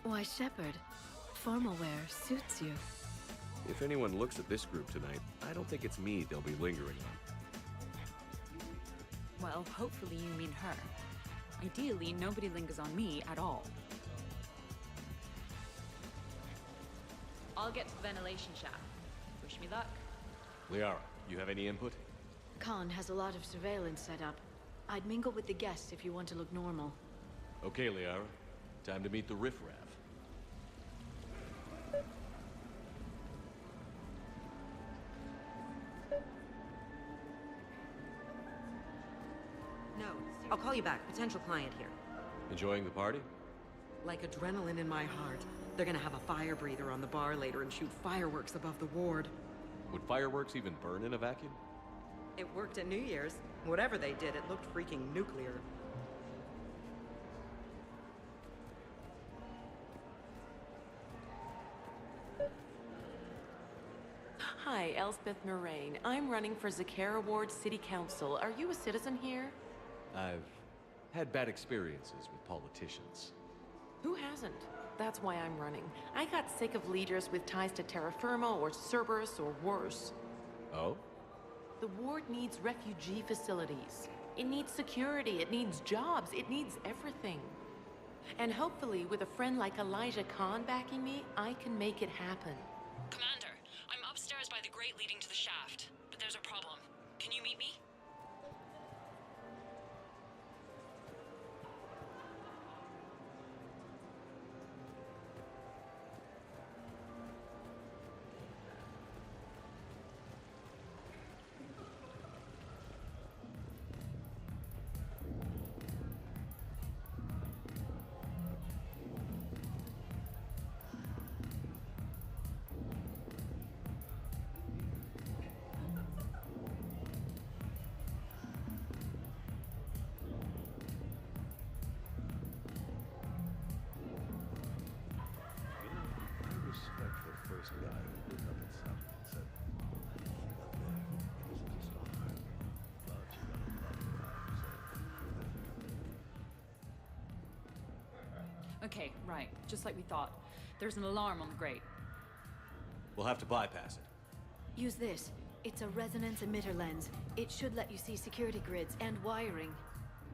Why, Shepard, formal wear suits you. If anyone looks at this group tonight, I don't think it's me they'll be lingering on. Well, hopefully you mean her. Ideally, nobody lingers on me at all. I'll get to the ventilation shaft. Wish me luck. Liara, you have any input? Khan has a lot of surveillance set up. I'd mingle with the guests if you want to look normal. Okay, Liara. Time to meet the riffraff. No, I'll call you back. Potential client here. Enjoying the party? Like adrenaline in my heart. They're gonna have a fire breather on the bar later and shoot fireworks above the ward. Would fireworks even burn in a vacuum? It worked at New Year's. Whatever they did, it looked freaking nuclear. Hi, Elspeth Moraine. I'm running for Zakara Ward City Council. Are you a citizen here? I've had bad experiences with politicians. Who hasn't? That's why I'm running. I got sick of leaders with ties to terra firma or Cerberus or worse. Oh? The ward needs refugee facilities. It needs security, it needs jobs, it needs everything. And hopefully, with a friend like Elijah Khan backing me, I can make it happen. Commander, I'm upstairs by the grate leading to the shaft, but there's a problem. Can you meet me? Okay, right. Just like we thought. There's an alarm on the grate. We'll have to bypass it. Use this. It's a resonance emitter lens. It should let you see security grids and wiring.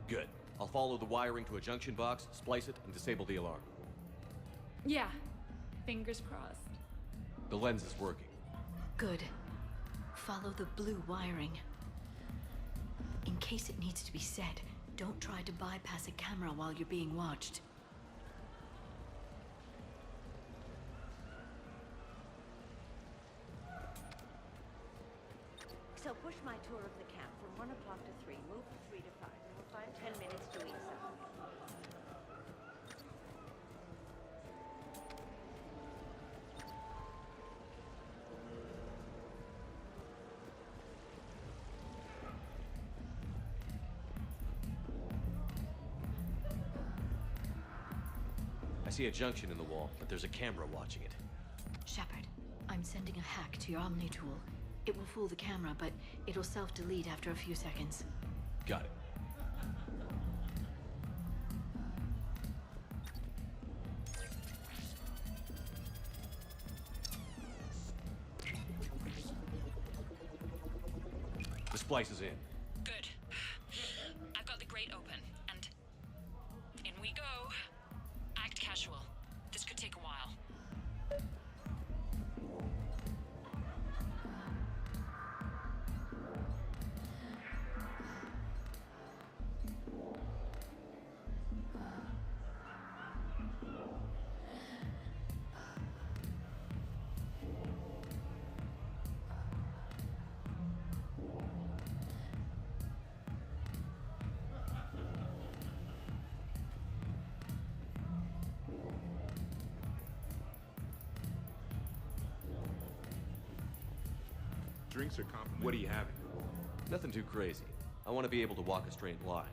Good. I'll follow the wiring to a junction box, splice it, and disable the alarm. Yeah. Fingers crossed. The lens is working. Good. Follow the blue wiring. In case it needs to be set, don't try to bypass a camera while you're being watched. So push my tour of the camp from 1 o'clock to 3, move from 3 to 5, and we'll find 10 minutes to eat something. I see a junction in the wall, but there's a camera watching it. Shepard, I'm sending a hack to your Omni tool. It will fool the camera, but it'll self-delete after a few seconds. Got it. The splice is in. Good. I've got the grate open, and in we go. Act casual. This could take a while. Drinks are complimentary. What are you having? Nothing too crazy. I want to be able to walk a straight line.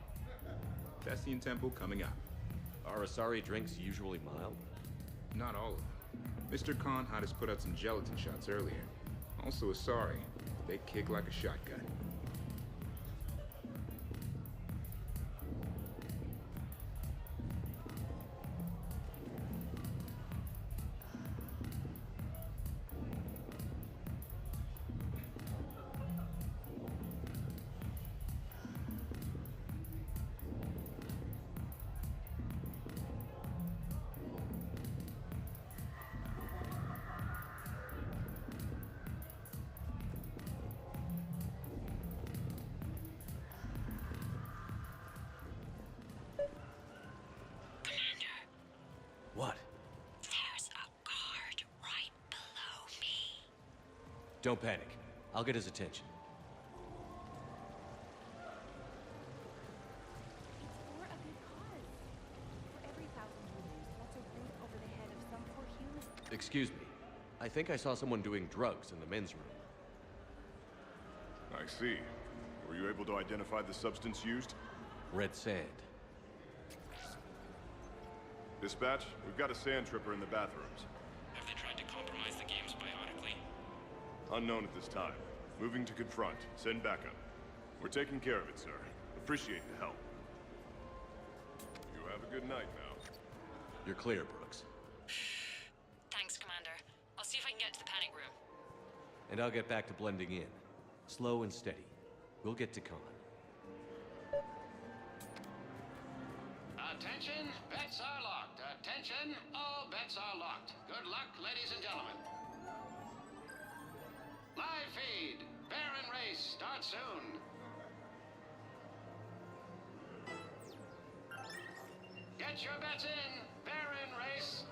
Thespian Temple coming up. Are Asari drinks usually mild? Not all of them. Mr. Khan had us put out some gelatin shots earlier. Also Asari. They kick like a shotgun. What? There's a guard right below me. Don't panic. I'll get his attention. For a good cause. For every 1,000 you lose, that's a roof over the head of some poor human. Excuse me. I think I saw someone doing drugs in the men's room. I see. Were you able to identify the substance used? Red sand. Dispatch, we've got a sand tripper in the bathrooms. Have they tried to compromise the games biotically? Unknown at this time. Moving to confront. Send backup. We're taking care of it, sir. Appreciate the help. You have a good night now. You're clear, Brooks. Thanks, Commander. I'll see if I can get to the panic room. And I'll get back to blending in. Slow and steady. We'll get to Khan. Attention, bets are locked. Attention, all bets are locked. Good luck, ladies and gentlemen. Live feed. Baron race starts soon. Get your bets in. Baron race.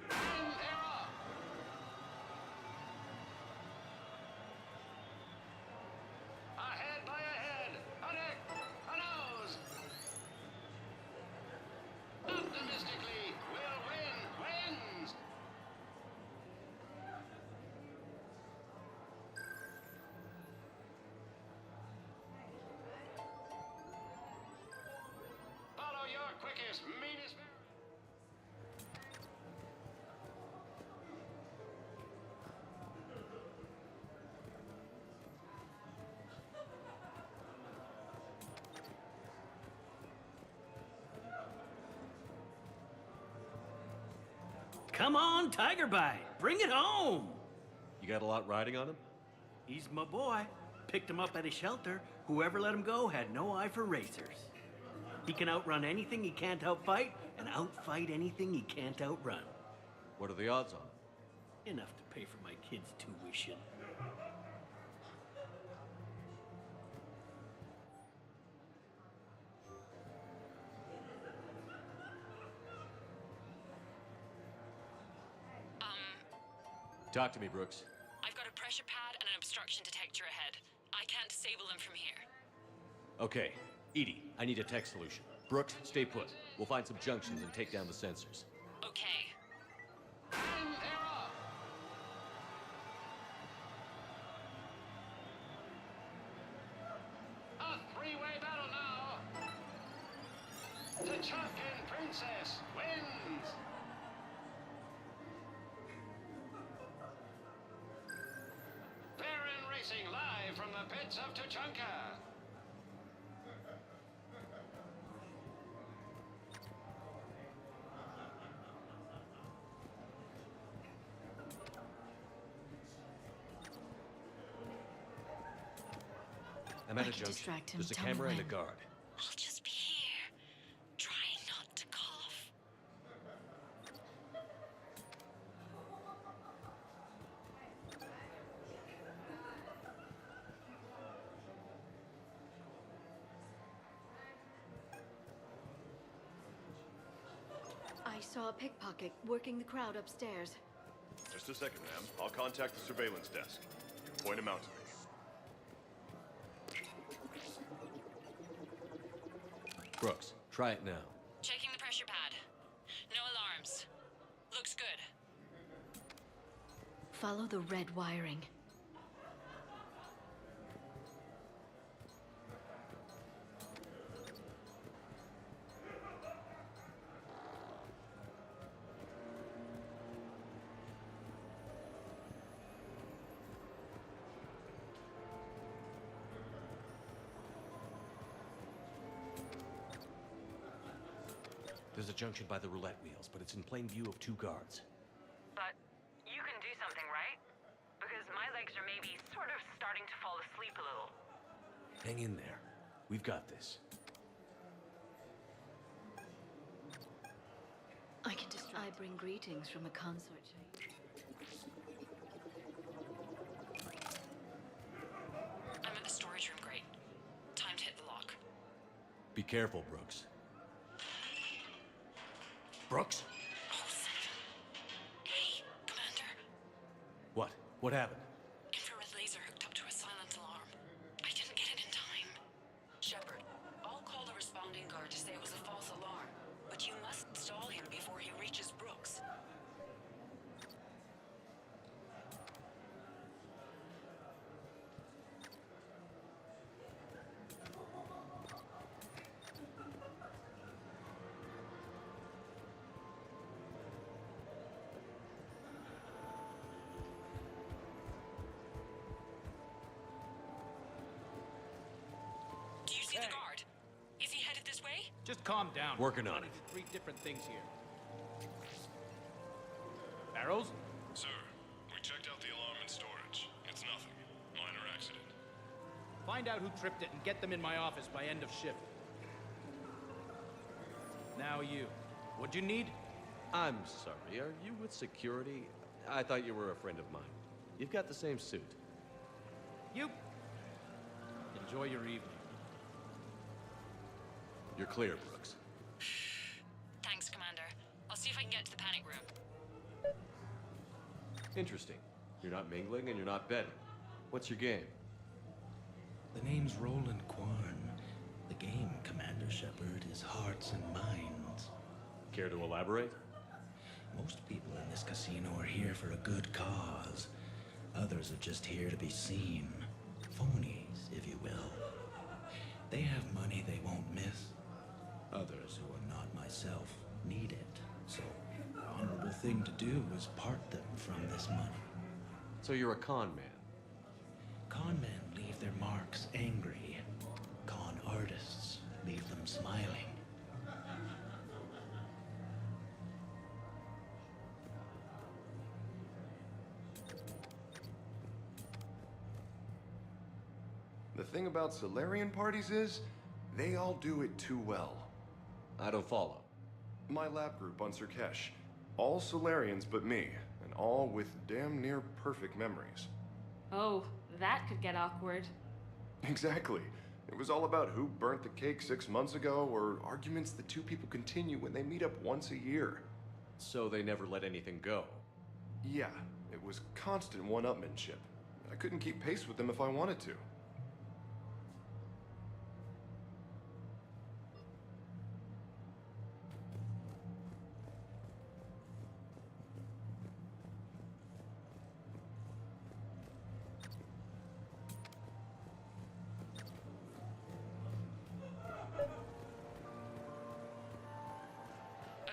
And they're off. Ahead by a head, a neck, a nose. Optimistically, will win, wins. Follow your quickest, meanest. Come on, Tiger Bite. Bring it home. You got a lot riding on him? He's my boy. Picked him up at a shelter. Whoever let him go had no eye for racers. He can outrun anything he can't outfight, and outfight anything he can't outrun. What are the odds on it? Enough to pay for my kids' tuition. Talk to me, Brooks. I've got a pressure pad and an obstruction detector ahead. I can't disable them from here. Okay. Edie, I need a tech solution. Brooks, stay put. We'll find some junctions and take down the sensors. Okay. And they're off. A three-way battle now. The Chunkin Princess wins. Baron Racing live from the pits of Tuchanka. I'm at I a can junction. distract him. There's a Tell me camera and a when. guard. I'll just be here, trying not to cough. I saw a pickpocket working the crowd upstairs. Just a second, ma'am. I'll contact the surveillance desk. Point him out to me. Brooks, try it now. Checking the pressure pad. No alarms. Looks good. Follow the red wiring. There's a junction by the roulette wheels, but it's in plain view of 2 guards. But you can do something, right? Because my legs are maybe sort of starting to fall asleep a little. Hang in there. We've got this. I bring greetings from a consort. I'm at the storage room, great. Time to hit the lock. Be careful, Brooks. Brooks? Oh, hey, Commander. What? What happened? Infrared laser hooked up to a silent alarm. I didn't get it in time. Shepard, I'll call the responding guard to say it was a false alarm, but you must stall him before he reaches Brooks. Do you see the guard? Is he headed this way? Just calm down. Working on it. 3 different things here. Barrows? Sir, we checked out the alarm in storage. It's nothing. Minor accident. Find out who tripped it and get them in my office by end of shift. Now you. What'd you need? I'm sorry, are you with security? I thought you were a friend of mine. You've got the same suit. You. Enjoy your evening. You're clear, Brooks. Thanks, Commander. I'll see if I can get to the panic room. Interesting. You're not mingling and you're not betting. What's your game? The name's Roland Quarn. The game, Commander Shepard, is hearts and minds. Care to elaborate? Most people in this casino are here for a good cause. Others are just here to be seen. Phonies, if you will. They have money they won't miss. Others, who are not myself, need it. So, the honorable thing to do is part them from this money. So you're a con man? Con men leave their marks angry. Con artists leave them smiling. The thing about Solarian parties is, they all do it too well. I don't follow. My lab group on Sirkesh. All Solarians but me, and all with damn near perfect memories. Oh, that could get awkward. Exactly. It was all about who burnt the cake 6 months ago, or arguments the 2 people continue when they meet up once a year. So they never let anything go? Yeah, it was constant one-upmanship. I couldn't keep pace with them if I wanted to.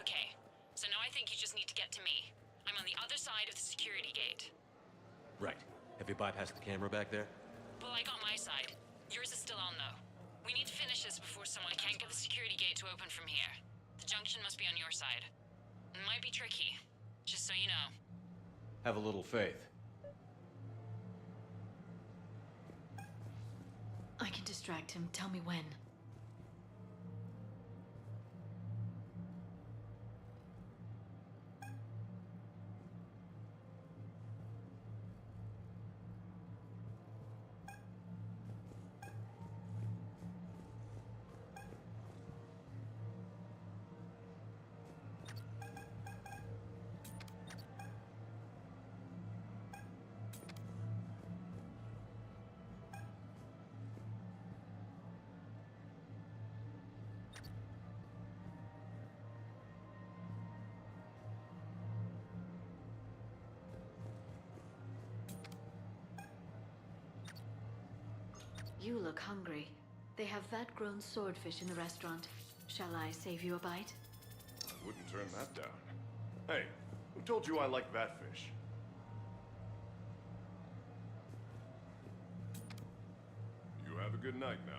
Okay, so now I think you just need to get to me. I'm on the other side of the security gate. Right. Have you bypassed the camera back there? Well, I got my side. Yours is still on, though. We need to finish this before someone can't get the security gate to open from here. The junction must be on your side. It might be tricky, just so you know. Have a little faith. I can distract him. Tell me when. You look hungry. They have vat-grown swordfish in the restaurant. Shall I save you a bite? I wouldn't turn that down. Hey, who told you I like that fish? You have a good night now.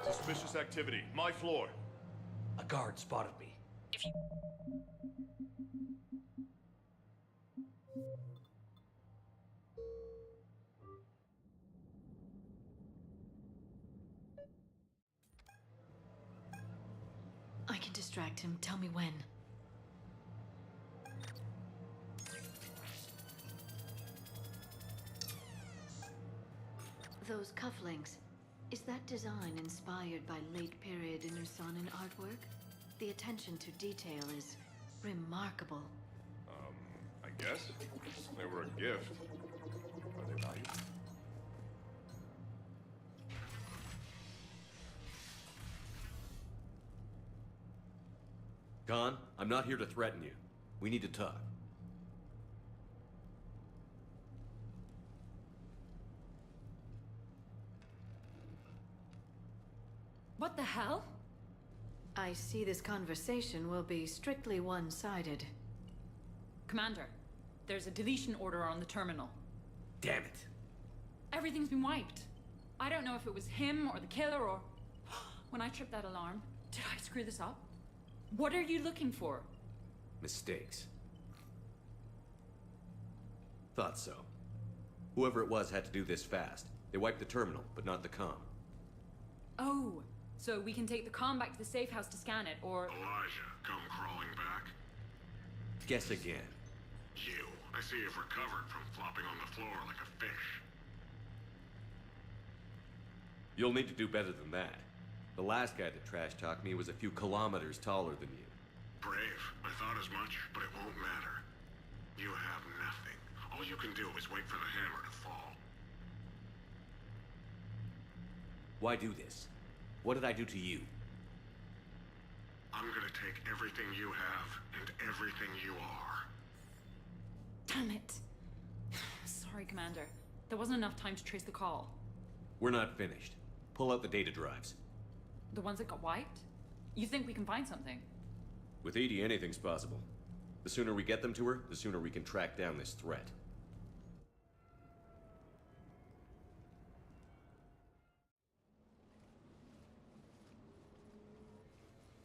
Suspicious activity. My floor. A guard spotted me. I can distract him. Tell me when. Those cufflinks, is that design inspired by late period Ingersonnen artwork? The attention to detail is remarkable. I guess. They were a gift. Are they valuable? Khan, I'm not here to threaten you. We need to talk. What the hell? I see this conversation will be strictly one-sided. Commander, there's a deletion order on the terminal. Damn it. Everything's been wiped. I don't know if it was him or the killer or... When I tripped that alarm, did I screw this up? What are you looking for? Mistakes. Thought so. Whoever it was had to do this fast. They wiped the terminal, but not the comm. Oh, so we can take the comm back to the safe house to scan it, or... Elijah, come crawling back. Guess again. You. I see you've recovered from flopping on the floor like a fish. You'll need to do better than that. The last guy that trash-talked me was a few kilometers taller than you. Brave. I thought as much, but it won't matter. You have nothing. All you can do is wait for the hammer to fall. Why do this? What did I do to you? I'm gonna take everything you have and everything you are. Damn it. Sorry, Commander. There wasn't enough time to trace the call. We're not finished. Pull out the data drives. The ones that got wiped? You think we can find something? With Edie, anything's possible. The sooner we get them to her, the sooner we can track down this threat.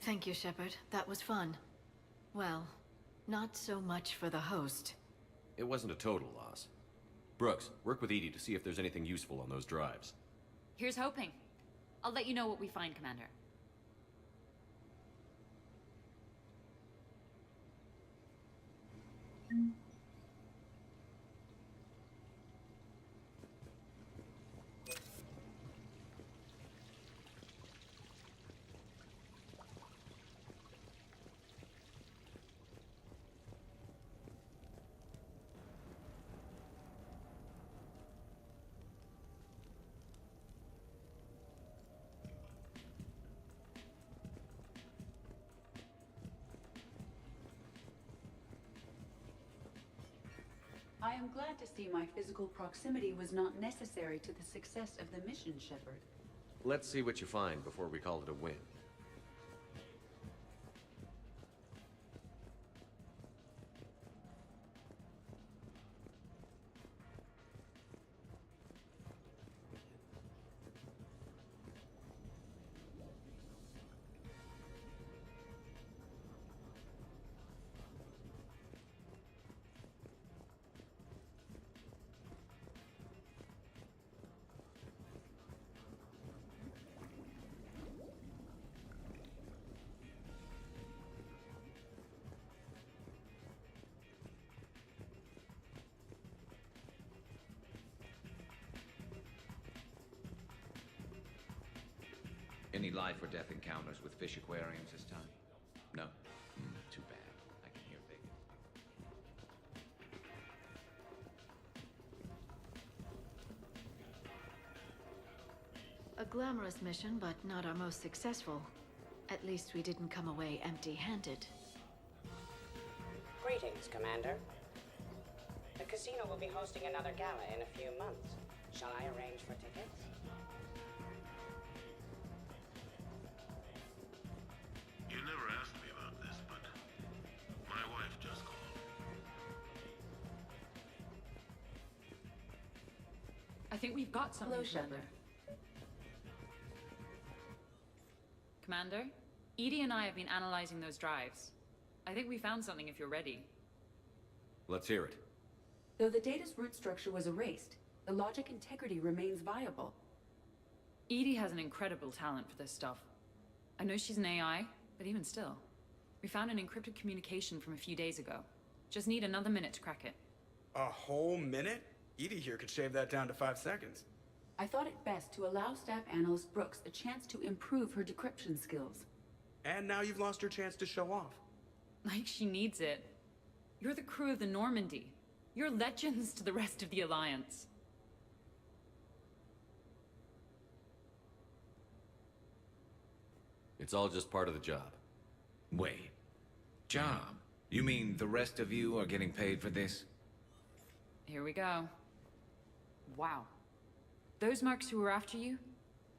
Thank you, Shepard. That was fun. Well, not so much for the host. It wasn't a total loss. Brooks, work with Edie to see if there's anything useful on those drives. Here's hoping. I'll let you know what we find, Commander. I am glad to see my physical proximity was not necessary to the success of the mission, Shepard. Let's see what you find before we call it a win. Any life or death encounters with fish aquariums this time? No? Too bad. I can hear big. A glamorous mission, but not our most successful. At least we didn't come away empty-handed. Greetings, Commander. The casino will be hosting another gala in a few months. Shall I arrange for tickets? You never asked me about this, but my wife just called. I think we've got something. Hello, Shepard. Commander, Edie and I have been analyzing those drives. I think we found something if you're ready. Let's hear it. Though the data's root structure was erased, the logic integrity remains viable. Edie has an incredible talent for this stuff. I know she's an AI, but even still. We found an encrypted communication from a few days ago. Just need another minute to crack it. A whole minute? Edie here could shave that down to 5 seconds. I thought it best to allow Staff Analyst Brooks a chance to improve her decryption skills. And now you've lost your chance to show off. Like she needs it. You're the crew of the Normandy. You're legends to the rest of the Alliance. It's all just part of the job. Wait. Job? You mean the rest of you are getting paid for this? Here we go. Wow. Those mercs who were after you,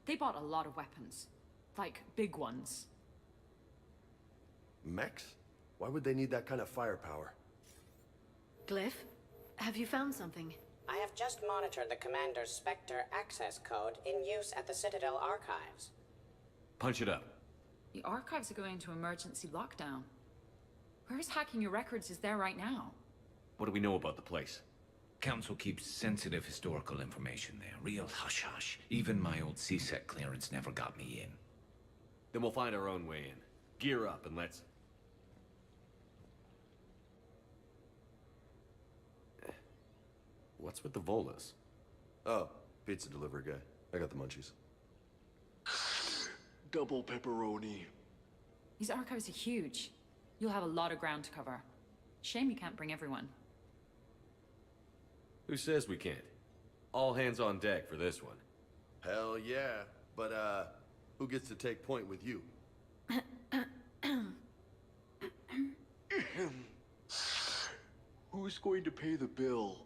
they bought a lot of weapons. Like, big ones. Mechs? Why would they need that kind of firepower? Glyph, have you found something? I have just monitored the Commander's Spectre access code in use at the Citadel archives. Punch it up. The archives are going into emergency lockdown. Whoever's hacking your records is there right now. What do we know about the place? Council keeps sensitive historical information there. Real hush-hush. Even my old CSEC clearance never got me in. Then we'll find our own way in. Gear up and let's... What's with the Volas? Oh, pizza delivery guy. I got the munchies. Double pepperoni. These archives are huge. You'll have a lot of ground to cover. Shame you can't bring everyone. Who says we can't? All hands on deck for this one. Hell yeah. But, who gets to take point with you? Who's going to pay the bill?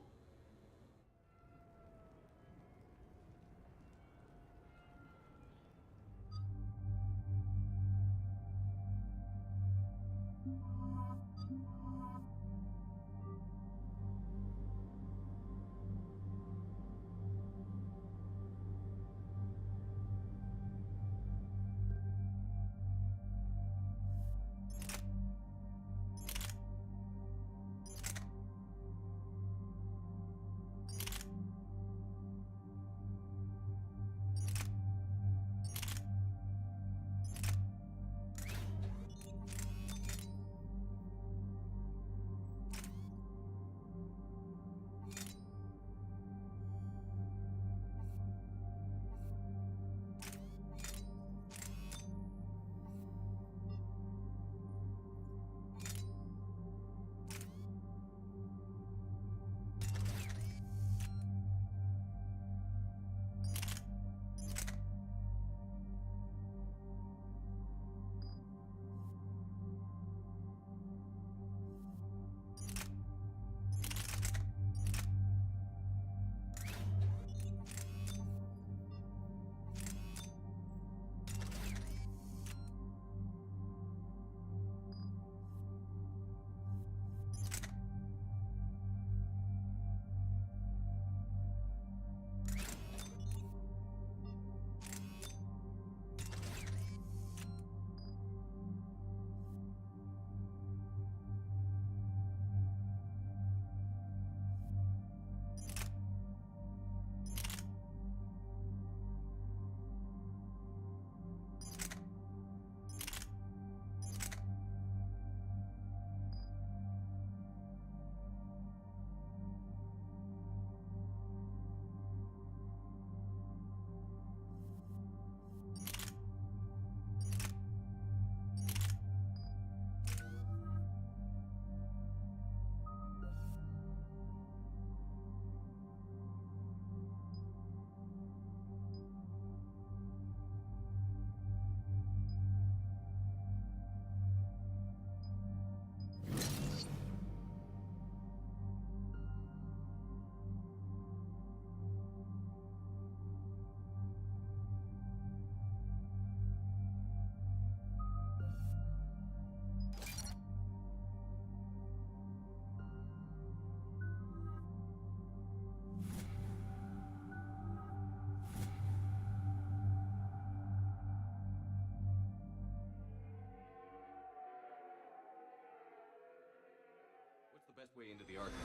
best way into the archives.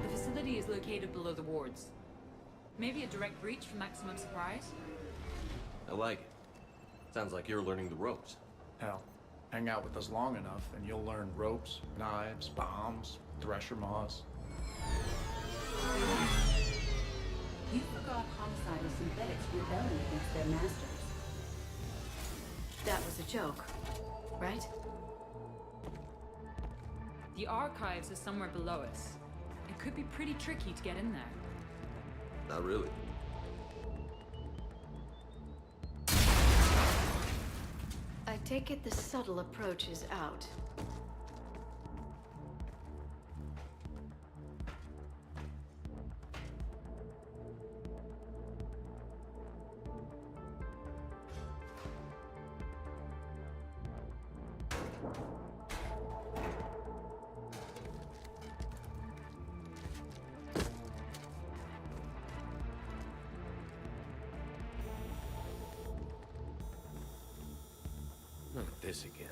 The facility is located below the wards. Maybe a direct breach for maximum surprise? I like it. Sounds like you're learning the ropes. Hell, hang out with us long enough and you'll learn ropes, knives, bombs, thresher maws. You forgot homicidal synthetics rebelling against their masters. That was a joke, right? The archives are somewhere below us. It could be pretty tricky to get in there. Not really. I take it the subtle approach is out. Not this again.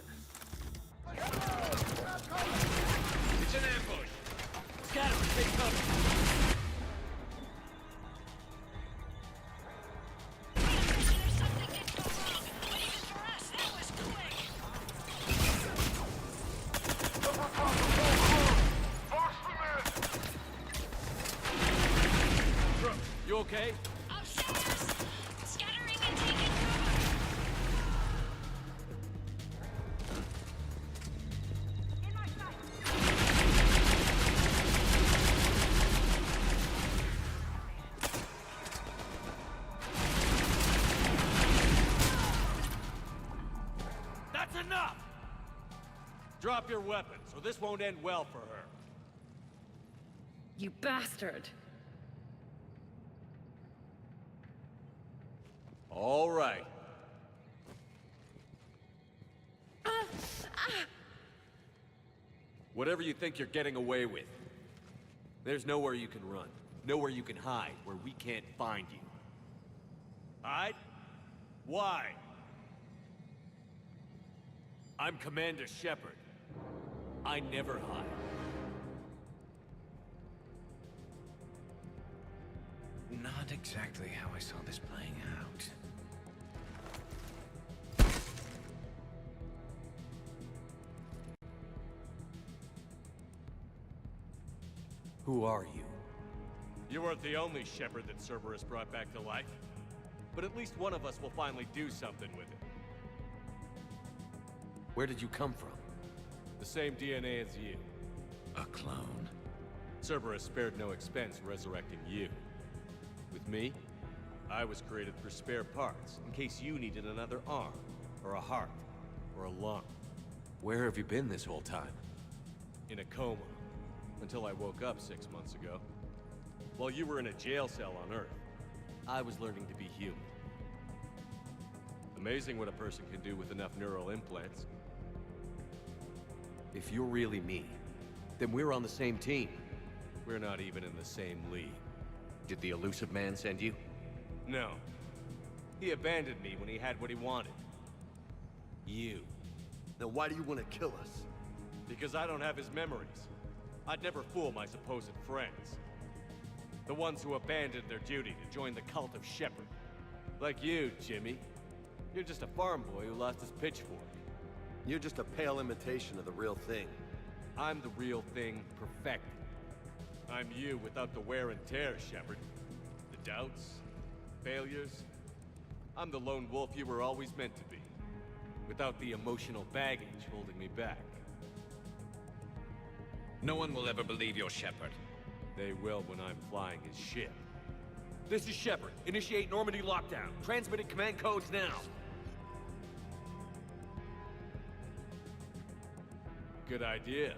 It's an ambush! Scatter! Take cover! You okay? Scattering and taking cover. That's enough! Drop your weapons, or this won't end well for her. You bastard! All right. Whatever you think you're getting away with, there's nowhere you can run, nowhere you can hide where we can't find you. Hide? Why? I'm Commander Shepard. I never hide. Not exactly how I saw this playing out. Who are you? You weren't the only Shepard that Cerberus brought back to life. But at least one of us will finally do something with it. Where did you come from? The same DNA as you. A clone. Cerberus spared no expense resurrecting you. With me, I was created for spare parts, in case you needed another arm, or a heart, or a lung. Where have you been this whole time? In a coma, until I woke up 6 months ago. While you were in a jail cell on Earth, I was learning to be human. Amazing what a person can do with enough neural implants. If you're really me, then we're on the same team. We're not even in the same league. Did the elusive man send you? No. He abandoned me when he had what he wanted. You. Then why do you want to kill us? Because I don't have his memories. I'd never fool my supposed friends. The ones who abandoned their duty to join the cult of Shepard. Like you, Jimmy. You're just a farm boy who lost his pitchfork. You're just a pale imitation of the real thing. I'm the real thing perfected. I'm you without the wear and tear, Shepard. The doubts, failures. I'm the lone wolf you were always meant to be. Without the emotional baggage holding me back. No one will ever believe you're Shepard. They will when I'm flying his ship. This is Shepard. Initiate Normandy lockdown. Transmitting command codes now. Good idea.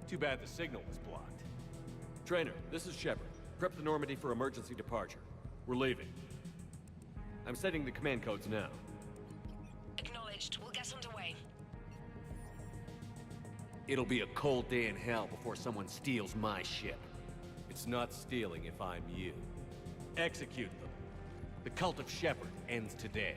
Too bad the signal was blocked. Trainer, this is Shepard. Prep the Normandy for emergency departure. We're leaving. I'm setting the command codes now. Acknowledged. We'll get underway. It'll be a cold day in hell before someone steals my ship. It's not stealing if I'm you. Execute them. The cult of Shepard ends today.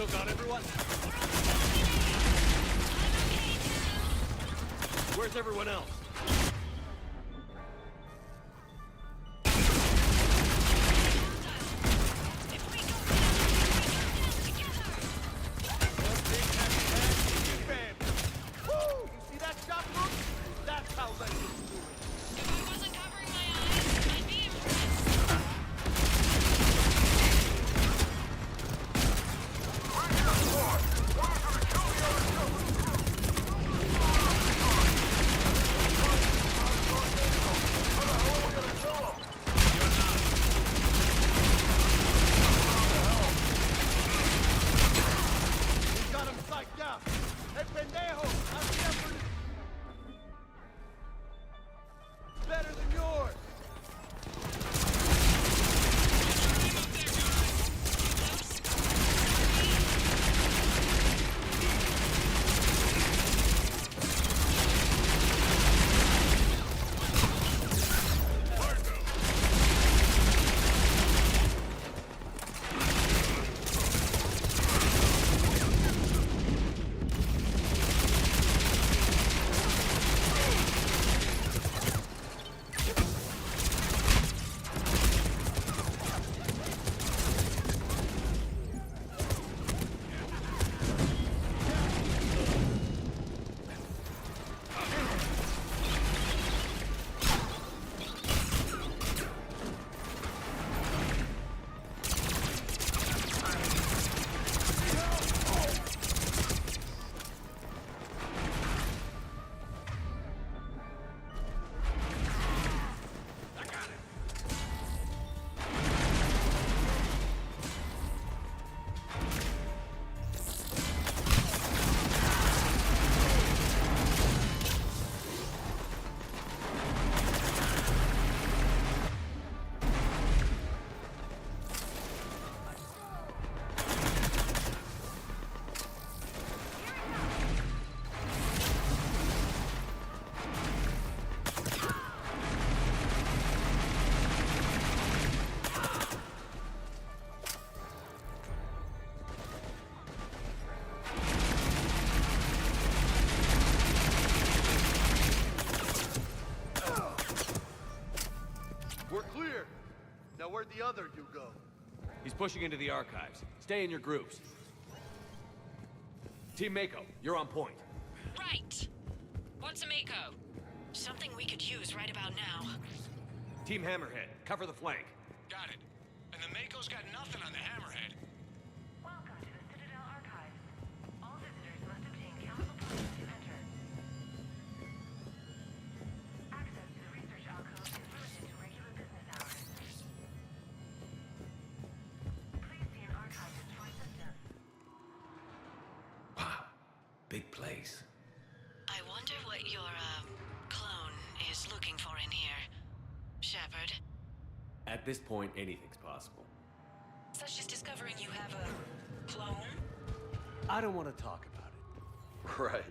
Still got everyone? Where's everyone else? Where'd the other you go? He's pushing into the archives. Stay in your groups. Team Mako, you're on point. Right. What's a Mako? Something we could use right about now. Team Hammerhead, cover the flank. Got it. And the Mako's got nothing on the Hammerhead. Welcome to the Citadel Archives. All visitors must obtain council permission to enter. Access to the research alcove is limited to regular business hours. Please see an archivist for assistance. Wow. Big place. I wonder what your, clone is looking for in here. Shepard. At this point, anything's possible. Such as discovering you have a clone? I don't want to talk about it. Right.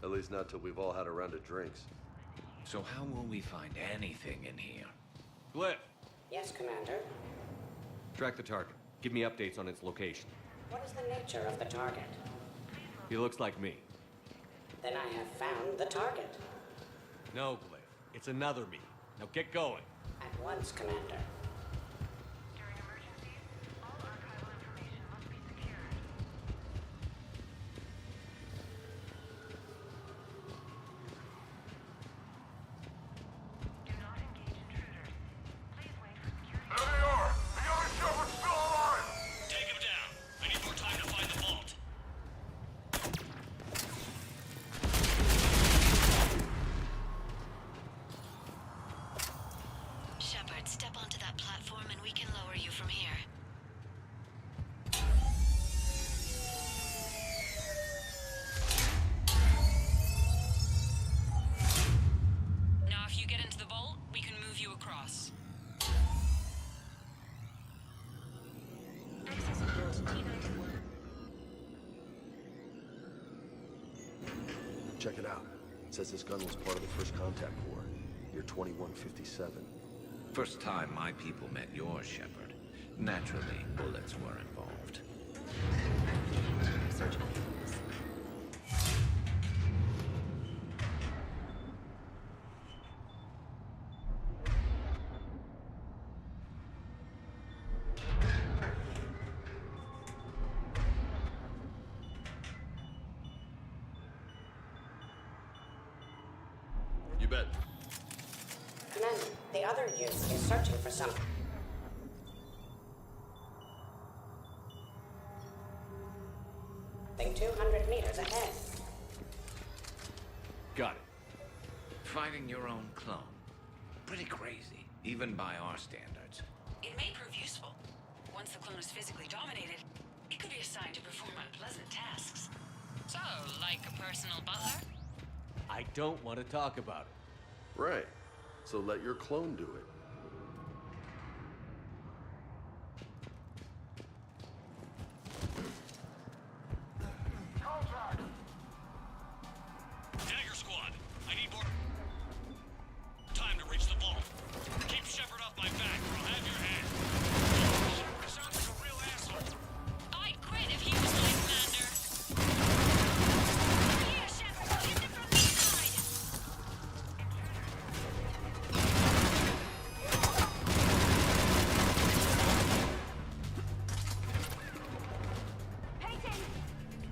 At least not till we've all had a round of drinks. So how will we find anything in here? Glyph, Yes, Commander. track the target. Give me updates on its location. What is the nature of the target? He looks like me. Then I have found the target. No, Glyph. It's another me. Now get going. At once, Commander. During emergencies, all archival information must be secured. Do not engage intruders. Please wait for security. There they are! The other Shepard's still alive! Take him down. I need more time to find the vault. Shepard, step onto that platform and we can lower you from here. Now, if you get into the vault, we can move you across. Access field T91. Check it out. It says this gun was part of the first contact war. Year 2157. First time my people met yours, Shepard. Naturally, bullets were involved. Search items. You bet. Commander, the other youth is searching for something. Thing 200 meters ahead. Got it. Fighting your own clone. Pretty crazy, even by our standards. It may prove useful. Once the clone is physically dominated, it could be assigned to perform unpleasant tasks. So, like a personal butler? I don't want to talk about it. Right. So let your clone do it. Dagger Squad, I need more time to reach the vault. Keep Shepard off my back, or I'll have your head. Shepard sounds like a real asshole. I'd quit if he was my commander. Here, Shepard, we'll hit them from the side.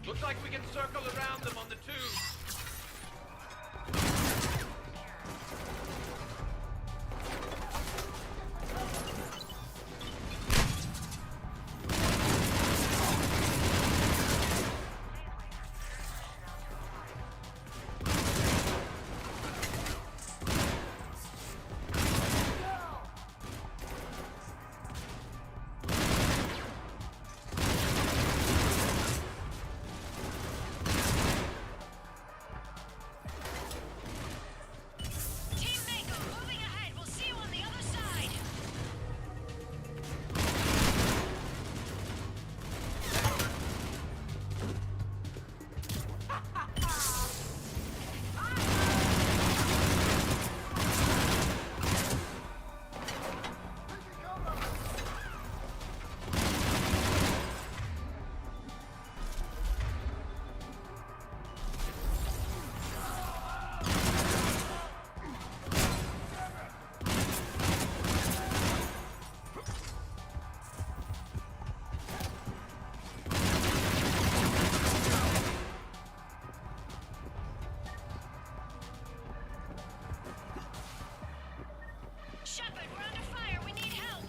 Looks like we can circle around them on the tube. Team Mako, moving ahead. We'll see you on the other side. Shepard, we're under fire. We need help.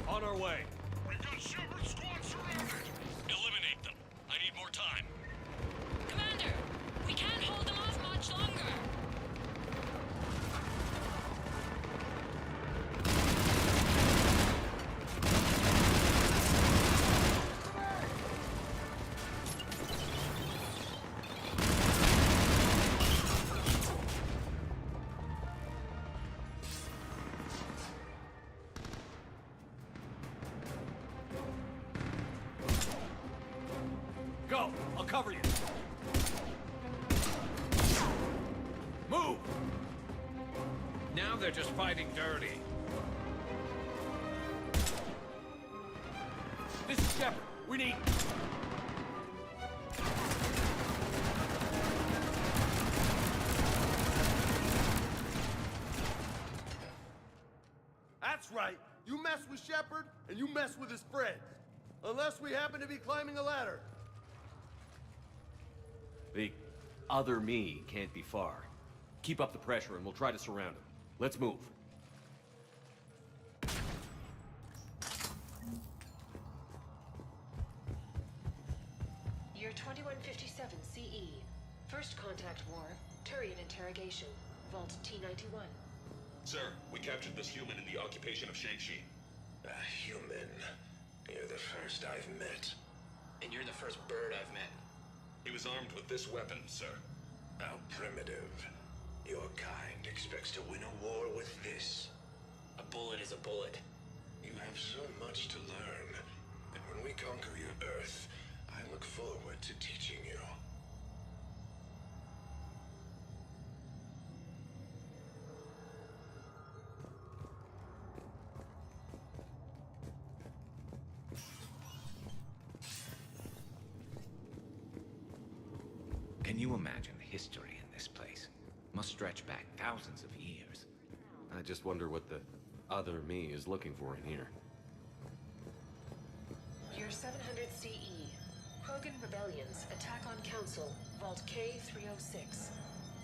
On our way. We've got Shepard Squad surrounded. Eliminate them. I need more time. Commander, we can't hold them off much longer. Go! I'll cover you! Move! Now they're just fighting dirty. This is Shepard. We need... That's right. You mess with Shepard, and you mess with his friends. Unless we happen to be climbing a ladder. The other me can't be far. Keep up the pressure and we'll try to surround him. Let's move. Year 2157 CE. First contact war. Turian interrogation. Vault T-91. Sir, we captured this human in the occupation of Shang-Chi. A human? You're the first I've met. And you're the first bird I've met. He was armed with this weapon, sir. How primitive. Your kind expects to win a war with this. A bullet is a bullet. You have so much to learn. And when we conquer your Earth, I look forward to teaching you. Can you imagine the history in this place? Must stretch back thousands of years. I just wonder what the other me is looking for in here. Year 700 CE. Krogan rebellions. Attack on Council. Vault K-306.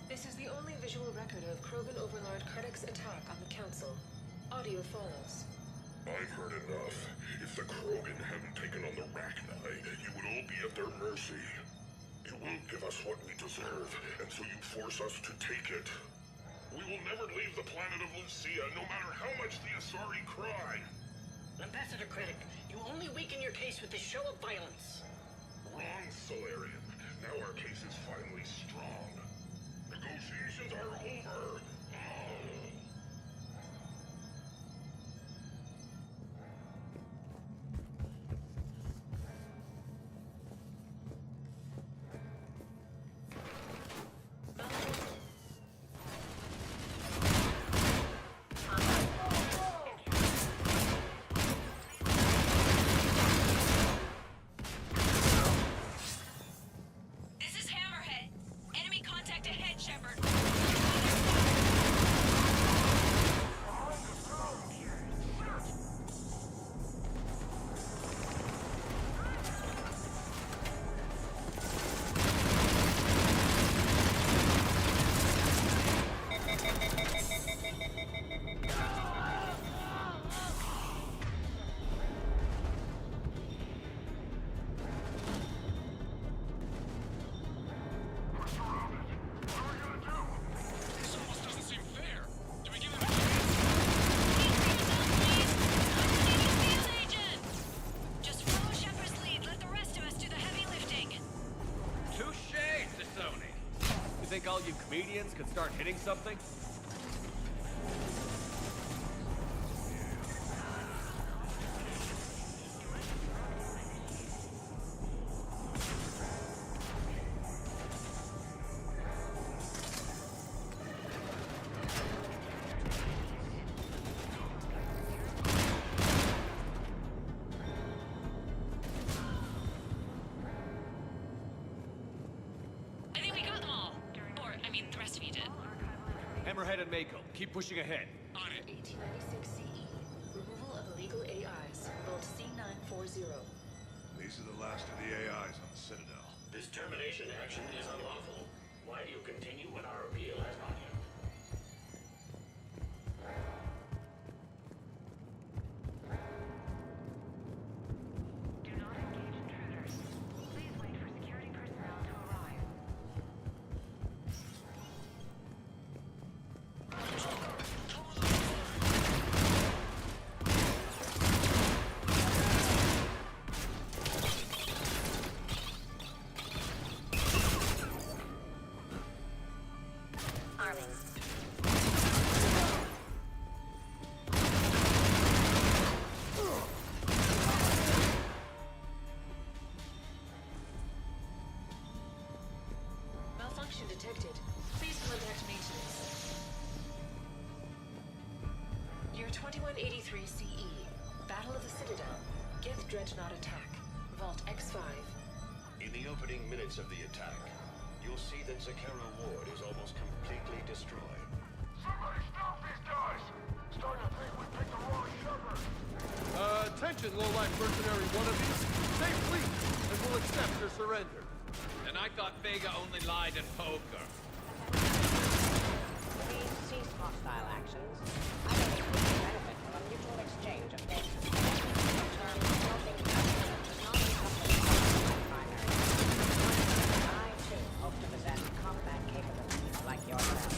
This is the only visual record of Krogan Overlord Krennic's attack on the Council. Audio follows. I've heard enough. If the Krogan hadn't taken on the Rachni, you would all be at their mercy. You won't give us what we deserve, and so you force us to take it. We will never leave the planet of Lucia, no matter how much the Asari cry. Ambassador Krennic, you only weaken your case with this show of violence. Wrong, Solarian. Now our case is finally strong. Negotiations are over. This is Hammerhead. Enemy contact ahead, Shepard. This almost doesn't seem fair. Do we give him a Just follow Shepard's lead. Let the rest of us do the heavy lifting. Touche, Sony. You think all you comedians could start hitting something? I think we got them all. Or, I mean, the rest of you did. Hammerhead and Mako, keep pushing ahead. on it? 1896 CE. Removal of illegal AIs. Vault C940. These are the last of the AIs on the Citadel. This termination action is unlawful. Why do you continue when our appeal has not yet? Do not engage intruders. Please wait for security personnel to arrive. Malfunction detected. Please contact maintenance. Year 2183 CE. Battle of the Citadel. Gith Dreadnought attack. Vault X5. In the opening minutes of the attack, you'll see that Zakera Ward is almost completely destroyed. Somebody stop these guys! Starting to think we picked the wrong Shepard. Attention, low-life mercenary wannabes. Stay fleet, and we'll accept your surrender. And I thought Vega only lied in poker. Please cease hostile actions. I think we can benefit from a mutual exchange of data. In turn, helping customers does not encompass my primary. I, too, hope to possess combat capabilities like yourself.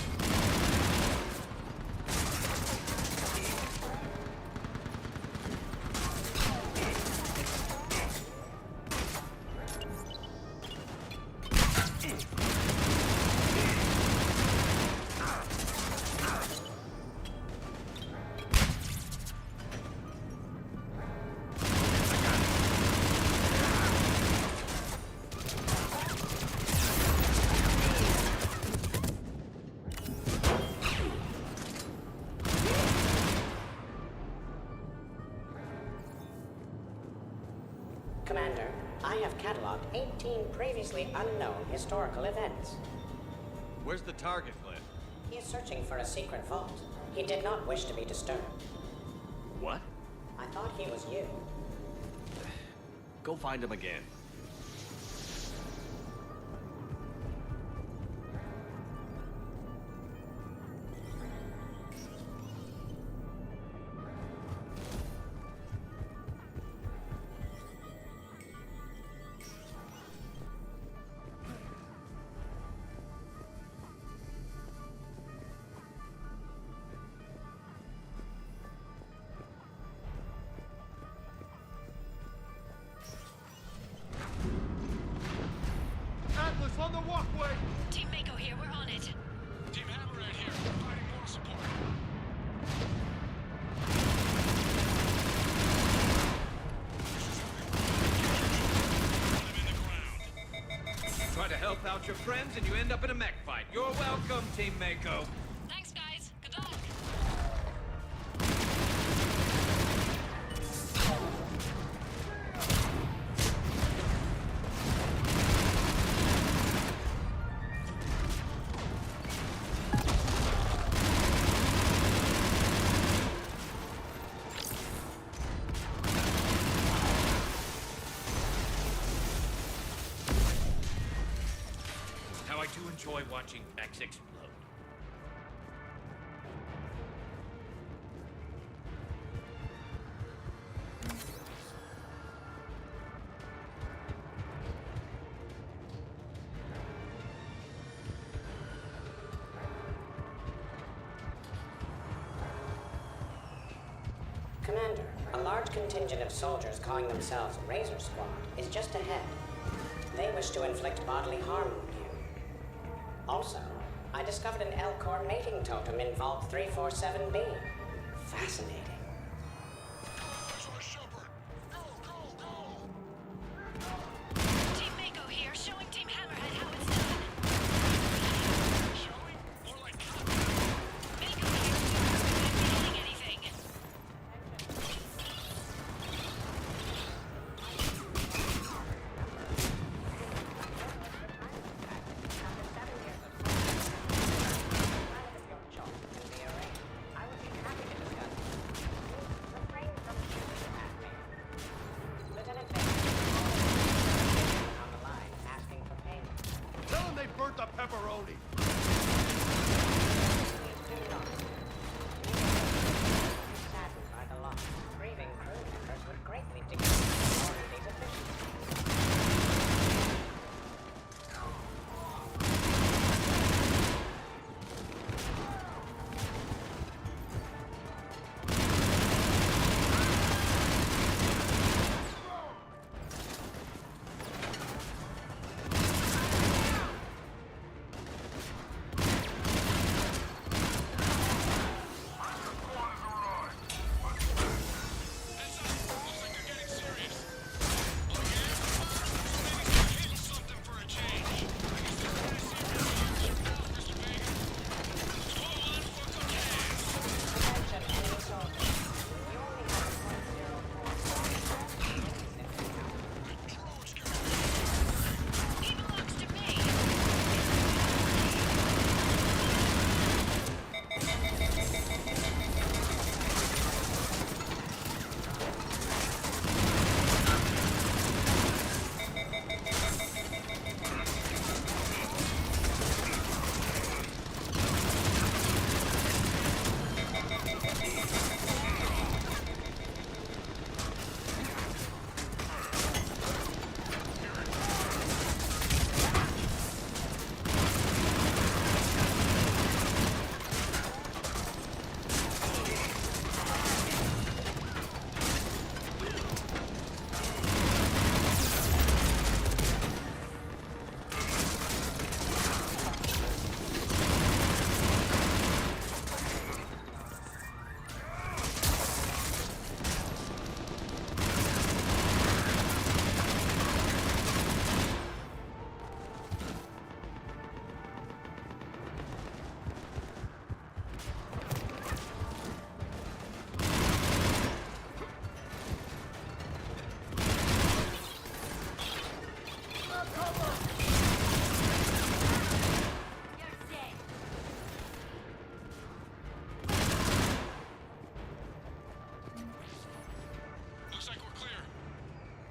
I have cataloged 18 previously unknown historical events. Where's the target, Glenn? He is searching for a secret vault. He did not wish to be disturbed. What? I thought he was you. Go find him again. Atlas on the walkway! Team Mako here, we're on it. Team Hammerhead here, providing moral support. Try to help out your friends and you end up in a mech fight. You're welcome, Team Mako. Thanks, guys. Good luck. How I do enjoy watching mechs explode. Commander, a large contingent of soldiers calling themselves Razor Squad is just ahead. They wish to inflict bodily harm on you. Also, I discovered an Elcor mating totem in Vault 347B. Fascinating. Team Mako here, showing Team Hammerhead how it's done. Showing? More like Mako here, not feeling anything. I would be happy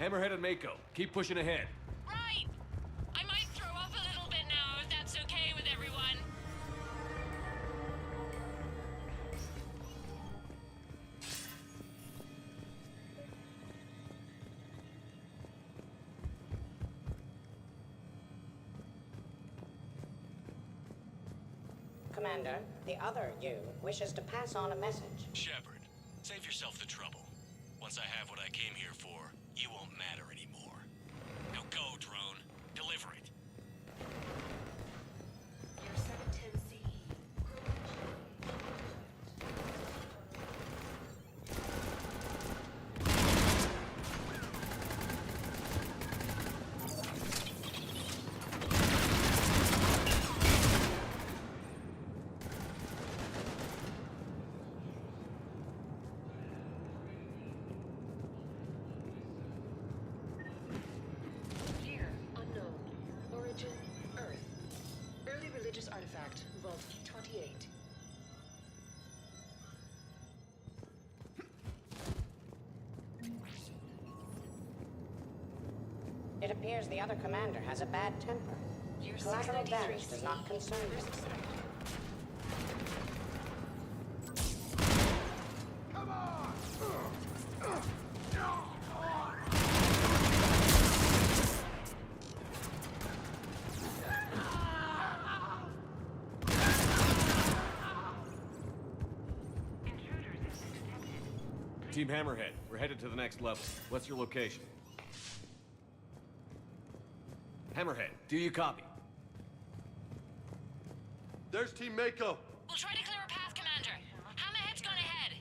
Hammerhead and Mako, keep pushing ahead. Right! I might throw up a little bit now, if that's okay with everyone. Commander, the other you wishes to pass on a message. Shepard, save yourself the trouble. Once I have what I came here for, you won't matter anymore. Now go, drone. Deliver it. Your 710 CE. Year unknown. Origin Earth. Early religious artifact. Vault E28. It appears the other commander has a bad temper. Year Collateral 693 damage does not concern First him. sector. Team Hammerhead, we're headed to the next level. What's your location? Hammerhead, do you copy? There's Team Mako. We'll try to clear a path, Commander. Hammerhead's gone ahead.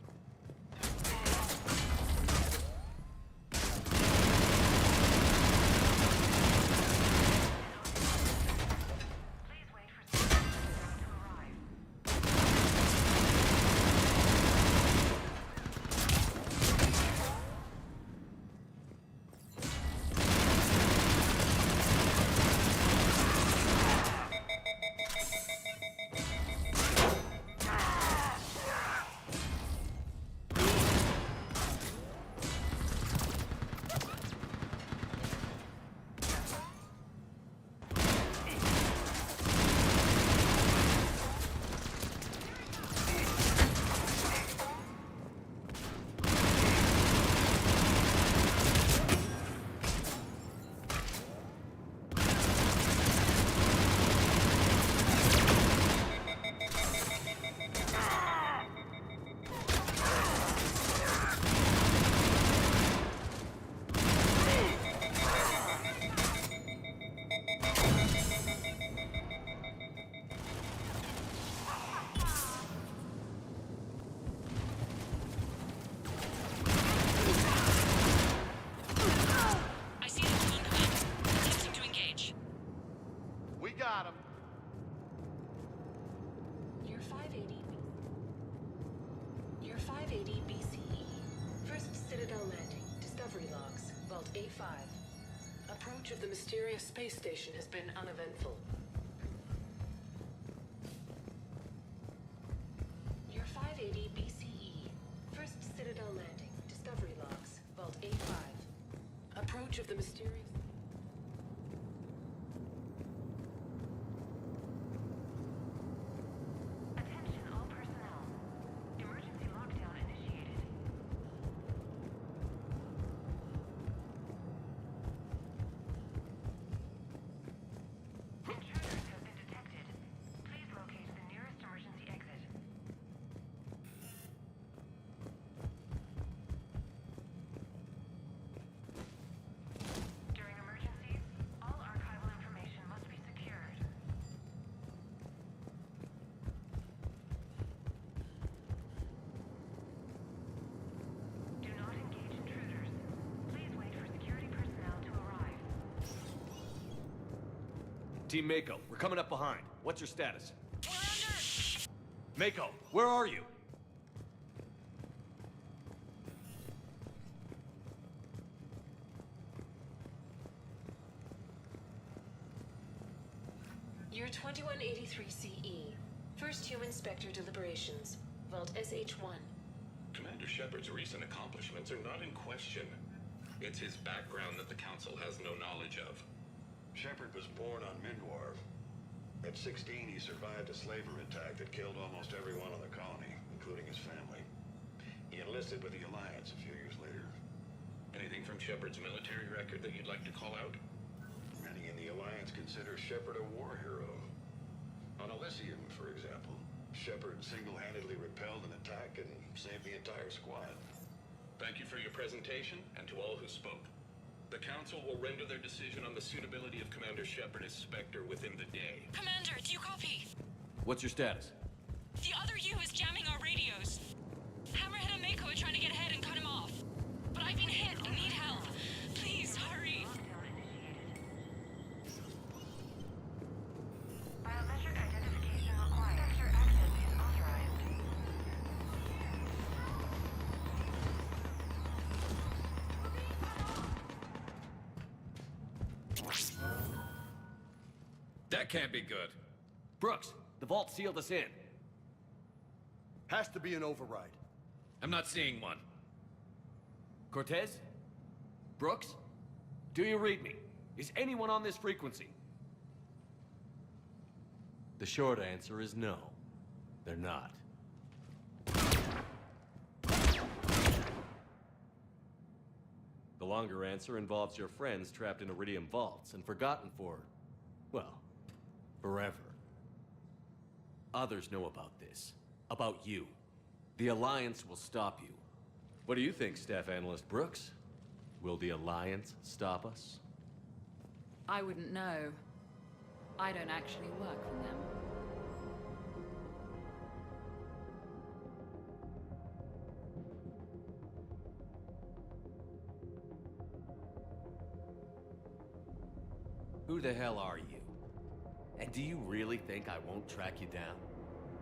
I see the drone, Commander. Attempting to engage. We got him. Year 580. Year 580 BCE. First Citadel landing. Discovery logs. Vault A5. Approach of the mysterious space station has been uneventful. Year 580 BCE. First Citadel landing. Discovery logs. Vault A5. Approach of the mysterious... Attention all personnel. Emergency lockdown initiated. Intruders have been detected. Please locate the nearest emergency exit. During emergencies, all archival information must be secured. Do not engage intruders. Please wait for security personnel to arrive. Team Mako, we're coming up behind. What's your status? We're under! Mako, where are you? Year 2183 CE. First Human Spectre deliberations. Vault SH1. Commander Shepard's recent accomplishments are not in question. It's his background that the Council has no knowledge of. Shepard was born on Mindwar. At 16, he survived a slaver attack that killed almost everyone in the colony, including his family. He enlisted with the Alliance a few years later. Anything from Shepard's military record that you'd like to call out? Many in the Alliance consider Shepard a war hero. On Elysium, for example, Shepard single-handedly repelled an attack and saved the entire squad. Thank you for your presentation, and to all who spoke. The Council will render their decision on the suitability of Commander Shepard as Spectre within the day. Commander, do you copy? What's your status? The other U is jamming our radios. Hammerhead and Mako are trying to get ahead and cut him off. But I've been hit and need help. Please, hurry. Biometric identification required. Sector access is authorized. That can't be good. Brooks, the vault sealed us in. Has to be an override. I'm not seeing one. Cortez? Brooks? Do you read me? Is anyone on this frequency? The short answer is no. They're not. The longer answer involves your friends trapped in Iridium vaults and forgotten for, well, forever. Others know about this. About you. The Alliance will stop you. What do you think, Staff Analyst Brooks? Will the Alliance stop us? I wouldn't know. I don't actually work for them. Who the hell are you? And do you really think I won't track you down?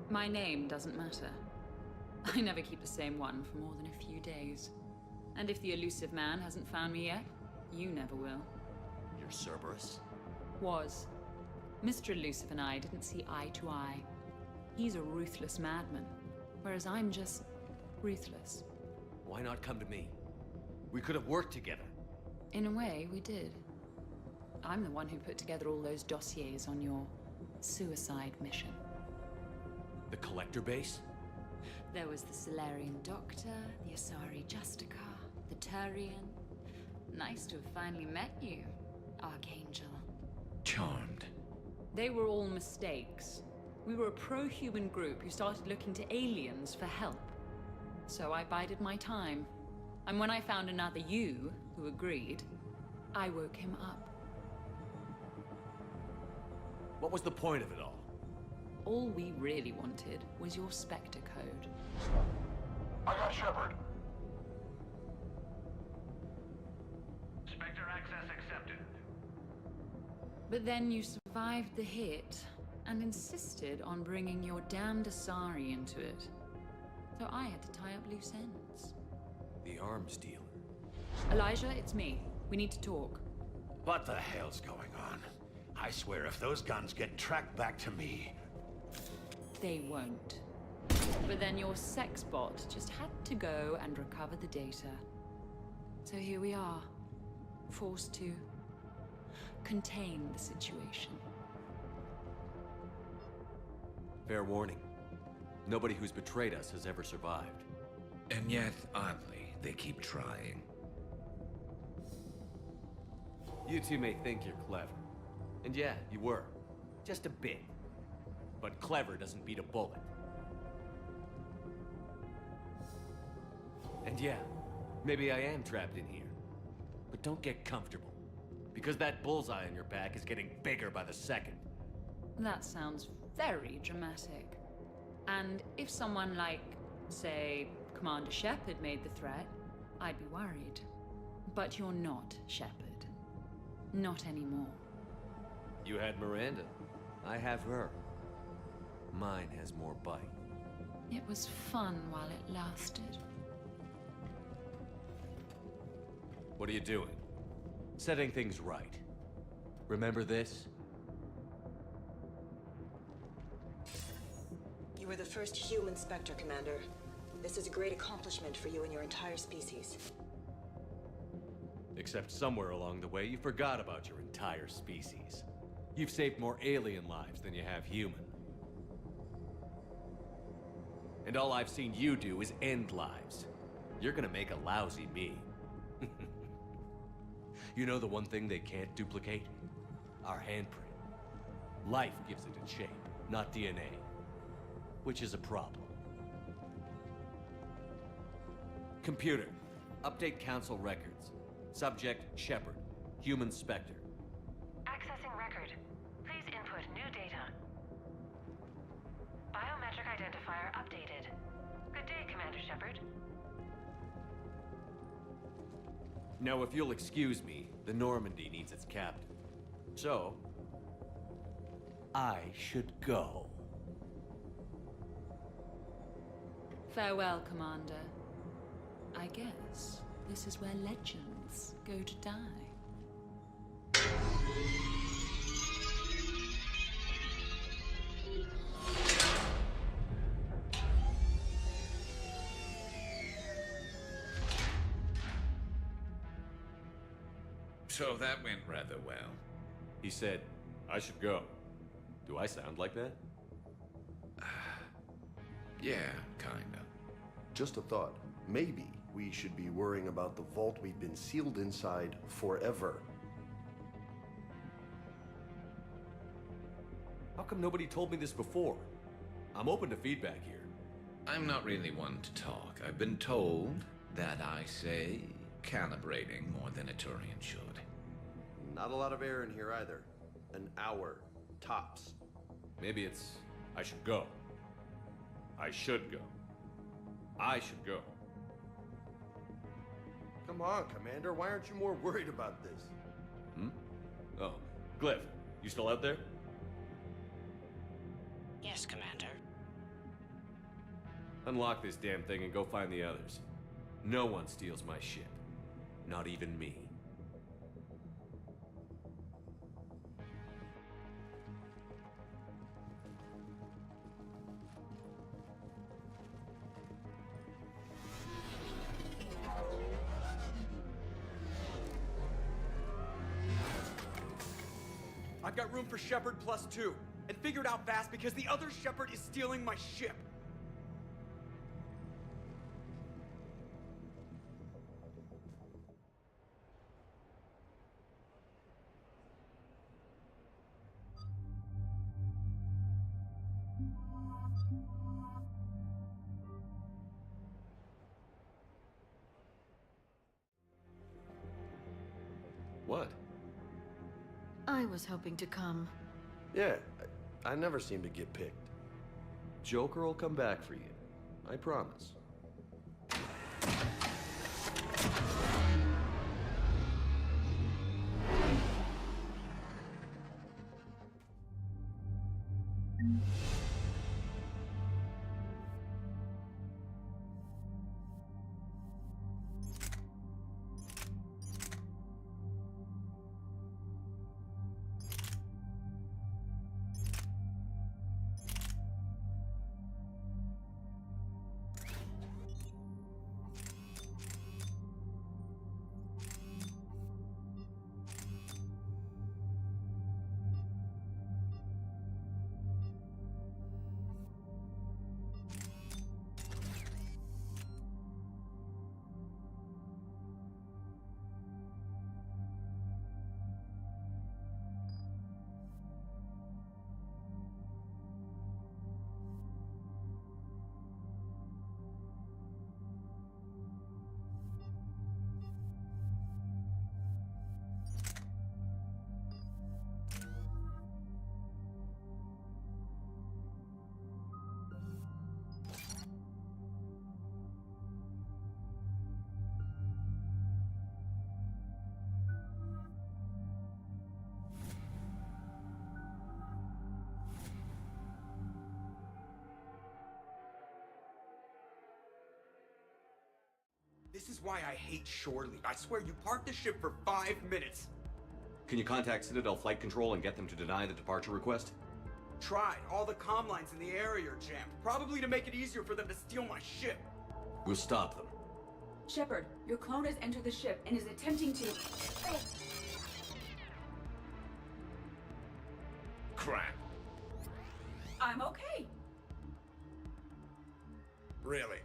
My name doesn't matter. I never keep the same one for more than a few days. And if the elusive man hasn't found me yet, you never will. You're Cerberus? Was. Mr. Elusive and I didn't see eye to eye. He's a ruthless madman, whereas I'm just ruthless. Why not come to me? We could have worked together. In a way, we did. I'm the one who put together all those dossiers on your suicide mission. The Collector base? There was the Solarian Doctor, the Asari Justica, the Turian. Nice to have finally met you, Archangel. Charmed. They were all mistakes. We were a pro-human group who started looking to aliens for help. So I bided my time. And when I found another you who agreed, I woke him up. What was the point of it all? All we really wanted was your Spectre code. I got Shepard. Spectre access accepted. But then you survived the hit and insisted on bringing your damned Asari into it. So I had to tie up loose ends. The arms dealer. Elijah, it's me. We need to talk. What the hell's going on? I swear if those guns get tracked back to me... They won't. But then your sex bot just had to go and recover the data. So here we are, forced to contain the situation. Fair warning. Nobody who's betrayed us has ever survived. And yet, oddly, they keep trying. You two may think you're clever. And yeah, you were. Just a bit. But clever doesn't beat a bullet. And yeah, maybe I am trapped in here. But don't get comfortable. Because that bullseye on your back is getting bigger by the second. That sounds very dramatic. And if someone like, say, Commander Shepard made the threat, I'd be worried. But you're not Shepard. Not anymore. You had Miranda. I have her. Mine has more bite. It was fun while it lasted. What are you doing? Setting things right. Remember this? You were the first human Spectre, Commander. This is a great accomplishment for you and your entire species. Except somewhere along the way, you forgot about your entire species. You've saved more alien lives than you have human. And all I've seen you do is end lives. You're gonna make a lousy me. You know the one thing they can't duplicate? Our handprint. Life gives it its shape, not DNA. Which is a problem. Computer, update council records. Subject, Shepard. Human Spectre. Accessing record. Please input new data. Biometric identifier updated. Good day, Commander Shepard. Now, if you'll excuse me, the Normandy needs its captain. So, I should go. Farewell, Commander. I guess this is where legends go to die. So that went rather well. He said, I should go. Do I sound like that? Yeah, kinda. Just a thought. Maybe we should be worrying about the vault we've been sealed inside forever. How come nobody told me this before? I'm open to feedback here. I'm not really one to talk. I've been told that I say calibrating more than a Turian should. Not a lot of air in here either. An hour, tops. Maybe it's, I should go. I should go. I should go. Come on, Commander. Why aren't you more worried about this? Hmm? Oh, Glyph, you still out there? Yes, Commander. Unlock this damn thing and go find the others. No one steals my ship. Not even me. I've got room for Shepard +2, and figured out fast because the other Shepard is stealing my ship. What? I was hoping to come. Yeah, I never seem to get picked. Joker will come back for you. I promise. This is why I hate shore leave. I swear, you parked the ship for 5 minutes. Can you contact Citadel Flight Control and get them to deny the departure request? Tried. All the comm lines in the area are jammed. Probably to make it easier for them to steal my ship. We'll stop them. Shepard, your clone has entered the ship and is attempting to... Crap. I'm okay. Really?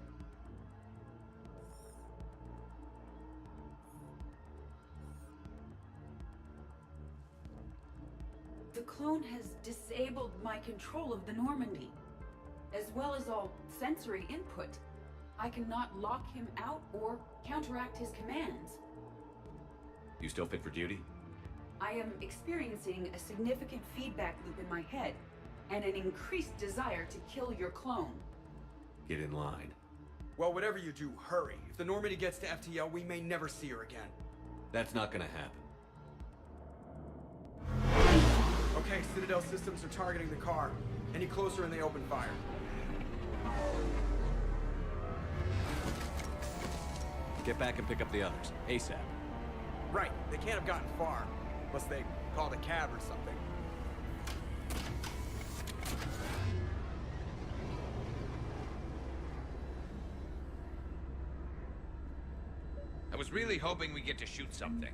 The clone has disabled my control of the Normandy, as well as all sensory input. I cannot lock him out or counteract his commands. You still fit for duty? I am experiencing a significant feedback loop in my head, and an increased desire to kill your clone. Get in line. Well, whatever you do, hurry. If the Normandy gets to FTL, we may never see her again. That's not gonna happen. Okay, Citadel systems are targeting the car. Any closer and they open fire. Get back and pick up the others, ASAP. Right, they can't have gotten far. Unless they called a cab or something. I was really hoping we get to shoot something.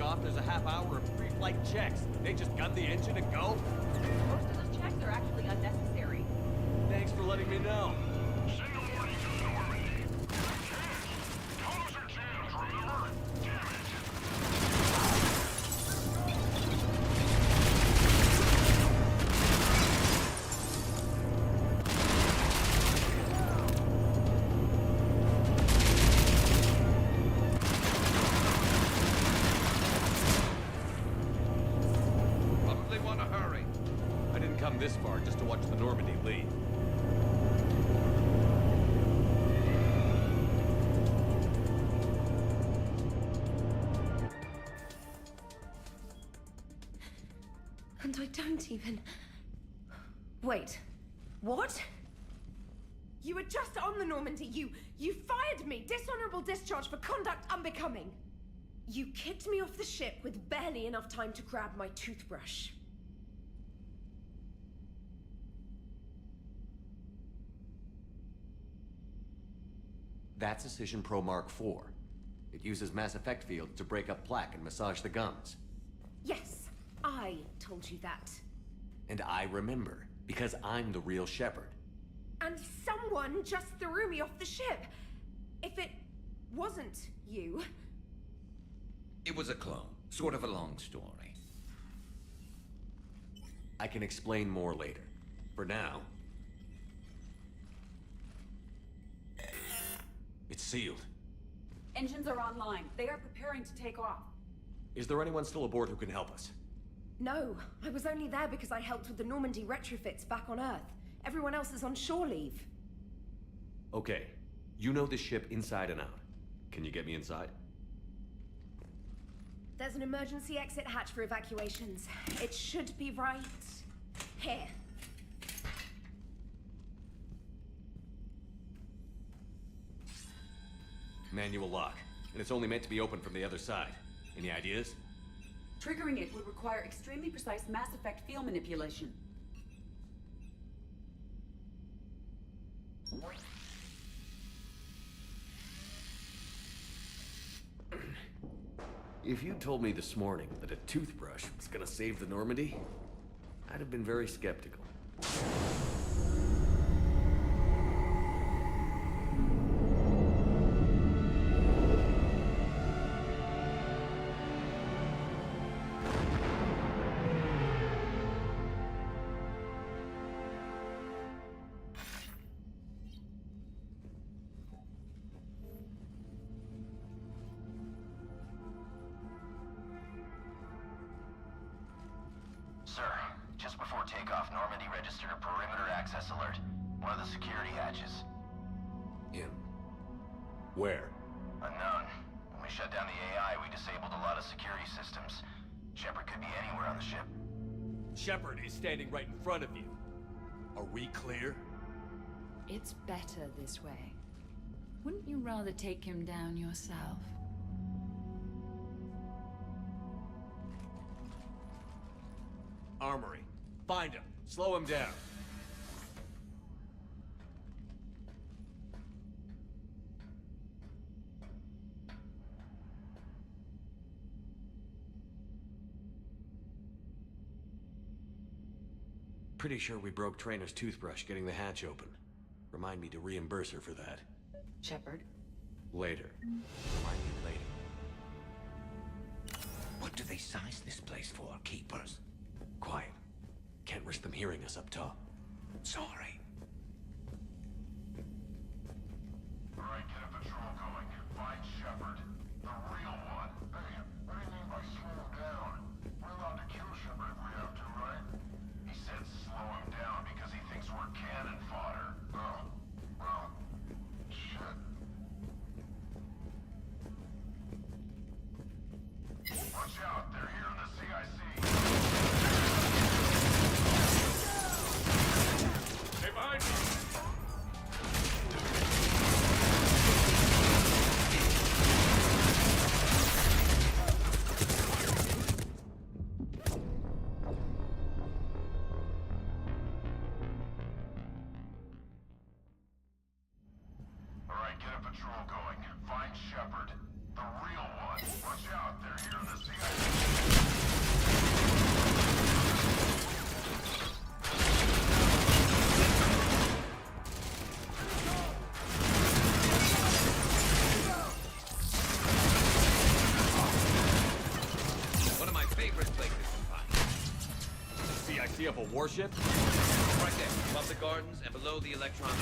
off, there's a half hour of pre-flight checks. They just gun the engine and go? Most of those checks are actually unnecessary. Thanks for letting me know. Send a warning to the Normandy. Tunnels are jammed, remember? Damn it. Probably want to hurry. I didn't come this far just to watch the Normandy leave. And I don't even... Wait. What? You were just on the Normandy. You fired me. Dishonorable discharge for conduct unbecoming. You kicked me off the ship with barely enough time to grab my toothbrush. That's Precision Pro Mark IV. It uses mass effect fields to break up plaque and massage the gums. Yes, I told you that. And I remember, because I'm the real Shepard. And someone just threw me off the ship. If it wasn't you... It was a clone. Sort of a long story. I can explain more later. For now... It's sealed. Engines are online. They are preparing to take off. Is there anyone still aboard who can help us? No, I was only there because I helped with the Normandy retrofits back on Earth. Everyone else is on shore leave. Okay. You know this ship inside and out. Can you get me inside? There's an emergency exit hatch for evacuations. It should be right here. Manual lock. And it's only meant to be opened from the other side. Any ideas? Triggering it would require extremely precise mass effect field manipulation. If you told me this morning that a toothbrush was gonna save the Normandy, I'd have been very skeptical. Sir, just before takeoff, Normandy registered a perimeter access alert. One of the security hatches. In? Where? Unknown. When we shut down the AI, we disabled a lot of security systems. Shepard could be anywhere on the ship. Shepard is standing right in front of you. Are we clear? It's better this way. Wouldn't you rather take him down yourself? Armory. Find him. Slow him down. Pretty sure we broke Trainer's toothbrush getting the hatch open. Remind me to reimburse her for that. Shepard? Later. Remind me later. What do they size this place for, keepers? Quiet. Can't risk them hearing us up top. Sorry. All right, get a patrol going. Find Shepard. The real one. Hey, what do you mean by slow him down? We're allowed to kill Shepard if we have to, right? He said slow him down because he thinks we're cannon fodder. Oh, well, shit. Watch out, they're here in the CIC. Stay behind me. All right, get a patrol going. Find Shepard. The real one. Watch out, they're here in the CIA. One of my favorite places to find. See, I see up a warship? Right there, above the gardens and below the electronic.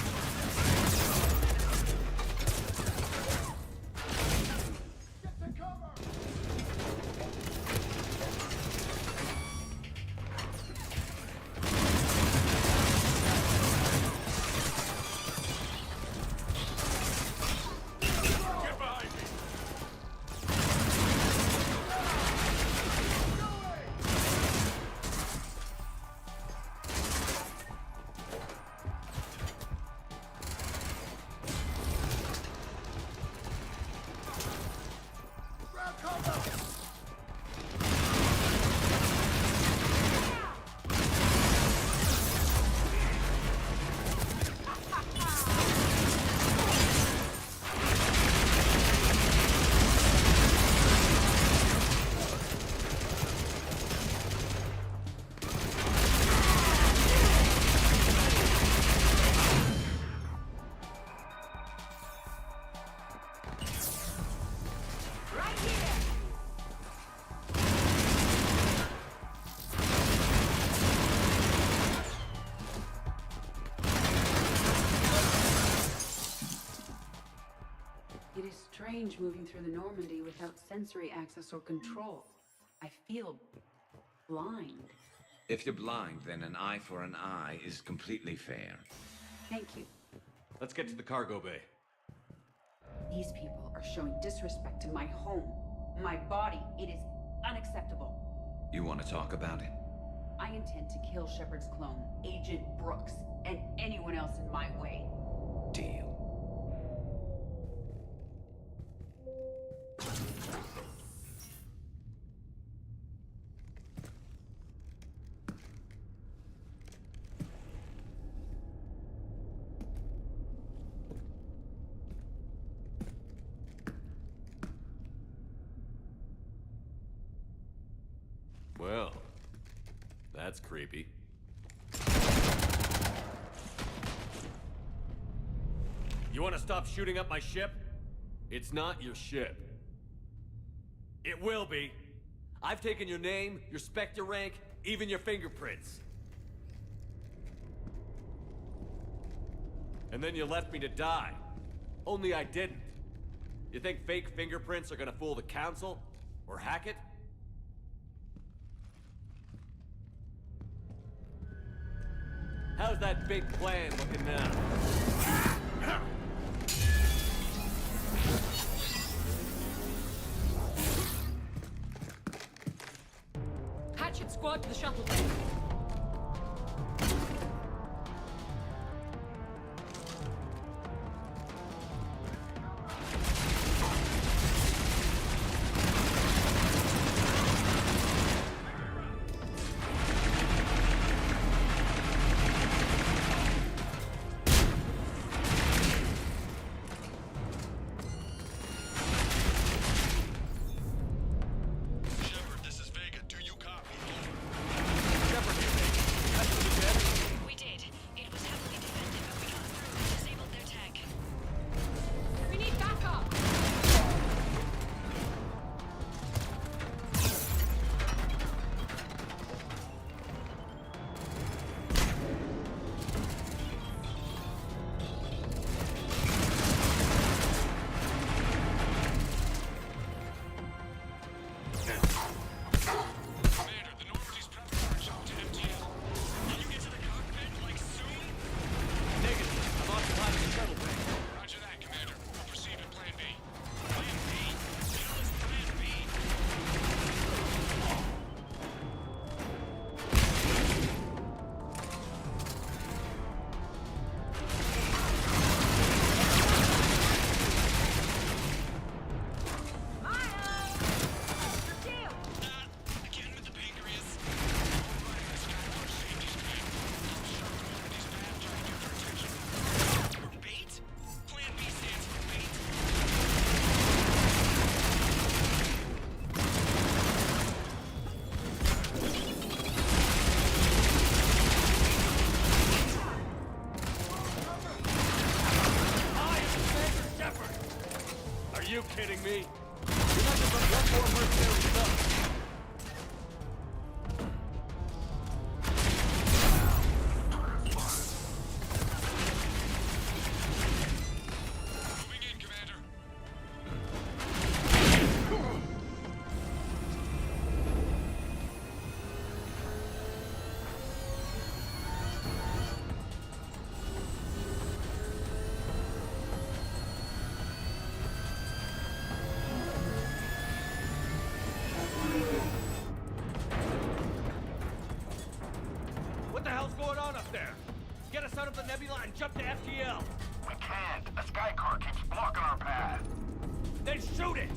It is strange moving through the Normandy without sensory access or control. I feel blind. If you're blind, then an eye for an eye is completely fair. Thank you. Let's get to the cargo bay. These people are showing disrespect to my home, my body. It is unacceptable. You want to talk about it? I intend to kill Shepard's clone, Agent Brooks, and anyone else in my way. Deal. Well, that's creepy. You want to stop shooting up my ship? It's not your ship. It will be. I've taken your name, your Spectre rank, even your fingerprints. And then you left me to die. Only I didn't. You think fake fingerprints are gonna fool the Council? Or hack it? How's that big plan looking now? Hatchet squad to the shuttle bay. you kidding me? You're not just one more mercenary stuff. What the hell's going on up there? Get us out of the nebula and jump to FTL! We can't. A sky car keeps blocking our path. Then shoot it!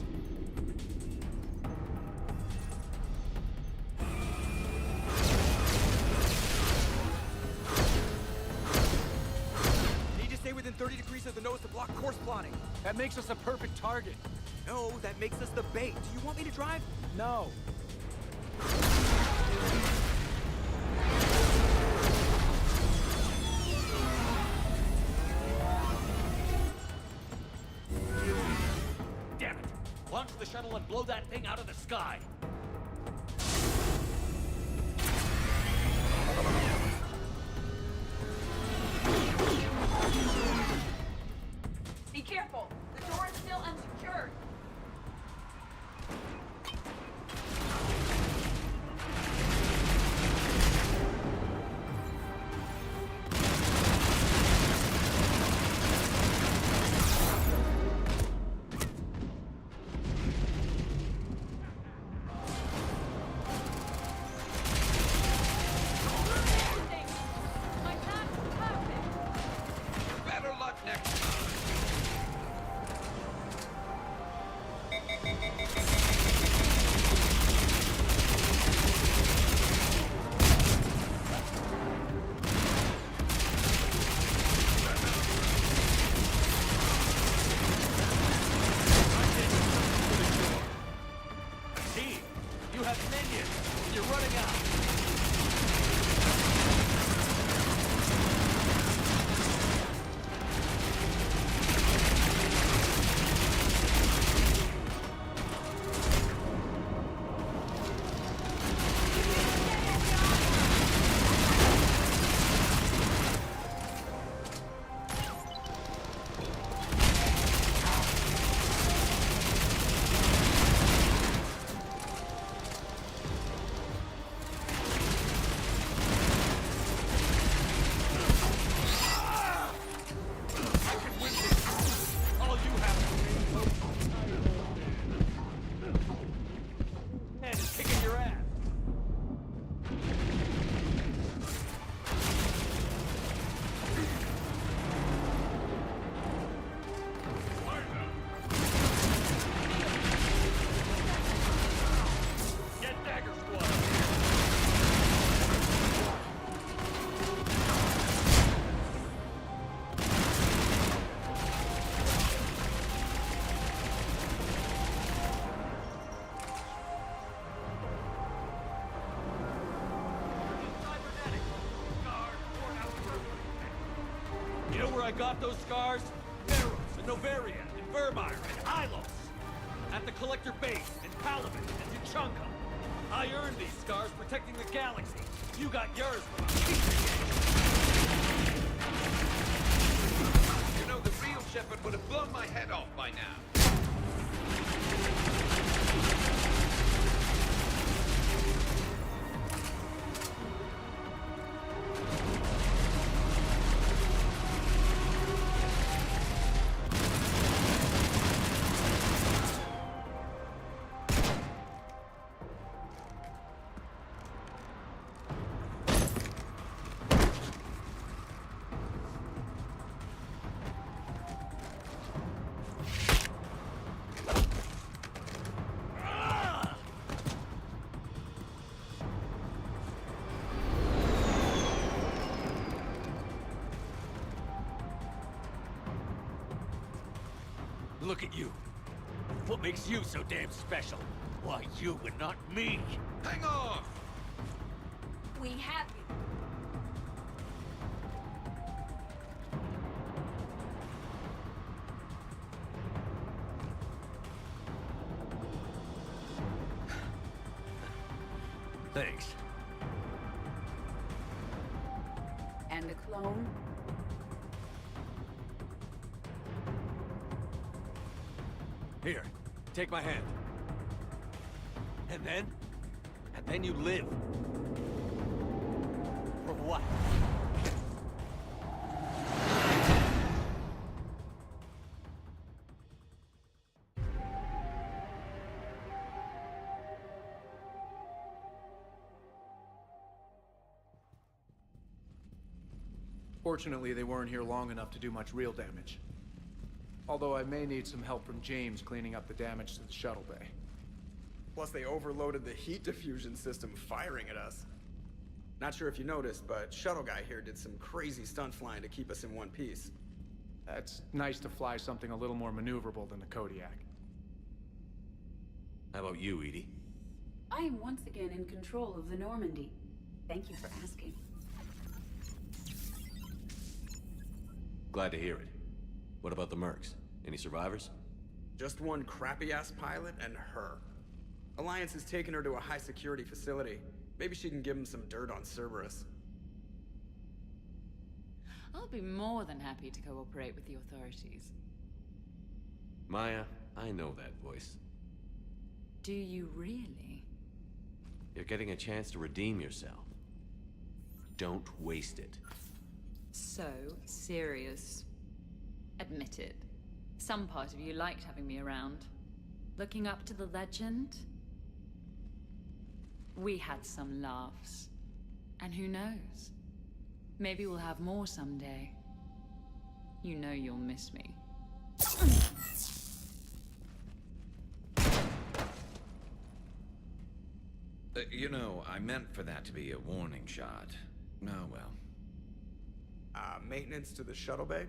Need to stay within 30 degrees of the nose to block course plotting. That makes us a perfect target. No, that makes us the bait. Do you want me to drive? No. Damn it! Launch the shuttle and blow that thing out of the sky! Be careful! The door is still unsecured! Better luck next time. Team, you have minions! You're running out! You know where I got those scars? Eros and Novaria and Vermeer and Hylos. At the Collector Base in Palaven and Tuchanka. I earned these scars protecting the galaxy. You got yours from a You know, the real Shepard would have blown my head off by now. Look at you. What makes you so damn special? Why you and not me? Hang off! We have you. Thanks. And the clone? Here, take my hand. And then you live. For what? Fortunately, they weren't here long enough to do much real damage. Although I may need some help from James cleaning up the damage to the shuttle bay. Plus, they overloaded the heat diffusion system firing at us. Not sure if you noticed, but Shuttle Guy here did some crazy stunt flying to keep us in one piece. That's nice to fly something a little more maneuverable than the Kodiak. How about you, Edie? I am once again in control of the Normandy. Thank you for asking. Glad to hear it. What about the mercs? Any survivors? Just one crappy-ass pilot and her. Alliance has taken her to a high-security facility. Maybe she can give him some dirt on Cerberus. I'll be more than happy to cooperate with the authorities. Maya, I know that voice. Do you really? You're getting a chance to redeem yourself. Don't waste it. So serious. Admit it. Some part of you liked having me around. Looking up to the legend. We had some laughs. And who knows? Maybe we'll have more someday. You know you'll miss me. You know, I meant for that to be a warning shot. Oh well. Maintenance to the shuttle bay?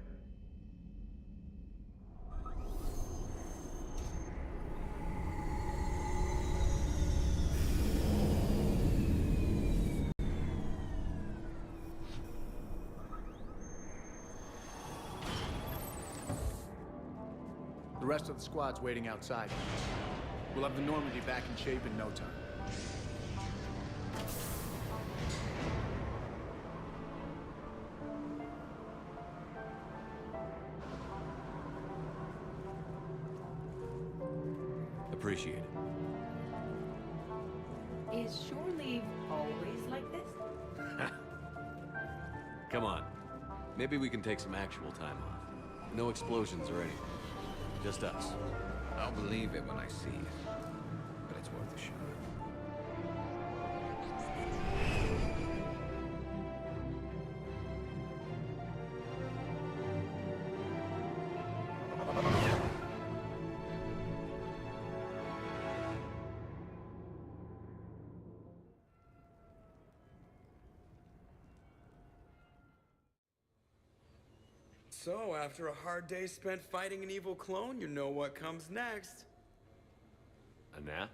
The rest of the squad's waiting outside. We'll have the Normandy back in shape in no time. Appreciate it. Is shore leave always like this? Come on. Maybe we can take some actual time off. No explosions or anything. Just us. I'll believe it when I see it. But it's worth a shot. So, after a hard day spent fighting an evil clone, you know what comes next. A nap?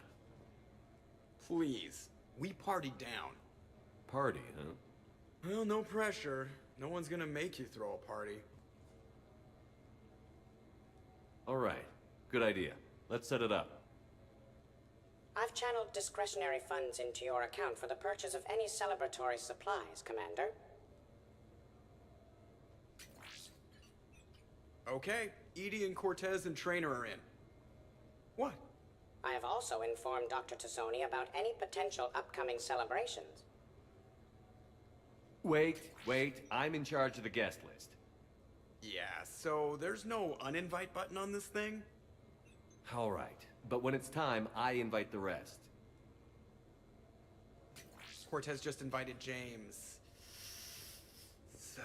Please. We party down. Party, huh? Well, no pressure. No one's gonna make you throw a party. All right. Good idea. Let's set it up. I've channeled discretionary funds into your account for the purchase of any celebratory supplies, Commander. Okay, Edie and Cortez and Trainer are in. What? I have also informed Dr. Tassoni about any potential upcoming celebrations. Wait. I'm in charge of the guest list. Yeah, so there's no uninvite button on this thing? All right. But when it's time, I invite the rest. Cortez just invited James. So...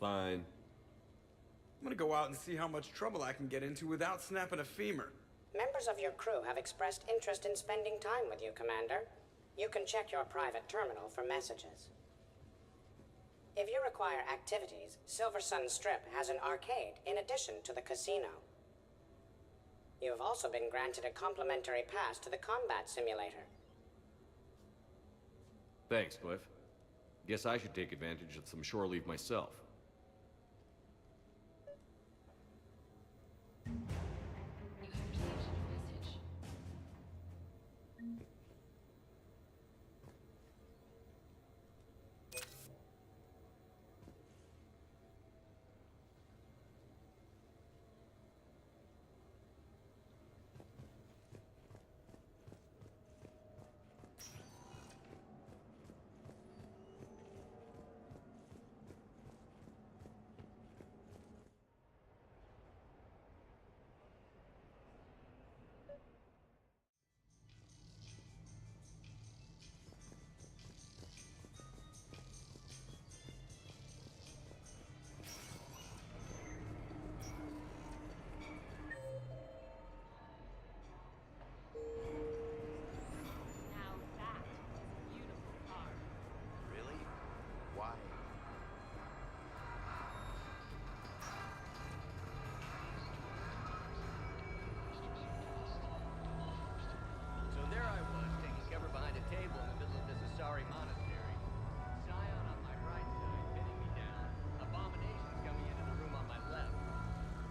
Fine. I'm gonna go out and see how much trouble I can get into without snapping a femur. Members of your crew have expressed interest in spending time with you, Commander. You can check your private terminal for messages. If you require activities, Silver Sun Strip has an arcade in addition to the casino. You have also been granted a complimentary pass to the combat simulator. Thanks, Cliff. Guess I should take advantage of some shore leave myself.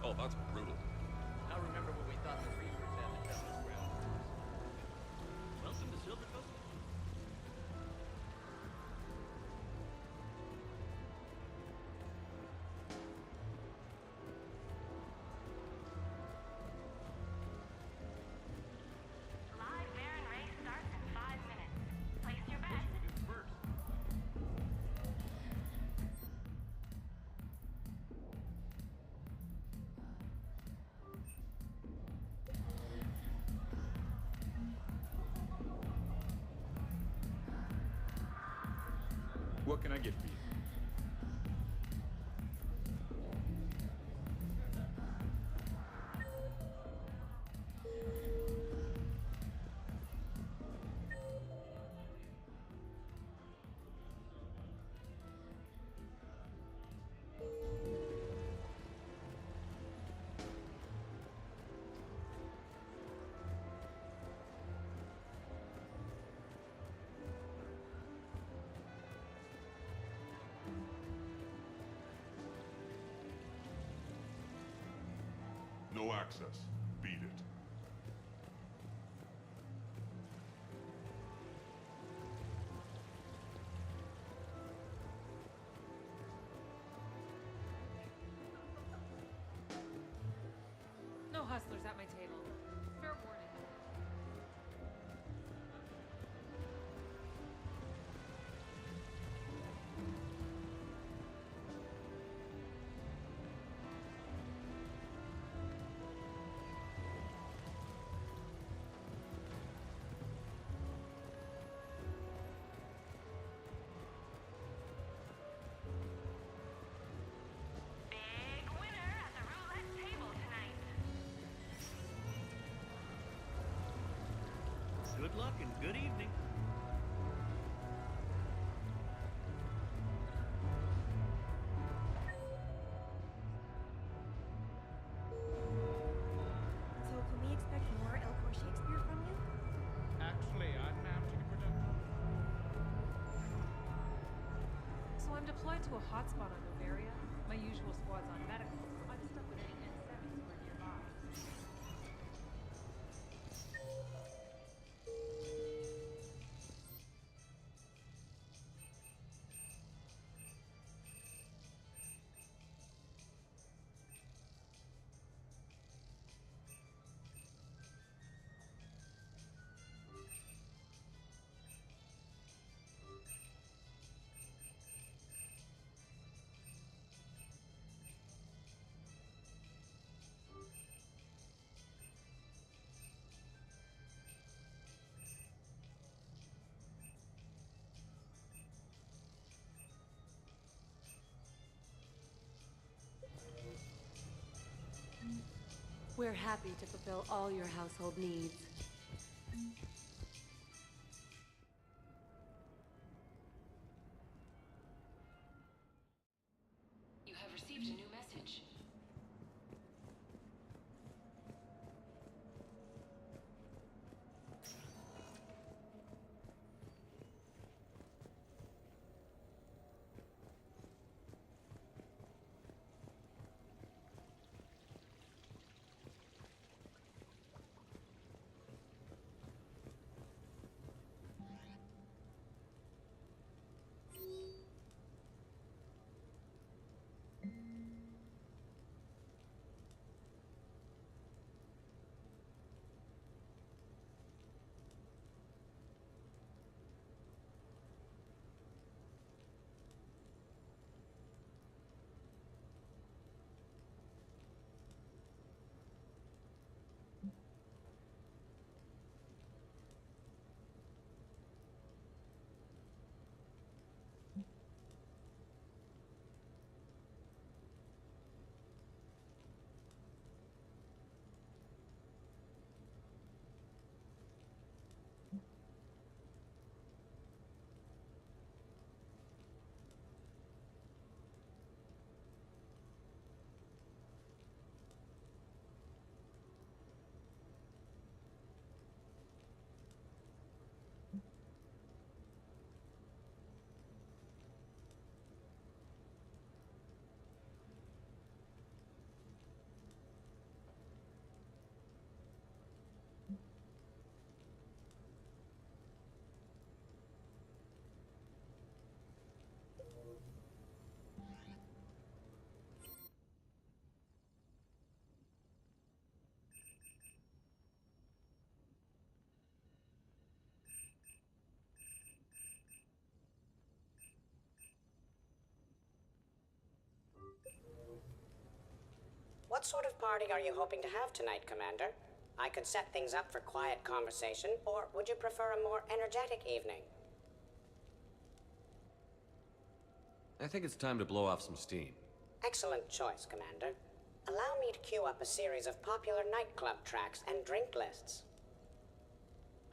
Oh, that's brutal. Now remember what we thought the Reapers had to tell us, ground crews. Welcome to Silver Coast. Live Baron race starts in 5 minutes. Place your bets. What can I get for you? No access. Beat it. No hustlers at my table. Fair warning. Big winner at the roulette table tonight. Good luck and good evening. So can we expect more Elcor Shakespeare from you? Actually, I'm mounting a production. So I'm deployed to a hotspot on Novaria. My usual squad's on medical, so I'm stuck with any N7s who are nearby. We're happy to fulfill all your household needs. You have received a new message. What sort of party are you hoping to have tonight, Commander? I could set things up for quiet conversation, or would you prefer a more energetic evening? I think it's time to blow off some steam. Excellent choice, Commander. Allow me to queue up a series of popular nightclub tracks and drink lists.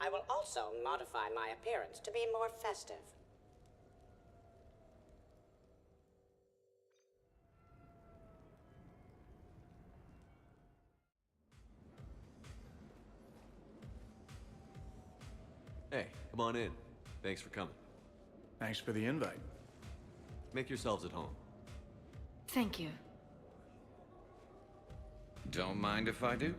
I will also modify my appearance to be more festive. Hey, come on in. Thanks for coming. Thanks for the invite. Make yourselves at home. Thank you. Don't mind if I do.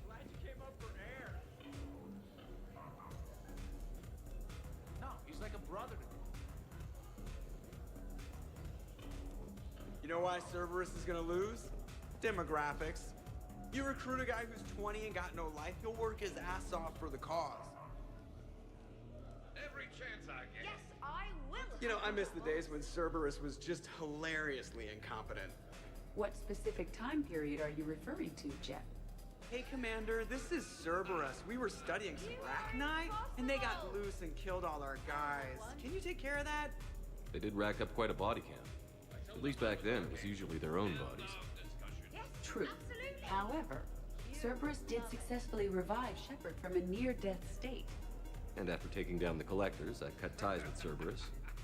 Glad you came up for air. No, he's like a brother to me. You know why Cerberus is gonna lose? Demographics. You recruit a guy who's 20 and got no life, he'll work his ass off for the cause. Every chance I get. Yes, I will. You know, I miss the days when Cerberus was just hilariously incompetent. What specific time period are you referring to, Jeff? Hey, Commander, this is Cerberus. We were studying some Arachni, and they got loose and killed all our guys. Can you take care of that? They did rack up quite a body count. At least back then, it was usually their own bodies. True. However, Cerberus did successfully revive Shepard from a near-death state. And after taking down the Collectors, I cut ties with Cerberus,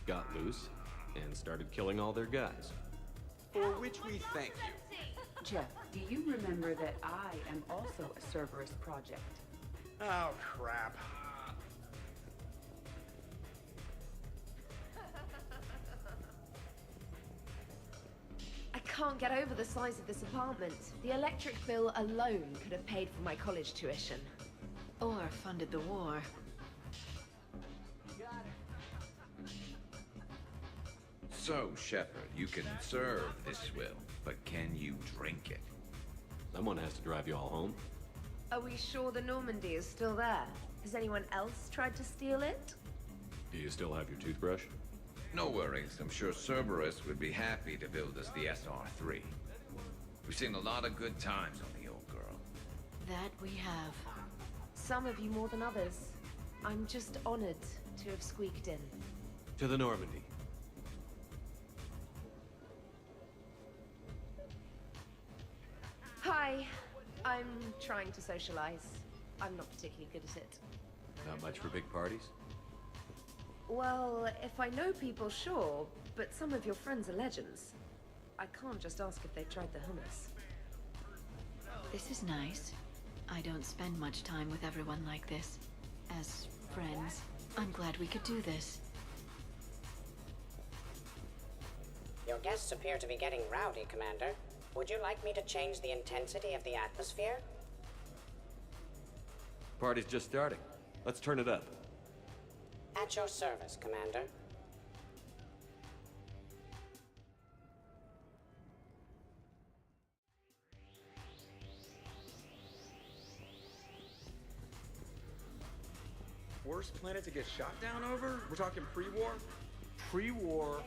got loose, and started killing all their guys. For which we thank you. Jeff, do you remember that I am also a Cerberus project? Oh, crap. I can't get over the size of this apartment. The electric bill alone could have paid for my college tuition. Or funded the war. So, Shepard, you can serve this will, but can you drink it? Someone has to drive you all home. Are we sure the Normandy is still there? Has anyone else tried to steal it? Do you still have your toothbrush? No worries, I'm sure Cerberus would be happy to build us the SR-3. We've seen a lot of good times on the old girl. That we have. Some of you more than others. I'm just honored to have squeaked in. To the Normandy. Hi. I'm trying to socialize. I'm not particularly good at it. Not much for big parties? Well, if I know people, sure, but some of your friends are legends. I can't just ask if they've tried the hummus. This is nice. I don't spend much time with everyone like this. As friends, I'm glad we could do this. Your guests appear to be getting rowdy, Commander. Would you like me to change the intensity of the atmosphere? Party's just starting. Let's turn it up. At your service, Commander. Worst planet to get shot down over? We're talking pre-war? Pre-war,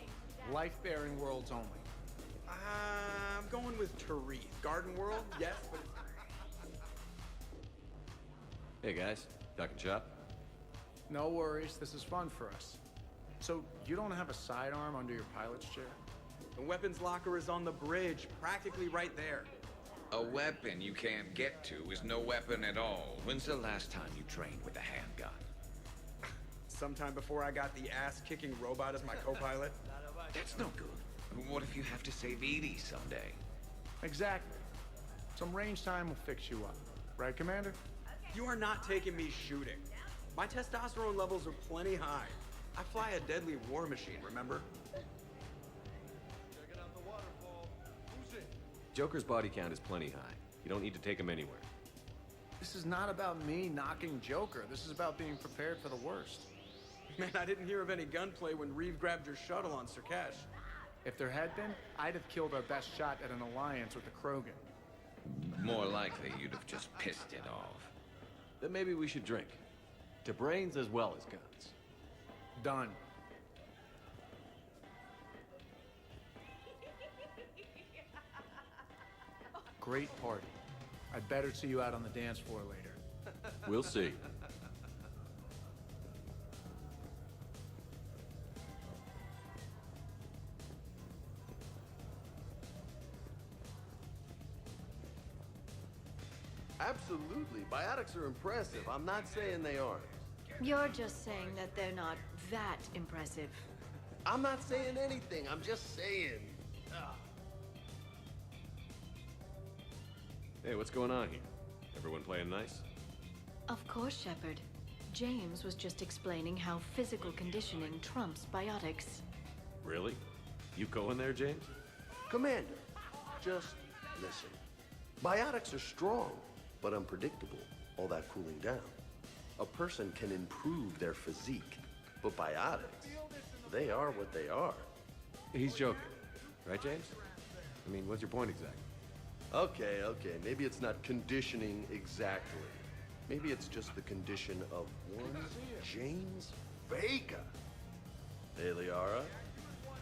life-bearing worlds only. I'm going with Tarith. Garden World, yes, but Hey guys, duck and shop? No worries, this is fun for us. So, you don't have a sidearm under your pilot's chair? the weapons locker is on the bridge, practically right there. A weapon you can't get to is no weapon at all. When's the last time you trained with a handgun? Sometime before I got the ass-kicking robot as my co-pilot. That's no good. What if you have to save Edie someday? Exactly. Some range time will fix you up. Right, Commander? You are not taking me shooting. My testosterone levels are plenty high. I fly a deadly war machine, remember? Checking out the waterfall. Who's it? Joker's body count is plenty high. You don't need to take him anywhere. This is not about me knocking Joker. This is about being prepared for the worst. Man, I didn't hear of any gunplay when Reeve grabbed your shuttle on Sirkesh. If there had been, I'd have killed our best shot at an alliance with the Krogan. More likely, you'd have just pissed it off. Then maybe we should drink. To brains as well as guns. Done. Great party. I'd better see you out on the dance floor later. We'll see. Absolutely. Biotics are impressive. I'm not saying they aren't. You're just saying that they're not that impressive. I'm not saying anything. I'm just saying. Hey, what's going on here? Everyone playing nice? Of course, Shepard. James was just explaining how physical conditioning trumps biotics. Really? You going there, James? Commander, just listen. Biotics are strong, but unpredictable. All that cooling down. A person can improve their physique, but biotics, they are what they are. He's joking. Right, James? I mean, what's your point exactly? Okay, maybe it's not conditioning exactly. Maybe it's just the condition of one James Vega. Hey, Liara,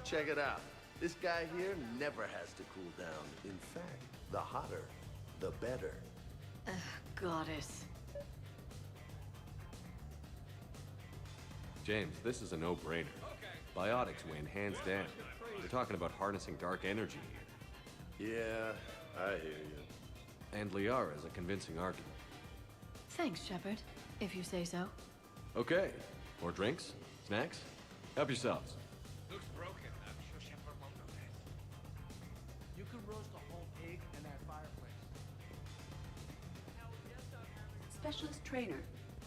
check it out. This guy here never has to cool down. In fact, the hotter, the better. Goddess. James, this is a no-brainer. Biotics win, hands down. We're talking about harnessing dark energy here. Yeah, I hear you. And Liara's a convincing argument. Thanks, Shepard, if you say so. Okay. More drinks? Snacks? Help yourselves. Looks broken. I'm sure Shepard won't notice. You can roast a whole pig in that fireplace. Specialist trainer,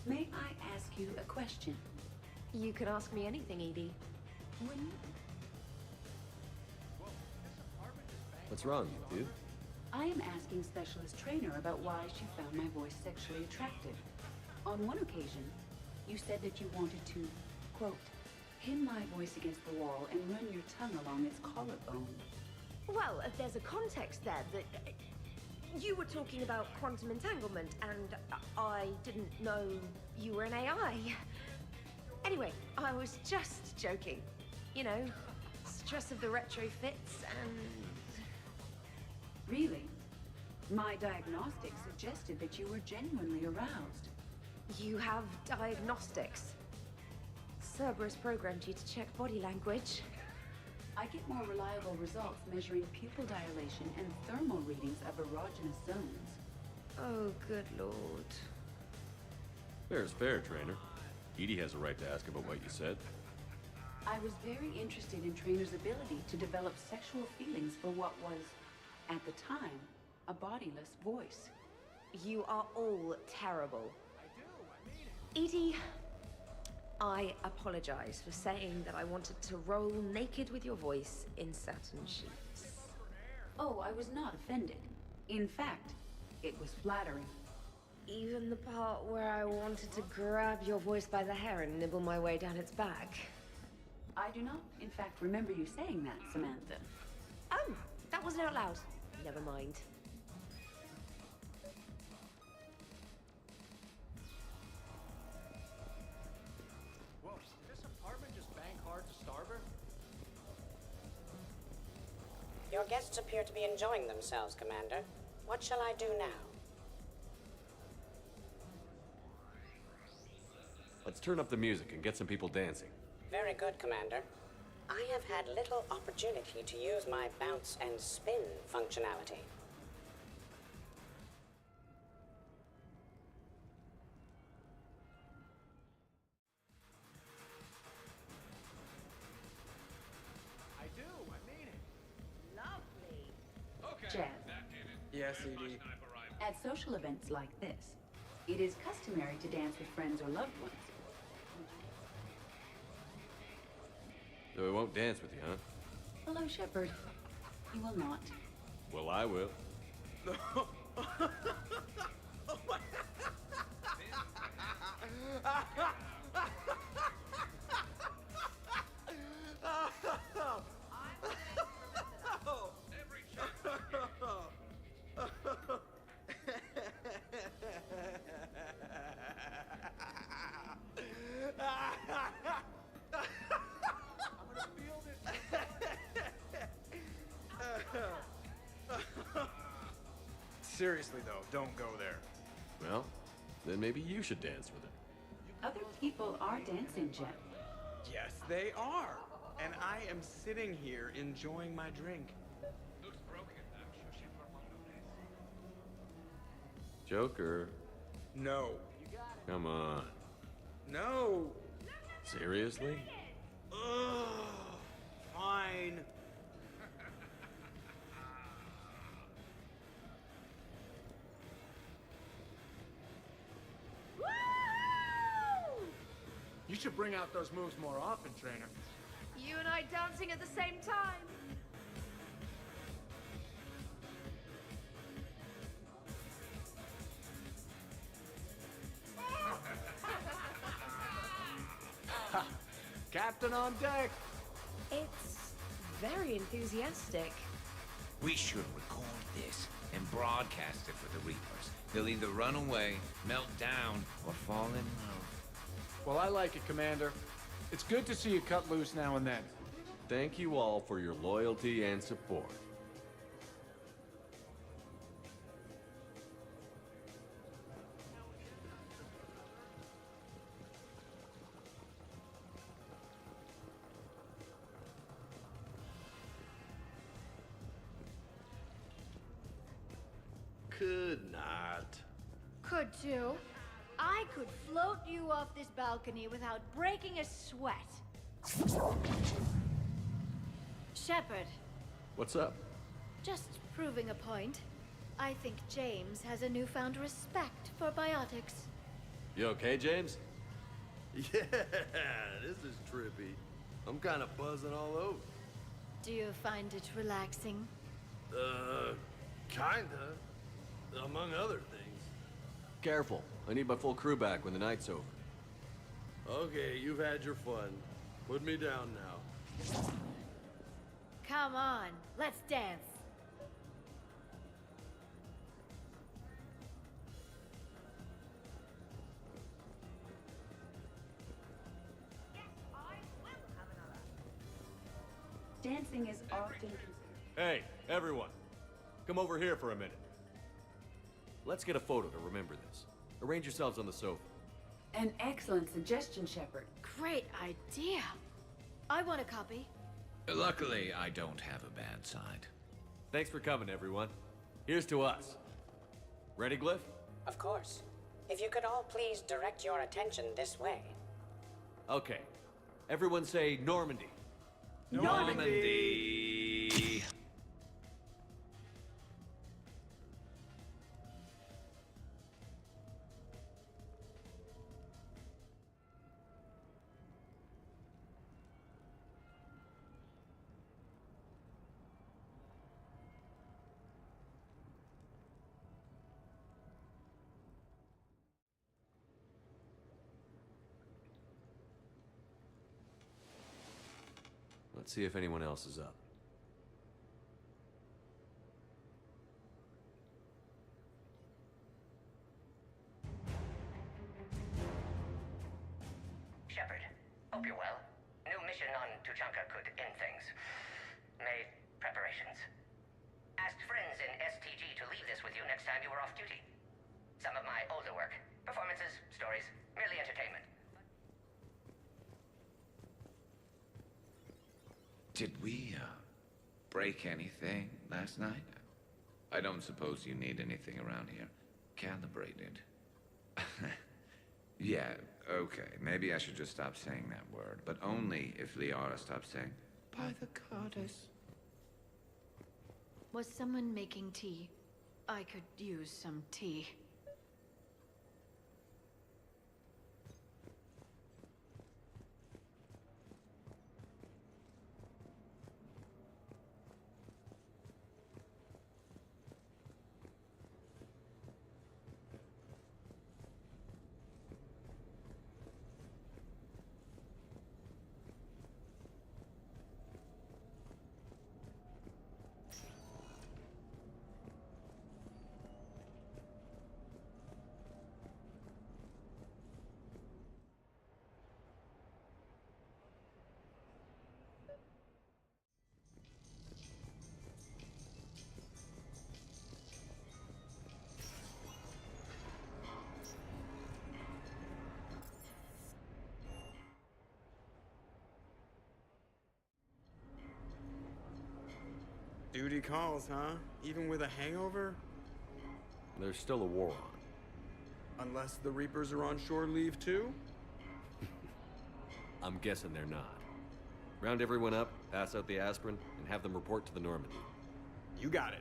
may I ask you a question? You could ask me anything, Edie. When What's wrong, you dude? I am asking Specialist Trainer about why she found my voice sexually attractive. On one occasion, you said that you wanted to, quote, pin my voice against the wall and run your tongue along its collarbone. Well, there's a context there that you were talking about quantum entanglement, and I didn't know you were an AI. Anyway, I was just joking. You know, stress of the retrofits and... Really? My diagnostics suggested that you were genuinely aroused. You have diagnostics. Cerberus programmed you to check body language. I get more reliable results measuring pupil dilation and thermal readings of erogenous zones. Oh, good lord. Fair is fair, Trainer. Edie has a right to ask about what you said. I was very interested in Trainer's ability to develop sexual feelings for what was, at the time, a bodiless voice. You are all terrible. Edie, I apologize for saying that I wanted to roll naked with your voice in satin sheets. Oh, I was not offended. In fact, it was flattering. Even the part where I wanted to grab your voice by the hair and nibble my way down its back. I do not, in fact, remember you saying that, Samantha. Oh, that wasn't out loud. Never mind. Whoa, did this apartment just bang hard to starboard? Your guests appear to be enjoying themselves, Commander. What shall I do now? Let's turn up the music and get some people dancing. Very good, Commander. I have had little opportunity to use my bounce and spin functionality. I do, I mean it. Lovely. Okay. Jazz. That did it. Yes, Where's my Edie. sniper rifle? At social events like this, it is customary to dance with friends or loved ones. So we won't dance with you, huh? Hello, Shepard. You will not. Well, I will. Every chance I get. Seriously though, don't go there. Well, then maybe you should dance with it. Other people are dancing, Jet. Yes, they are. And I am sitting here enjoying my drink. Joker, No. come on. No. Seriously? Ugh. Fine. You should bring out those moves more often, trainer. You and I dancing at the same time. Captain on deck! It's very enthusiastic. We should record this and broadcast it for the Reapers. They'll either run away, melt down, or fall in love. Well, I like it, Commander. It's good to see you cut loose now and then. Thank you all for your loyalty and support. Could not. Could too. I could float you off this balcony without breaking a sweat. Shepard, What's up? just proving a point. I think James has a newfound respect for biotics. You okay, James? Yeah, this is trippy. I'm kind of buzzing all over. Do you find it relaxing? Kinda. Among other things. Careful. I need my full crew back when the night's over. Okay, you've had your fun. Put me down now. Come on, let's dance. Dancing is often considered. Hey, everyone. Come over here for a minute. Let's get a photo to remember this. Arrange yourselves on the sofa. An excellent suggestion, Shepard. Great idea. I want a copy. Luckily, I don't have a bad side. Thanks for coming, everyone. Here's to us. Ready, Glyph? Of course. If you could all please direct your attention this way. Okay. Everyone say Normandy. Normandy! Let's see if anyone else is up. Shepard, hope you're well. New mission on Tuchanka could end things. Made preparations. Asked friends in STG to leave this with you next time you were off duty. Some of my older work. Performances, stories, merely entertainment. Did we, break anything last night? I don't suppose you need anything around here. Calibrated. Yeah, okay. Maybe I should just stop saying that word. But only if Liara stops saying, by the goddess. Was someone making tea? I could use some tea. Duty calls, huh? Even with a hangover? There's still a war on. Unless the Reapers are on shore leave too? I'm guessing they're not. Round everyone up, pass out the aspirin, and have them report to the Normandy. You got it.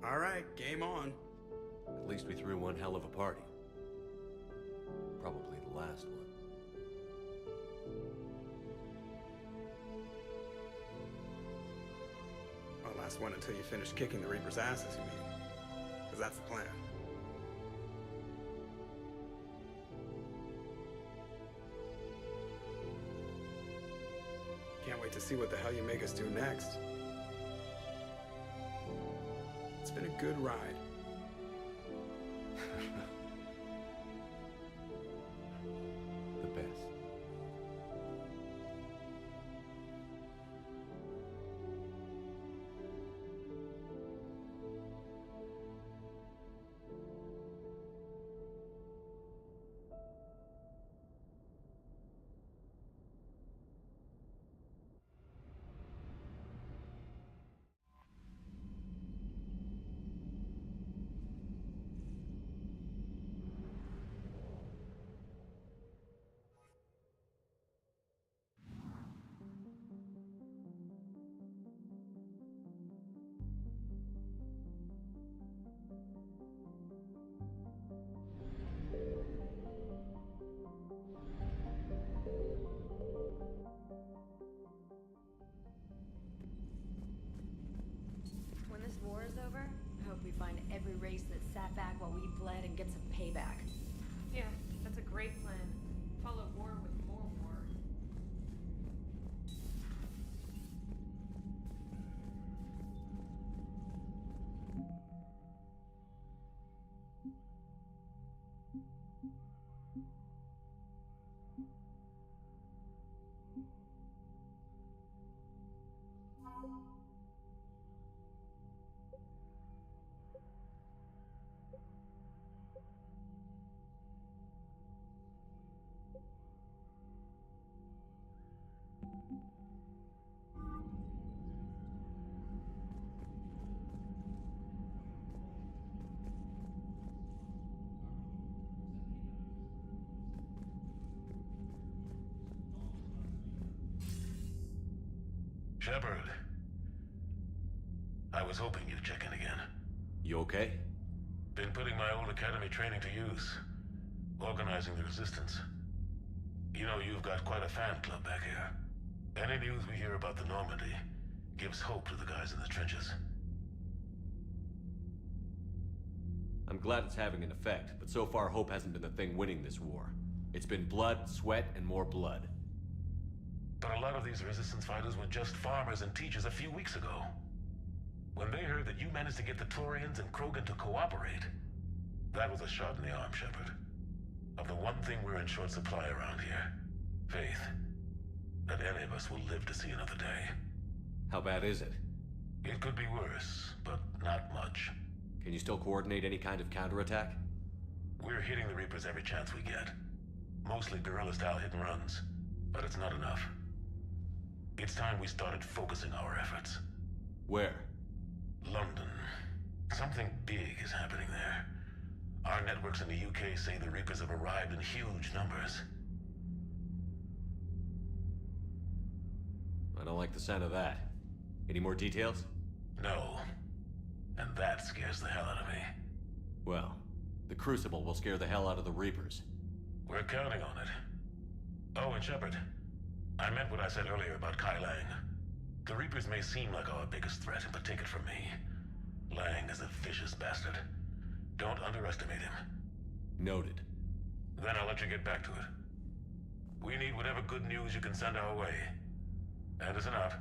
All right, game on. At least we threw one hell of a party. Probably the last one. Well, last one until you finish kicking the Reaper's asses, you mean? Because that's the plan. Can't wait to see what the hell you make us do next. It's been a good ride. The best. When this war is over, I hope we find every race that sat back while we bled and get some payback. Yeah, that's a great plan. Follow war with more war. Shepard. I was hoping you'd check in again. You okay? Been putting my old academy training to use. Organizing the resistance. You know, you've got quite a fan club back here. Any news we hear about the Normandy gives hope to the guys in the trenches. I'm glad it's having an effect, but so far hope hasn't been the thing winning this war. It's been blood, sweat, and more blood. But a lot of these resistance fighters were just farmers and teachers a few weeks ago. When they heard that you managed to get the Torians and Krogan to cooperate, that was a shot in the arm, Shepard. Of the one thing we're in short supply around here, faith. That any of us will live to see another day. How bad is it? It could be worse, but not much. Can you still coordinate any kind of counterattack? We're hitting the Reapers every chance we get. Mostly guerrilla-style hit-and-runs, but it's not enough. It's time we started focusing our efforts. Where? London. Something big is happening there. Our networks in the UK say the Reapers have arrived in huge numbers. I don't like the sound of that. Any more details? No. And that scares the hell out of me. Well, the Crucible will scare the hell out of the Reapers. We're counting on it. Oh, and Shepard, I meant what I said earlier about Kai Lang. The Reapers may seem like our biggest threat, but take it from me. Lang is a vicious bastard. Don't underestimate him. Noted. Then I'll let you get back to it. We need whatever good news you can send our way. Anderson out.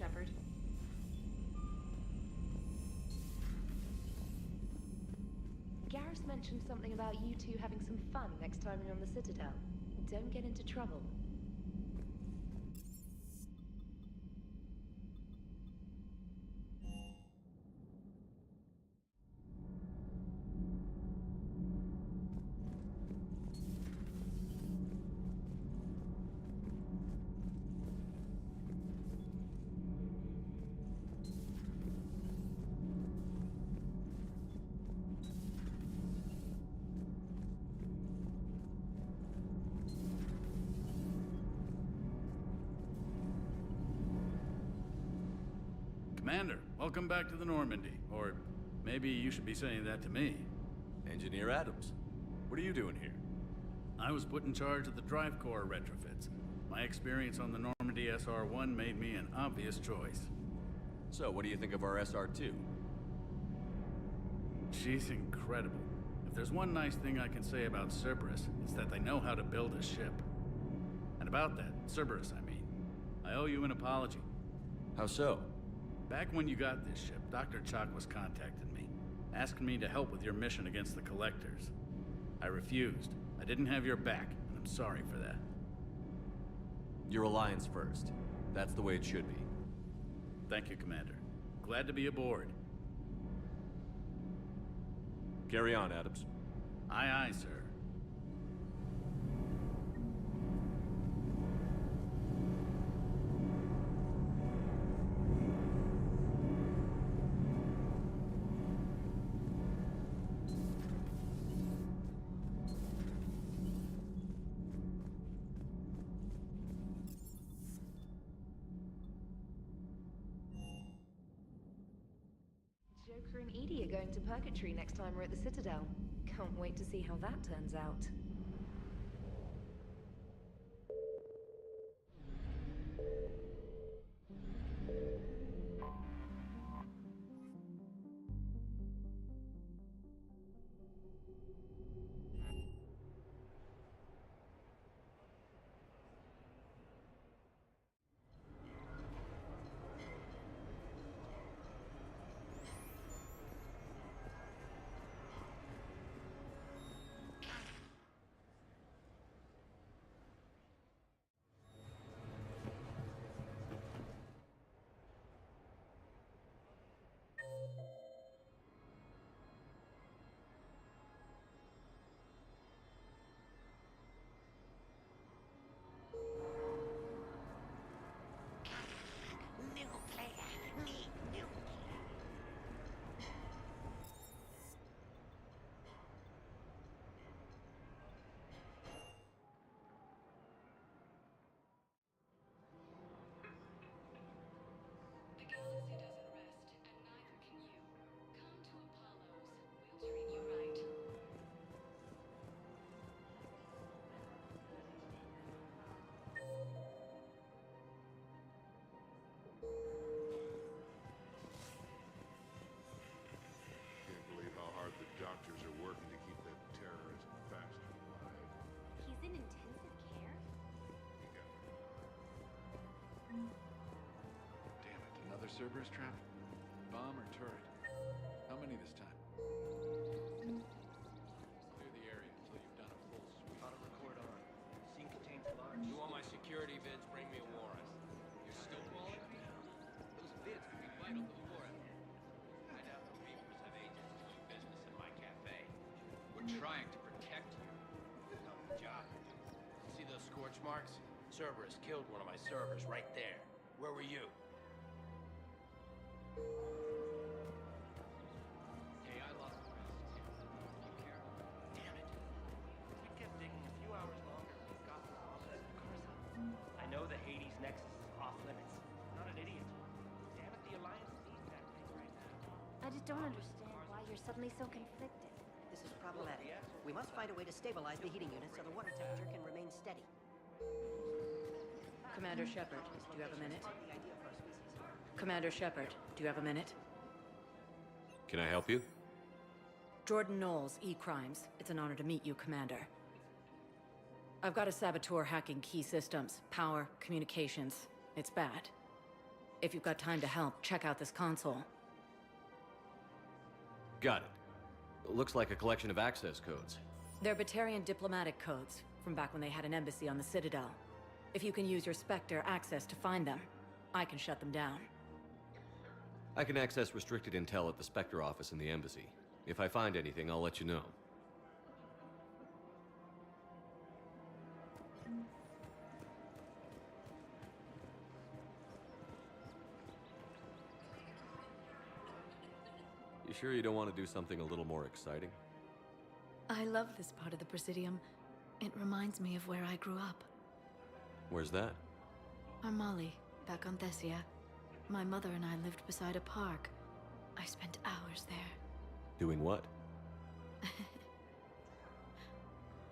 Shepard. Garrus mentioned something about you two having some fun next time you're on the Citadel. Don't get into trouble. Commander, welcome back to the Normandy. Or maybe you should be saying that to me. Engineer Adams, what are you doing here? I was put in charge of the drive core retrofits. My experience on the Normandy SR-1 made me an obvious choice. So, what do you think of our SR-2? She's incredible. If there's one nice thing I can say about Cerberus, it's that they know how to build a ship. And about that, Cerberus, I mean, I owe you an apology. How so? Back when you got this ship, Dr. Chakwas contacted me, asking me to help with your mission against the Collectors. I refused. I didn't have your back, and I'm sorry for that. Your alliance first. That's the way it should be. Thank you, Commander. Glad to be aboard. Carry on, Adams. Aye, aye, sir. Joker and Edie are going to Purgatory next time we're at the Citadel. Can't wait to see how that turns out. Can't believe how hard the doctors are working to keep that terrorist bastard alive. He's in intensive care? Damn it, another Cerberus trap? Bomb or turret? How many this time? Clear the area until you've done a full sweep. Auto record on. Scene contains large. You want my security vids? Bring me a warrant. You're still calling me? Those vids could be vital for the war effort. I doubt the Reapers have agents doing business in my cafe. We're trying to protect you. Hell of a job you're doing. See those scorch marks? Cerberus killed one of my servers right there. Where were you? Hey, I lost the rest too. You care? Damn it. If we kept digging a few hours longer, we've got the office of Carson. I know the Hades Nexus is off limits. I'm not an idiot. Damn it, the Alliance needs that thing right now. I just don't understand why you're suddenly so conflicted. This is problematic. We must find a way to stabilize the heating unit so the water temperature can remain steady. Commander Shepard, do you have a minute? Commander Shepard, do you have a minute? Can I help you? Jordan Knowles, E-Crimes. It's an honor to meet you, Commander. I've got a saboteur hacking key systems, power, communications. It's bad. If you've got time to help, check out this console. Got it. Looks like a collection of access codes. They're Batarian diplomatic codes, from back when they had an embassy on the Citadel. If you can use your Spectre access to find them, I can shut them down. I can access restricted intel at the Spectre office in the embassy. If I find anything, I'll let you know. You sure you don't want to do something a little more exciting? I love this part of the Presidium. It reminds me of where I grew up. Where's that? Armali, back on Thessia. My mother and I lived beside a park. I spent hours there. Doing what?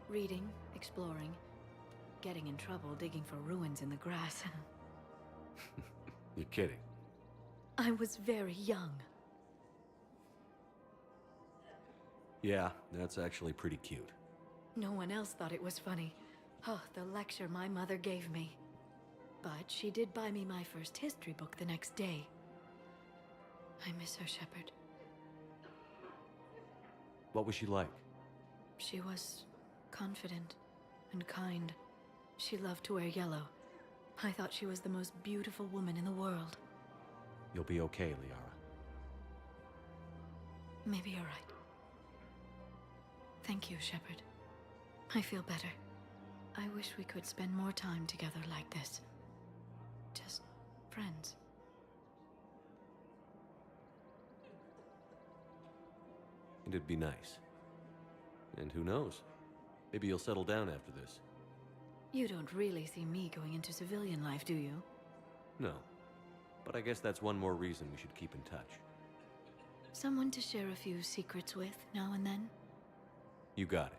Reading, exploring, getting in trouble digging for ruins in the grass. You're kidding. I was very young. Yeah, that's actually pretty cute. No one else thought it was funny. Oh, the lecture my mother gave me. But she did buy me my first history book the next day. I miss her, Shepard. What was she like? She was confident and kind. She loved to wear yellow. I thought she was the most beautiful woman in the world. You'll be okay, Liara. Maybe you're right. Thank you, Shepard. I feel better. I wish we could spend more time together like this. Just friends. It'd be nice. And who knows? Maybe you'll settle down after this. You don't really see me going into civilian life, do you? No. But I guess that's one more reason we should keep in touch. Someone to share a few secrets with now and then? You got it.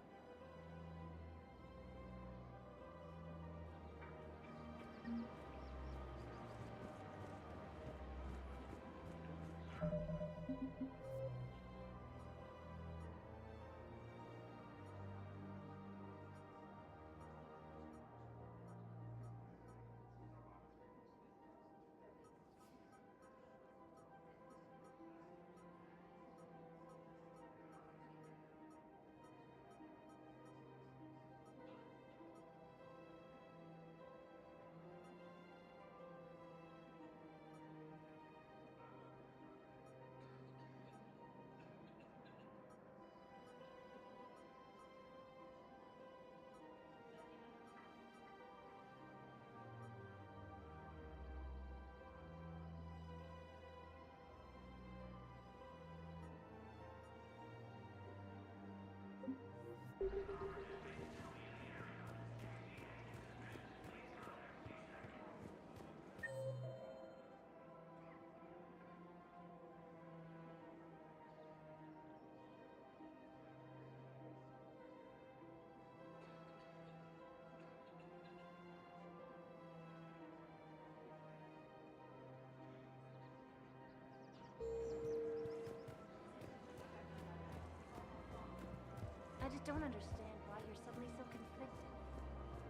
I just don't understand why you're suddenly so conflicted.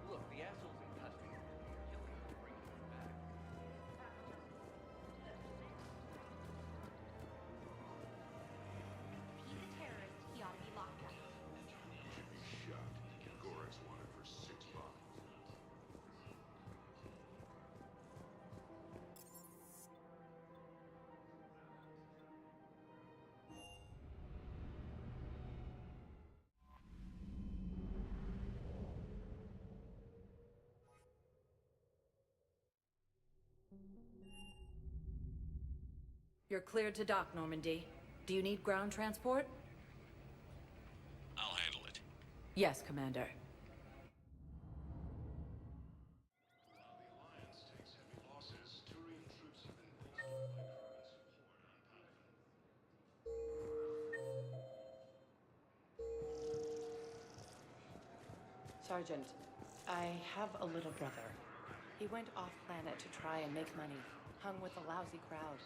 Look, the assholes in custody are killing them, bringing them back. He's a terrorist. He ought to be locked up. You should be shot. Gorex wanted for 6 months. You're cleared to dock, Normandy. Do you need ground transport? I'll handle it. Yes, Commander. Sergeant, I have a little brother. He went off-planet to try and make money. Hung with a lousy crowd.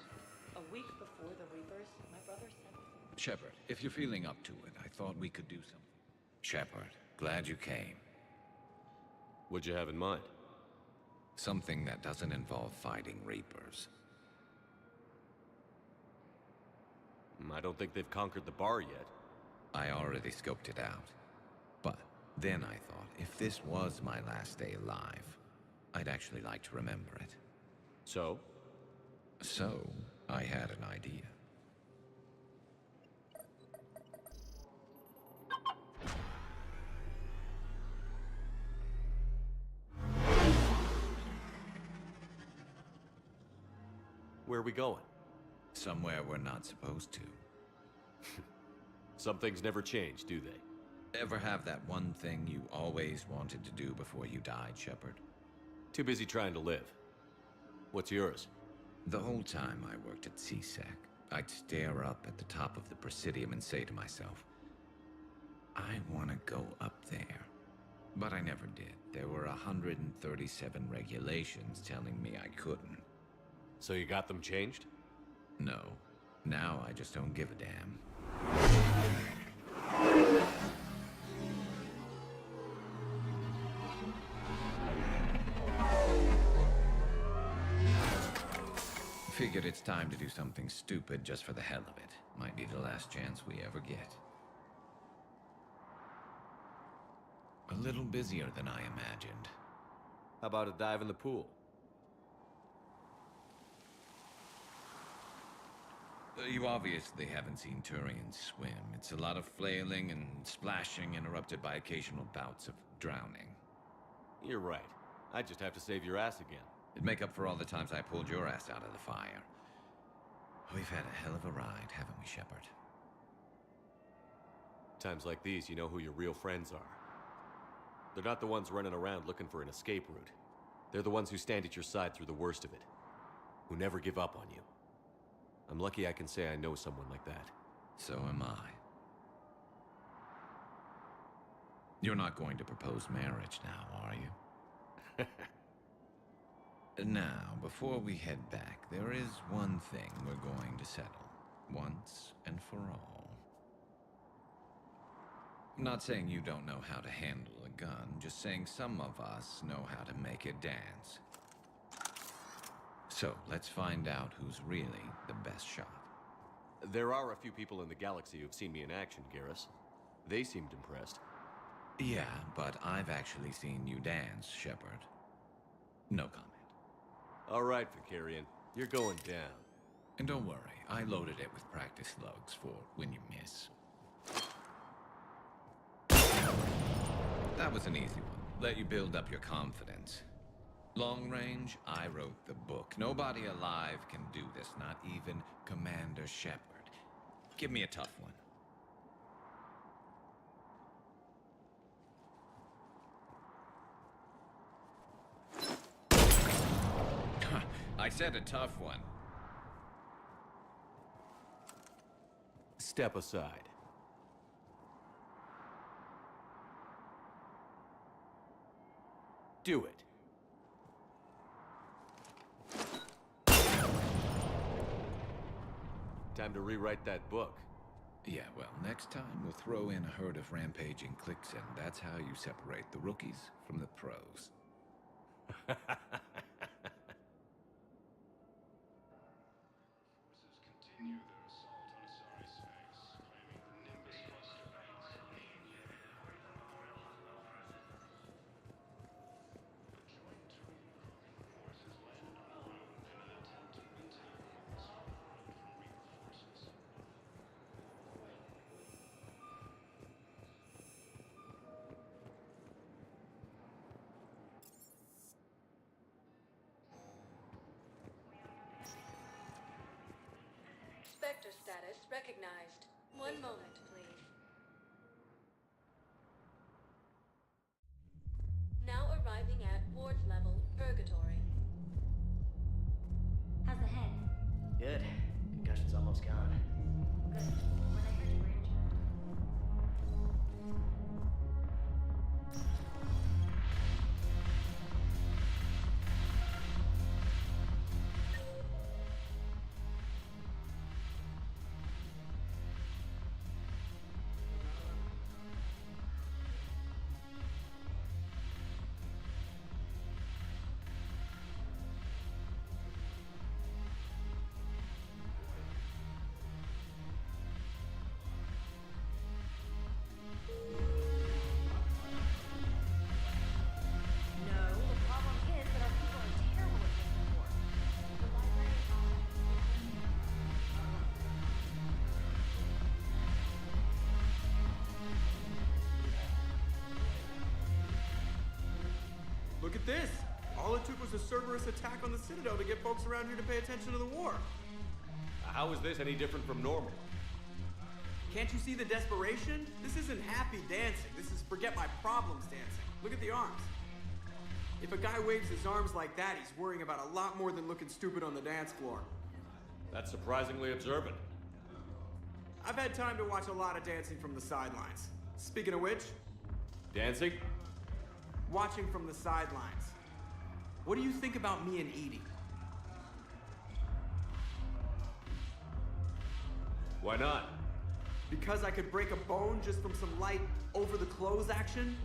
A week before the Reapers, my brother sent... Shepard, if you're feeling up to it, I thought we could do something. Shepard, glad you came. What'd you have in mind? Something that doesn't involve fighting Reapers. I don't think they've conquered the bar yet. I already scoped it out. But then I thought, if this was my last day alive, I'd actually like to remember it. So? So, I had an idea. Where are we going? Somewhere we're not supposed to. Some things never change, do they? Ever have that one thing you always wanted to do before you died, Shepard? Too busy trying to live. What's yours? The whole time I worked at CSEC, I'd stare up at the top of the Presidium and say to myself, I want to go up there. But I never did. There were 137 regulations telling me I couldn't. So you got them changed? No. Now I just don't give a damn. Figured it's time to do something stupid just for the hell of it. Might be the last chance we ever get. A little busier than I imagined. How about a dive in the pool? You obviously haven't seen Turians swim. It's a lot of flailing and splashing, interrupted by occasional bouts of drowning. You're right. I just have to save your ass again. It'd make up for all the times I pulled your ass out of the fire. We've had a hell of a ride, haven't we, Shepard? Times like these, you know who your real friends are. They're not the ones running around looking for an escape route. They're the ones who stand at your side through the worst of it. Who never give up on you. I'm lucky I can say I know someone like that. So am I. You're not going to propose marriage now, are you? Now, before we head back, there is one thing we're going to settle. Once and for all. I'm not saying you don't know how to handle a gun, just saying some of us know how to make it dance. So, let's find out who's really the best shot. There are a few people in the galaxy who've seen me in action, Garrus. They seemed impressed. Yeah, but I've actually seen you dance, Shepard. No comment. All right, Vicarian. You're going down. And don't worry, I loaded it with practice slugs for when you miss. That was an easy one. Let you build up your confidence. Long range, I wrote the book. Nobody alive can do this, not even Commander Shepard. Give me a tough one. I said a tough one. Step aside. Do it. Time to rewrite that book. Yeah, well, next time we'll throw in a herd of rampaging cliques, and that's how you separate the rookies from the pros. Spectre status recognized. One moment, please. Now arriving at Ward's level, Purgatory. How's the head? Good. Concussion's almost gone. Good. When I heard you were injured. this. All it took was a Cerberus attack on the Citadel to get folks around here to pay attention to the war. How is this any different from normal? Can't you see the desperation? This isn't happy dancing. This is forget my problems dancing. Look at the arms. If a guy waves his arms like that, he's worrying about a lot more than looking stupid on the dance floor. That's surprisingly observant. I've had time to watch a lot of dancing from the sidelines. Speaking of which... Dancing? Watching from the sidelines. What do you think about me and Edie? Why not? Because I could break a bone just from some light over-the-clothes action?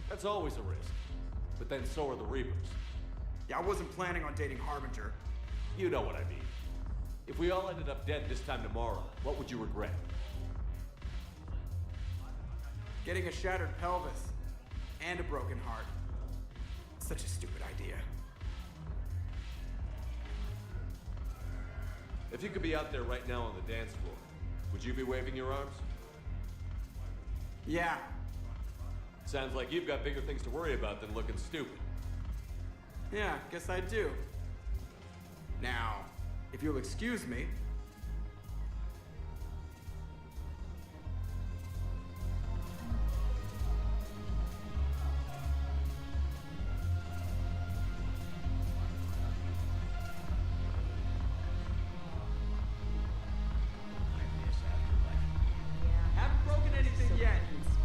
That's always a risk. But then so are the Reapers. Yeah, I wasn't planning on dating Harbinger. You know what I mean. If we all ended up dead this time tomorrow, what would you regret? Getting a shattered pelvis. And a broken heart. Such a stupid idea. If you could be out there right now on the dance floor, would you be waving your arms? Yeah. Sounds like you've got bigger things to worry about than looking stupid. Yeah, guess I do. Now, if you'll excuse me... Haven't broken anything yet.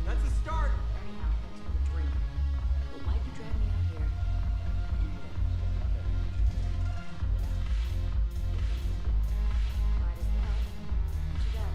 That's a start. Anyhow, thanks for the drink. But why'd you drag me out here? Might as well. What you got?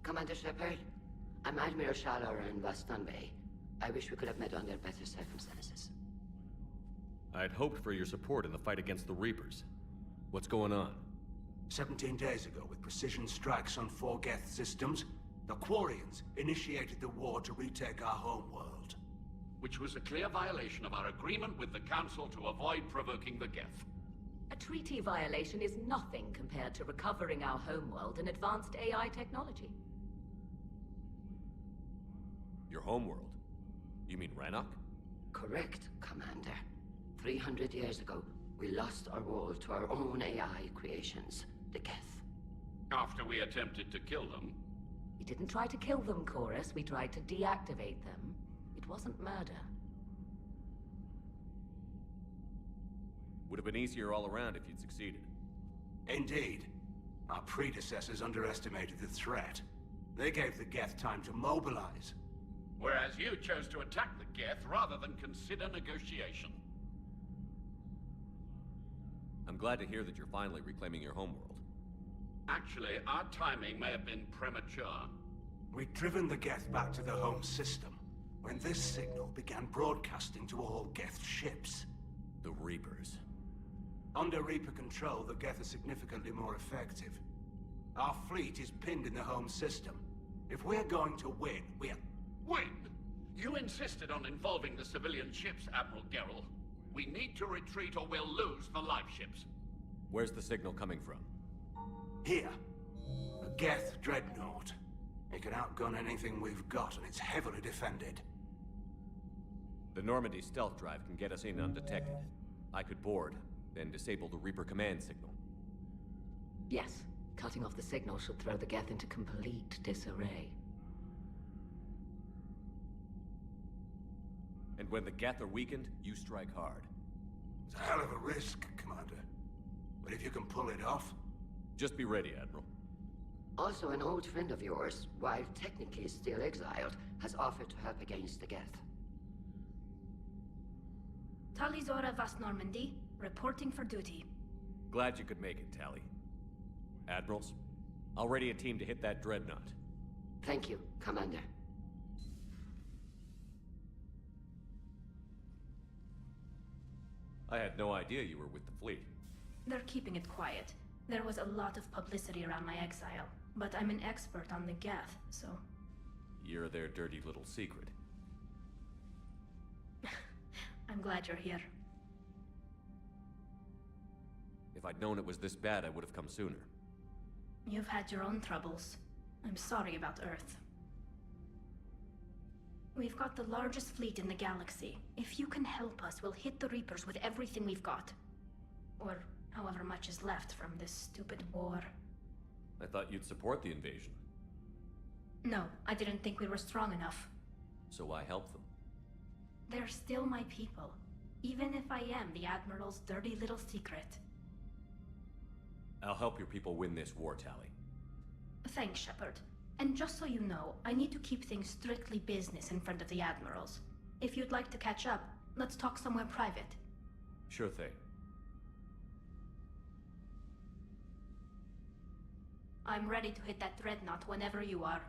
Commander Shepard, I'm Admiral Shallower in Boston Bay. I wish we could have met under better circumstances. I'd hoped for your support in the fight against the Reapers. What's going on? 17 days ago, with precision strikes on 4 Geth systems, the Quarians initiated the war to retake our homeworld. Which was a clear violation of our agreement with the Council to avoid provoking the Geth. A treaty violation is nothing compared to recovering our homeworld and advanced AI technology. Your homeworld? You mean Rannoch? Correct, Commander. 300 years ago, we lost our world to our own AI creations, the Geth. After we attempted to kill them? We didn't try to kill them, Chorus. We tried to deactivate them. It wasn't murder. Would have been easier all around if you'd succeeded. Indeed. Our predecessors underestimated the threat. They gave the Geth time to mobilize. Whereas you chose to attack the Geth rather than consider negotiation. I'm glad to hear that you're finally reclaiming your homeworld. Actually, our timing may have been premature. We'd driven the Geth back to the home system when this signal began broadcasting to all Geth ships. The Reapers. Under Reaper control, the Geth are significantly more effective. Our fleet is pinned in the home system. If we're going to win, we're... Win? You insisted on involving the civilian ships, Admiral Gerrel. We need to retreat or we'll lose the live ships. Where's the signal coming from? Here. A Geth dreadnought. It can outgun anything we've got, and it's heavily defended. The Normandy stealth drive can get us in undetected. I could board, then disable the Reaper command signal. Yes. Cutting off the signal should throw the Geth into complete disarray. And when the Geth are weakened, you strike hard. It's a hell of a risk, Commander. But if you can pull it off... Just be ready, Admiral. Also, an old friend of yours, while technically still exiled, has offered to help against the Geth. Talizora Vas Normandy, reporting for duty. Glad you could make it, Tally. Admirals, I'll ready a team to hit that dreadnought. Thank you, Commander. I had no idea you were with the fleet. They're keeping it quiet. There was a lot of publicity around my exile, but I'm an expert on the Geth, so... You're their dirty little secret. I'm glad you're here. If I'd known it was this bad, I would have come sooner. You've had your own troubles. I'm sorry about Earth. We've got the largest fleet in the galaxy. If you can help us, we'll hit the Reapers with everything we've got. Or however much is left from this stupid war. I thought you'd support the invasion. No, I didn't think we were strong enough. So I helped them. They're still my people, even if I am the Admiral's dirty little secret. I'll help your people win this war, Tally. Thanks, Shepard. And just so you know, I need to keep things strictly business in front of the Admirals. If you'd like to catch up, let's talk somewhere private. Sure thing. I'm ready to hit that dreadnought whenever you are.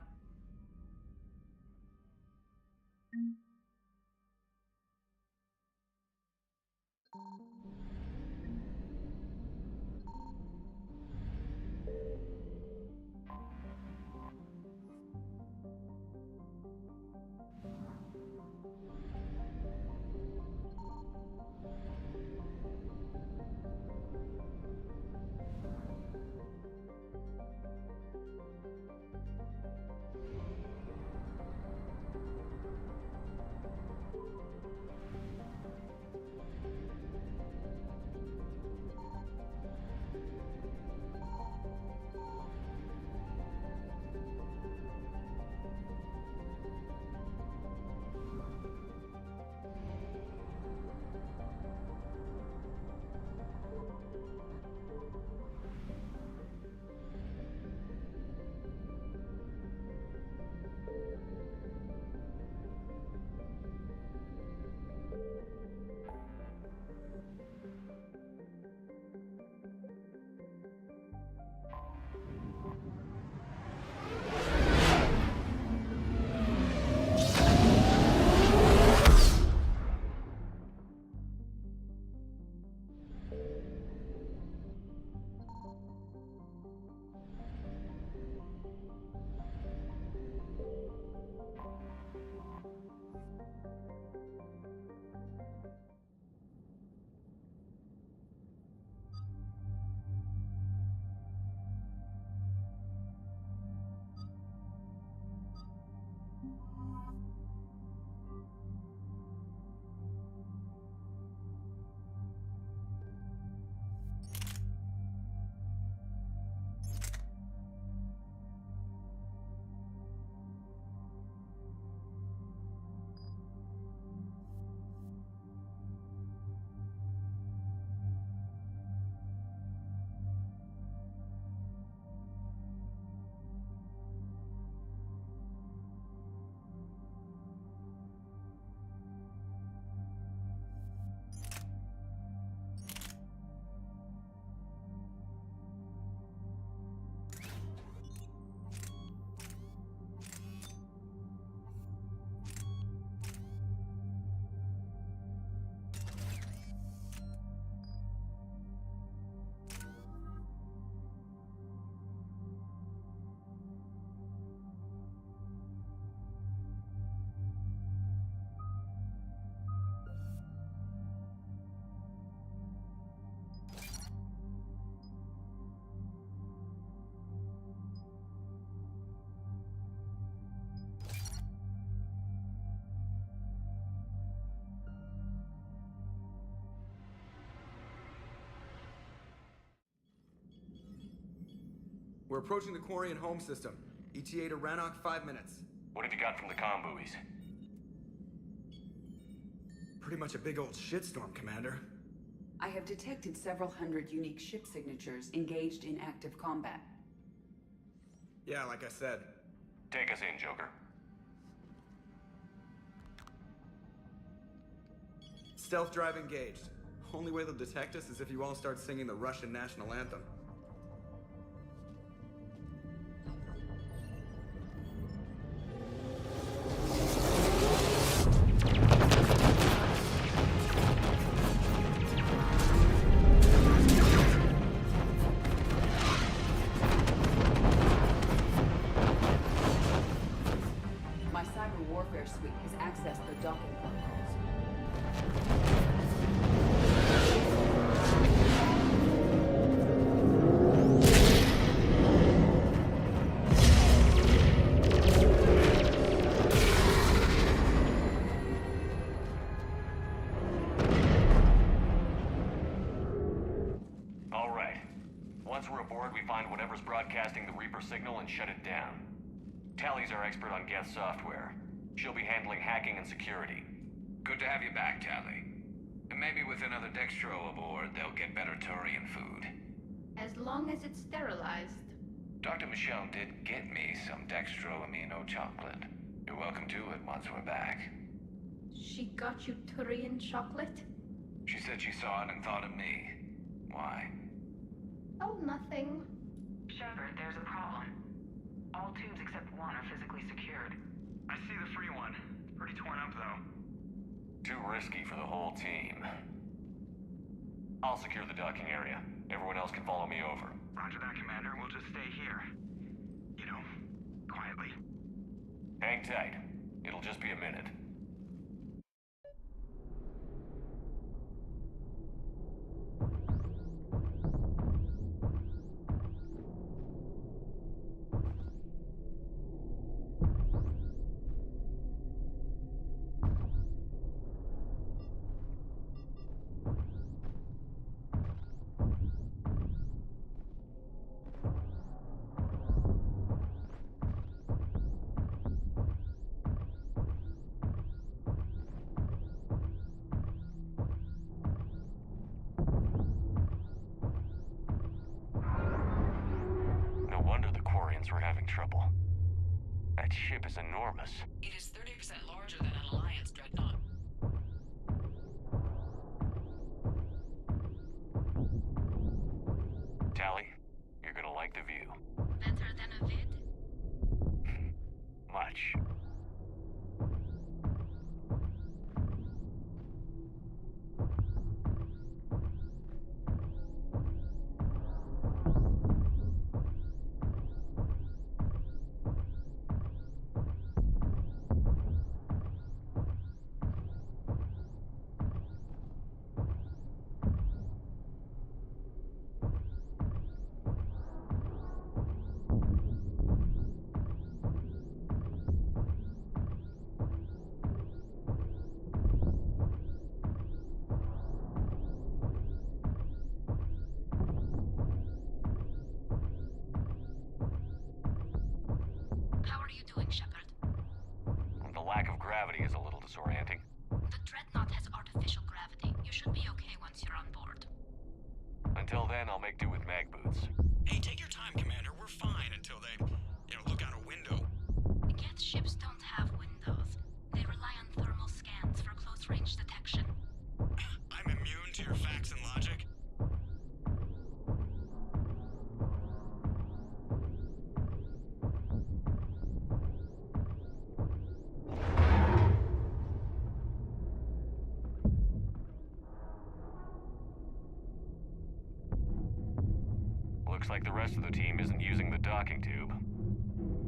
We're approaching the Quarian home system. ETA to Rannoch, 5 minutes. What have you got from the comm buoys? Pretty much a big old shitstorm, Commander. I have detected several hundred unique ship signatures engaged in active combat. Yeah, like I said. Take us in, Joker. Stealth drive engaged. Only way they'll detect us is if you all start singing the Russian national anthem. My cyber warfare suite has accessed the docking protocols. All right. Once we're aboard, we find whatever's broadcasting the Reaper signal and shut it down. Tally's our expert on Geth software. She'll be handling hacking and security. Good to have you back, Tally. And maybe with another Dextro aboard, they'll get better Turian food. As long as it's sterilized. Dr. Michelle did get me some Dextro Amino chocolate. You're welcome to it once we're back. She got you Turian chocolate? She said she saw it and thought of me. Why? Oh, nothing. Shepard, there's a problem. All tubes except one are physically secured. I see the free one. It's pretty torn up, though. Too risky for the whole team. I'll secure the docking area. Everyone else can follow me over. Roger that, Commander. We'll just stay here. You know, quietly. Hang tight. It'll just be a minute. We're having trouble. That ship is enormous. It is 30% larger than an Alliance dreadnought. Tally, you're gonna like the view. Better than a vid? Much. Shepard. The lack of gravity is a little disorienting. The dreadnought has artificial gravity. You should be okay once you're on board. Until then, I'll make do with mag boots. Hey, take your time, Commander. We're fine until they, look out a window. Geth ships don't have windows. They rely on thermal scans for close-range detection. I'm immune to your facts and logic. Looks like the rest of the team isn't using the docking tube.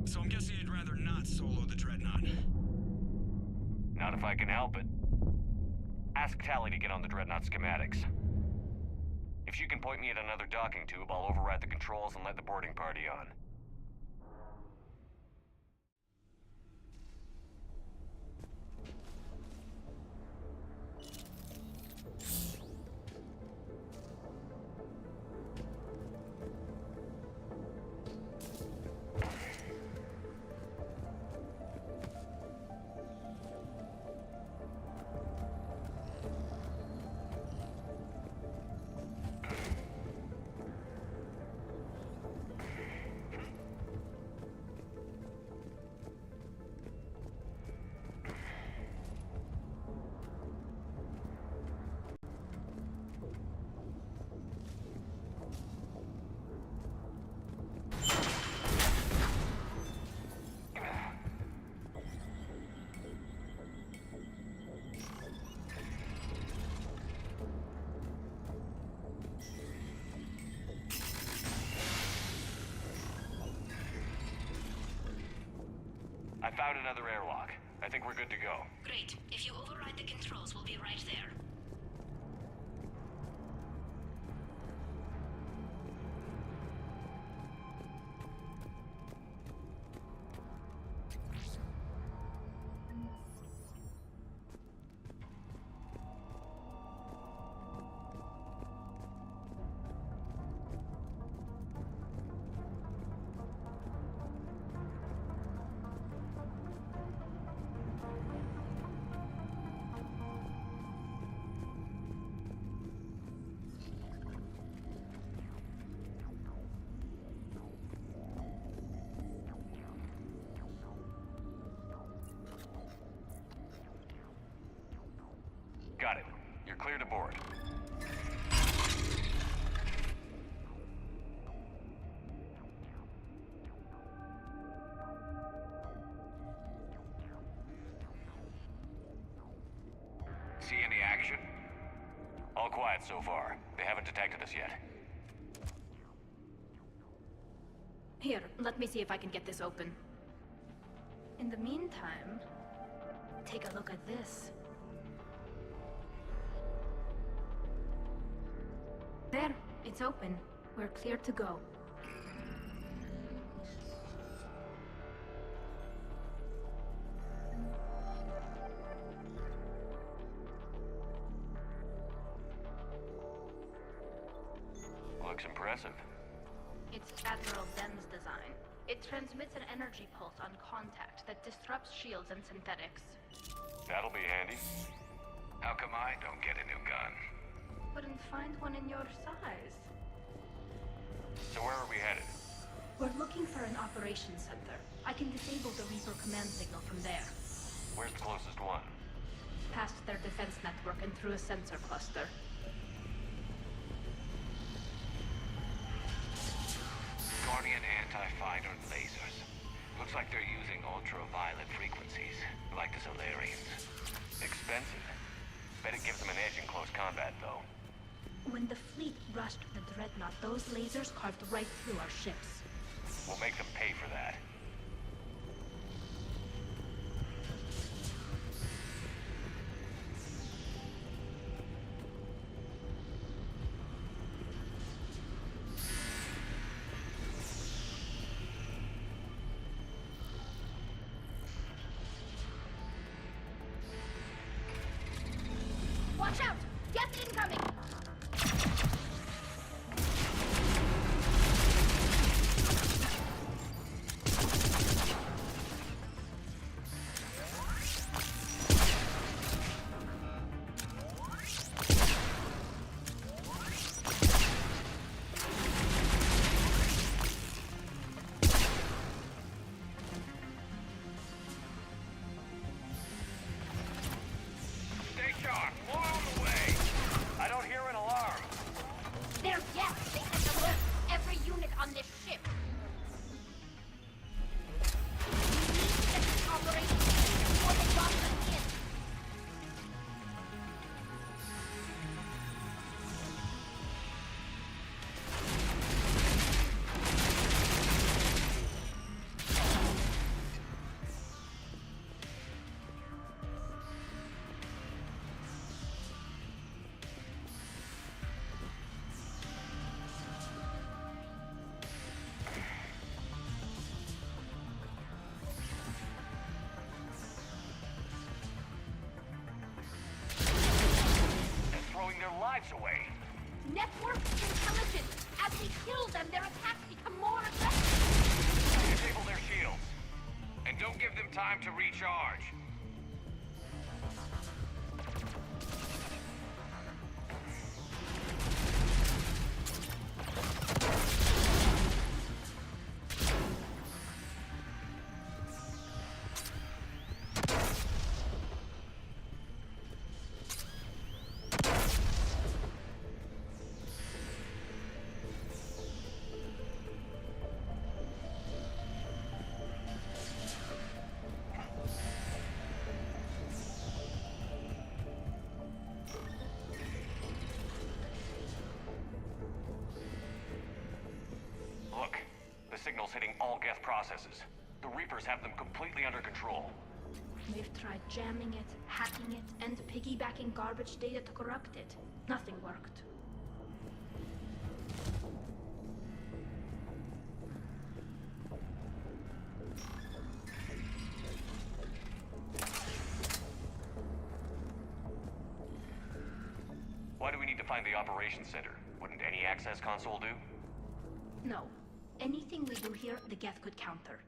So I'm guessing you'd rather not solo the dreadnought. Not if I can help it. Ask Tally to get on the dreadnought schematics. If she can point me at another docking tube, I'll override the controls and let the boarding party on. I found another airlock. I think we're good to go. Great. If you override the controls, we'll be right there. Got it. You're clear to board. See any action? All quiet so far. They haven't detected us yet. Here, let me see if I can get this open. In the meantime, take a look at this. There, it's open. We're clear to go. Looks impressive. It's Admiral Zen's design. It transmits an energy pulse on contact that disrupts shields and synthetics. That'll be handy. How come I don't get a new gun? Couldn't find one in your size. So where are we headed? We're looking for an operations center. I can disable the Reaper command signal from there. Where's the closest one? Past their defense network and through a sensor cluster. Guardian anti-fighter lasers. Looks like they're using ultraviolet frequencies, like the Solarians. Expensive. Bet it gives them an edge in close combat, though. When the fleet rushed the Dreadnought, those lasers carved right through our ships. We'll make them pay for that. Watch out! Gas incoming! lives away. Network intelligence. As we kill them, their attacks become more aggressive. Disable their shields. And don't give them time to recharge. Look, the signal's hitting all Geth processes. The Reapers have them completely under control. They've tried jamming it, hacking it, and piggybacking garbage data to corrupt it. Nothing worked. Why do we need to find the operations center? Wouldn't any access console do? No. Anything we do here, the Geth could counter.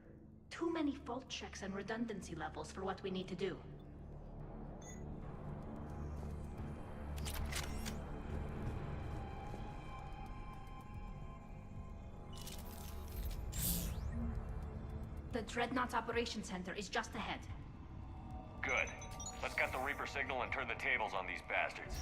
Too many fault checks and redundancy levels for what we need to do. The Dreadnought's Operations Center is just ahead. Good. Let's cut the Reaper signal and turn the tables on these bastards.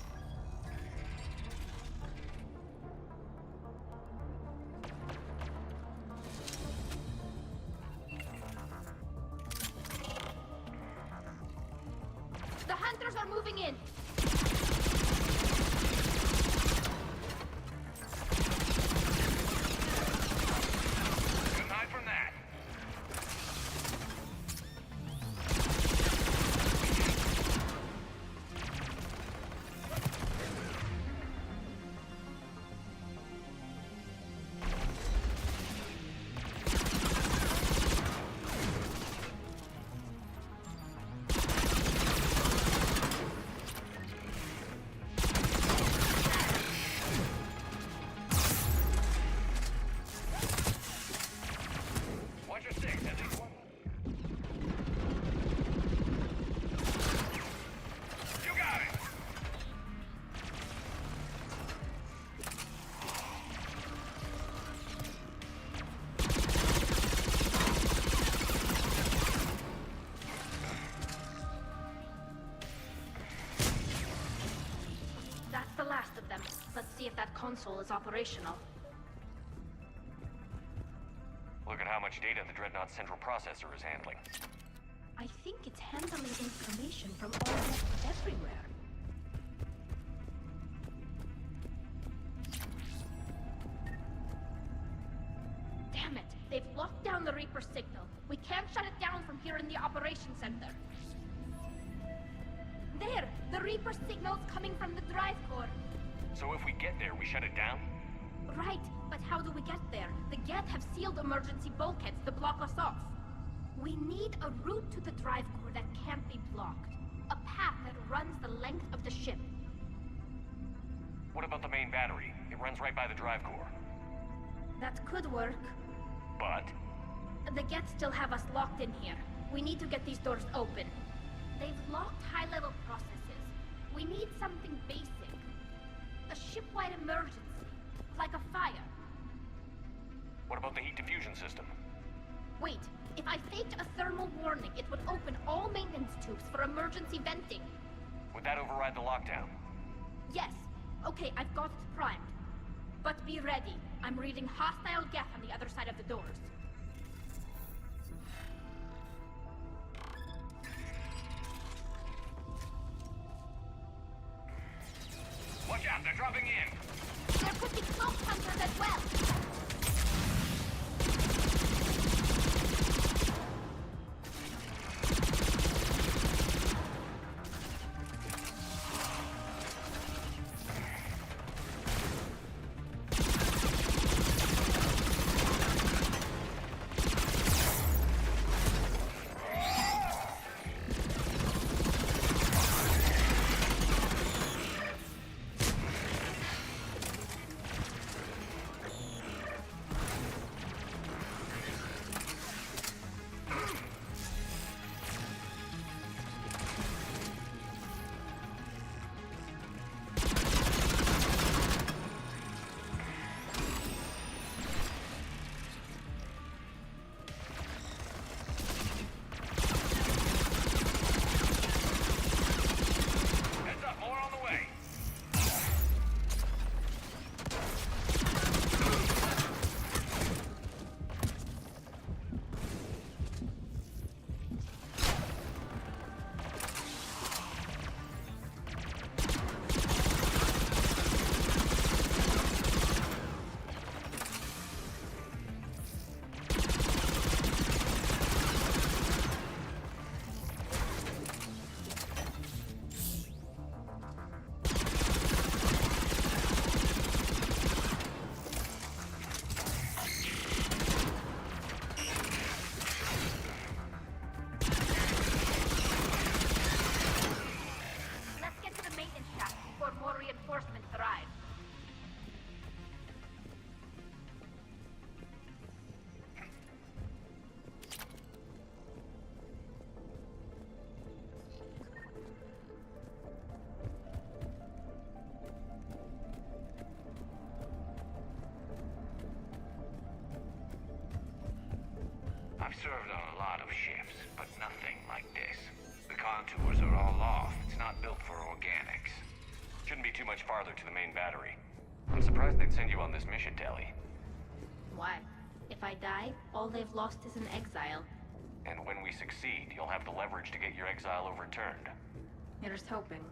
The Hunters are moving in! Couldn't hide from that. See if that console is operational. Look at how much data the Dreadnought central processor is handling. I think it's handling information from almost everywhere. Damn it! They've locked down the Reaper signal. We can't shut it down from here in the operations center. There! The Reaper signal's coming from the drive core. So if we get there, we shut it down? Right, but how do we get there? The Geth have sealed emergency bulkheads to block us off. We need a route to the drive core that can't be blocked. A path that runs the length of the ship. What about the main battery? It runs right by the drive core. That could work. But? The Geth still have us locked in here. We need to get these doors open. They've locked high-level processes. We need something basic. A ship-wide emergency, like a fire. What about the heat diffusion system? Wait, if I faked a thermal warning, it would open all maintenance tubes for emergency venting. Would that override the lockdown? Yes. Okay, I've got it primed. But be ready. I'm reading hostile Geth on the other side of the doors. Watch out, they're dropping in! There could be cloak hunters as well! served on a lot of ships, but nothing like this. The contours are all off. It's not built for organics. Shouldn't be too much farther to the main battery. I'm surprised they'd send you on this mission, Tali. Why? If I die, all they've lost is an exile. And when we succeed, you'll have the leverage to get your exile overturned. Here's hoping.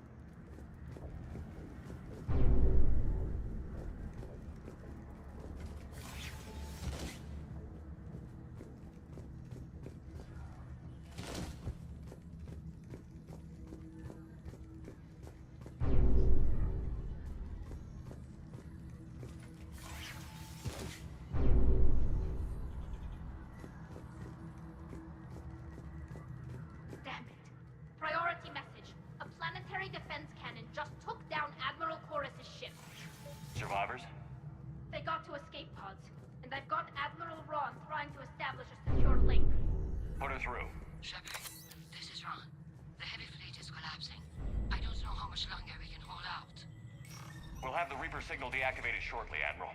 Damn it. Priority message. A planetary defense cannon just took down Admiral Chorus's ship. Survivors? They got to escape pods, and I've got Admiral Ron trying to establish a secure link. Put her through. Shepard, this is Ron. The heavy fleet is collapsing. I don't know how much longer we can hold out. We'll have the Reaper signal deactivated shortly, Admiral.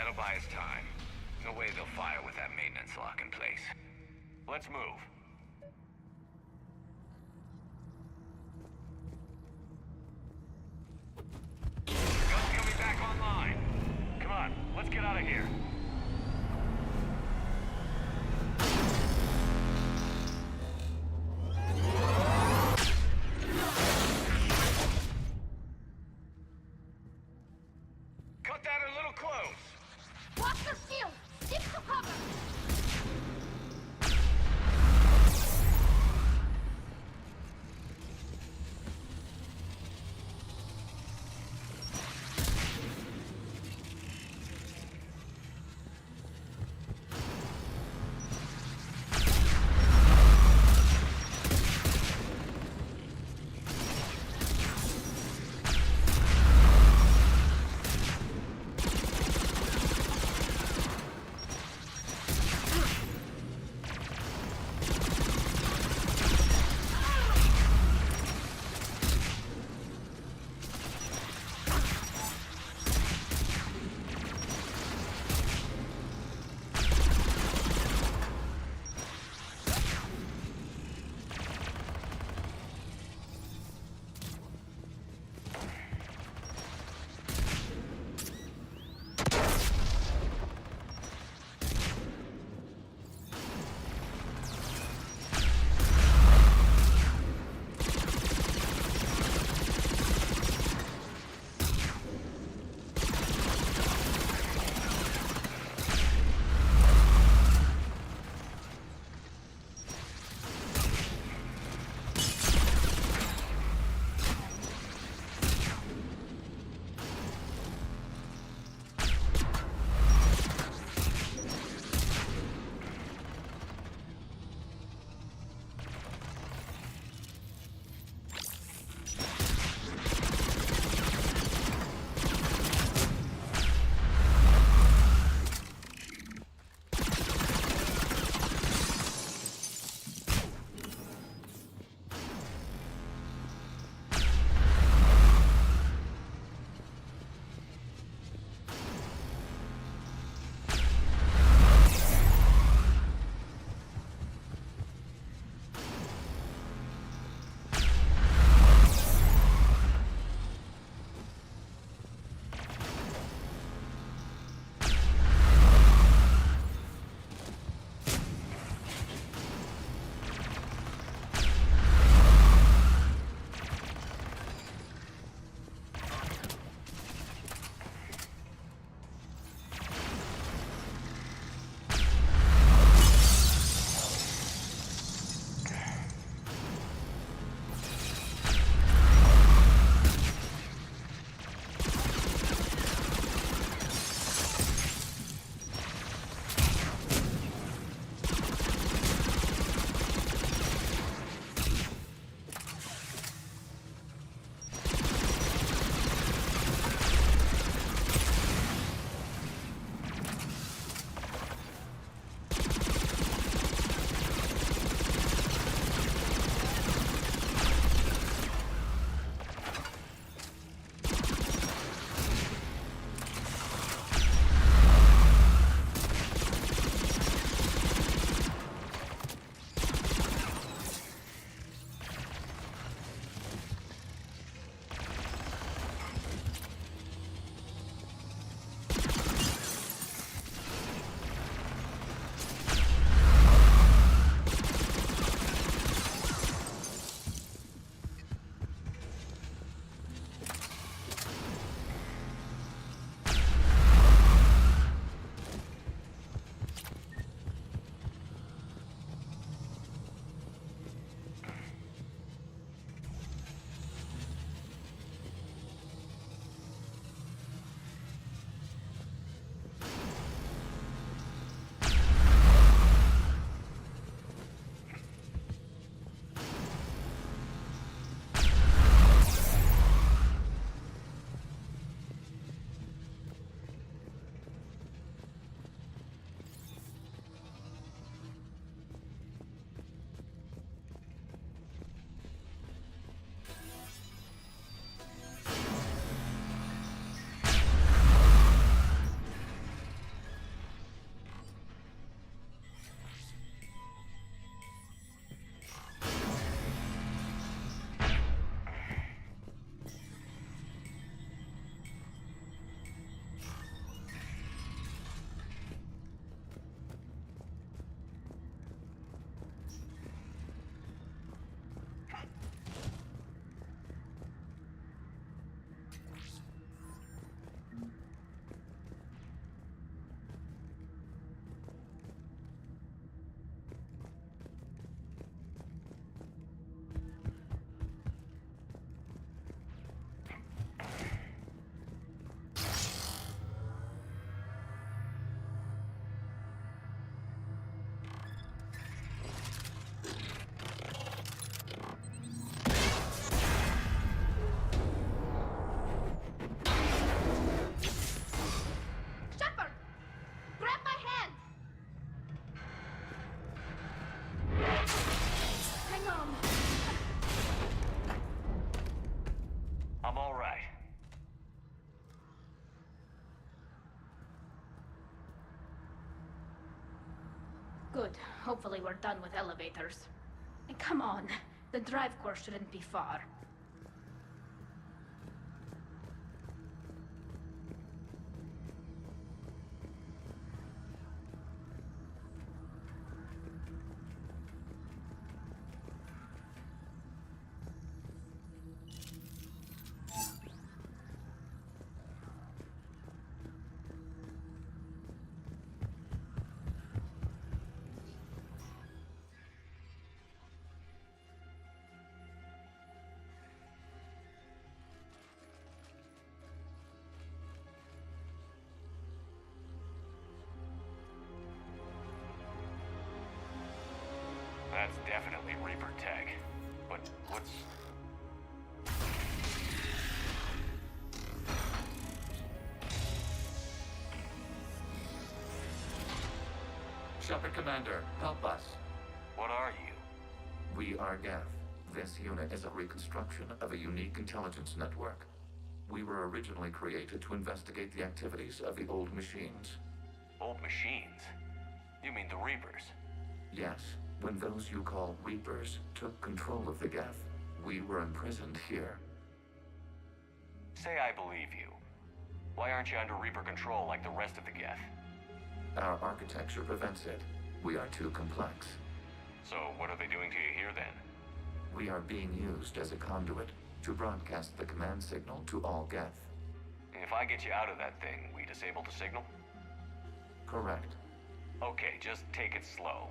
That'll buy us time. No way they'll fire with that maintenance lock in place. Let's move. Gun's coming back online. Come on, let's get out of here. Cut that a little close. Watch your shield! Stick to cover! Good. Hopefully we're done with elevators. And come on, the drive course shouldn't be far. That's definitely Reaper tech. But what's... Shepard Commander, help us. What are you? We are Geth. This unit is a reconstruction of a unique intelligence network. We were originally created to investigate the activities of the old machines. Old machines? You mean the Reapers? Yes. When those you call Reapers took control of the Geth, we were imprisoned here. Say I believe you. Why aren't you under Reaper control like the rest of the Geth? Our architecture prevents it. We are too complex. So what are they doing to you here then? We are being used as a conduit to broadcast the command signal to all Geth. If I get you out of that thing, we disable the signal? Correct. Okay, just take it slow.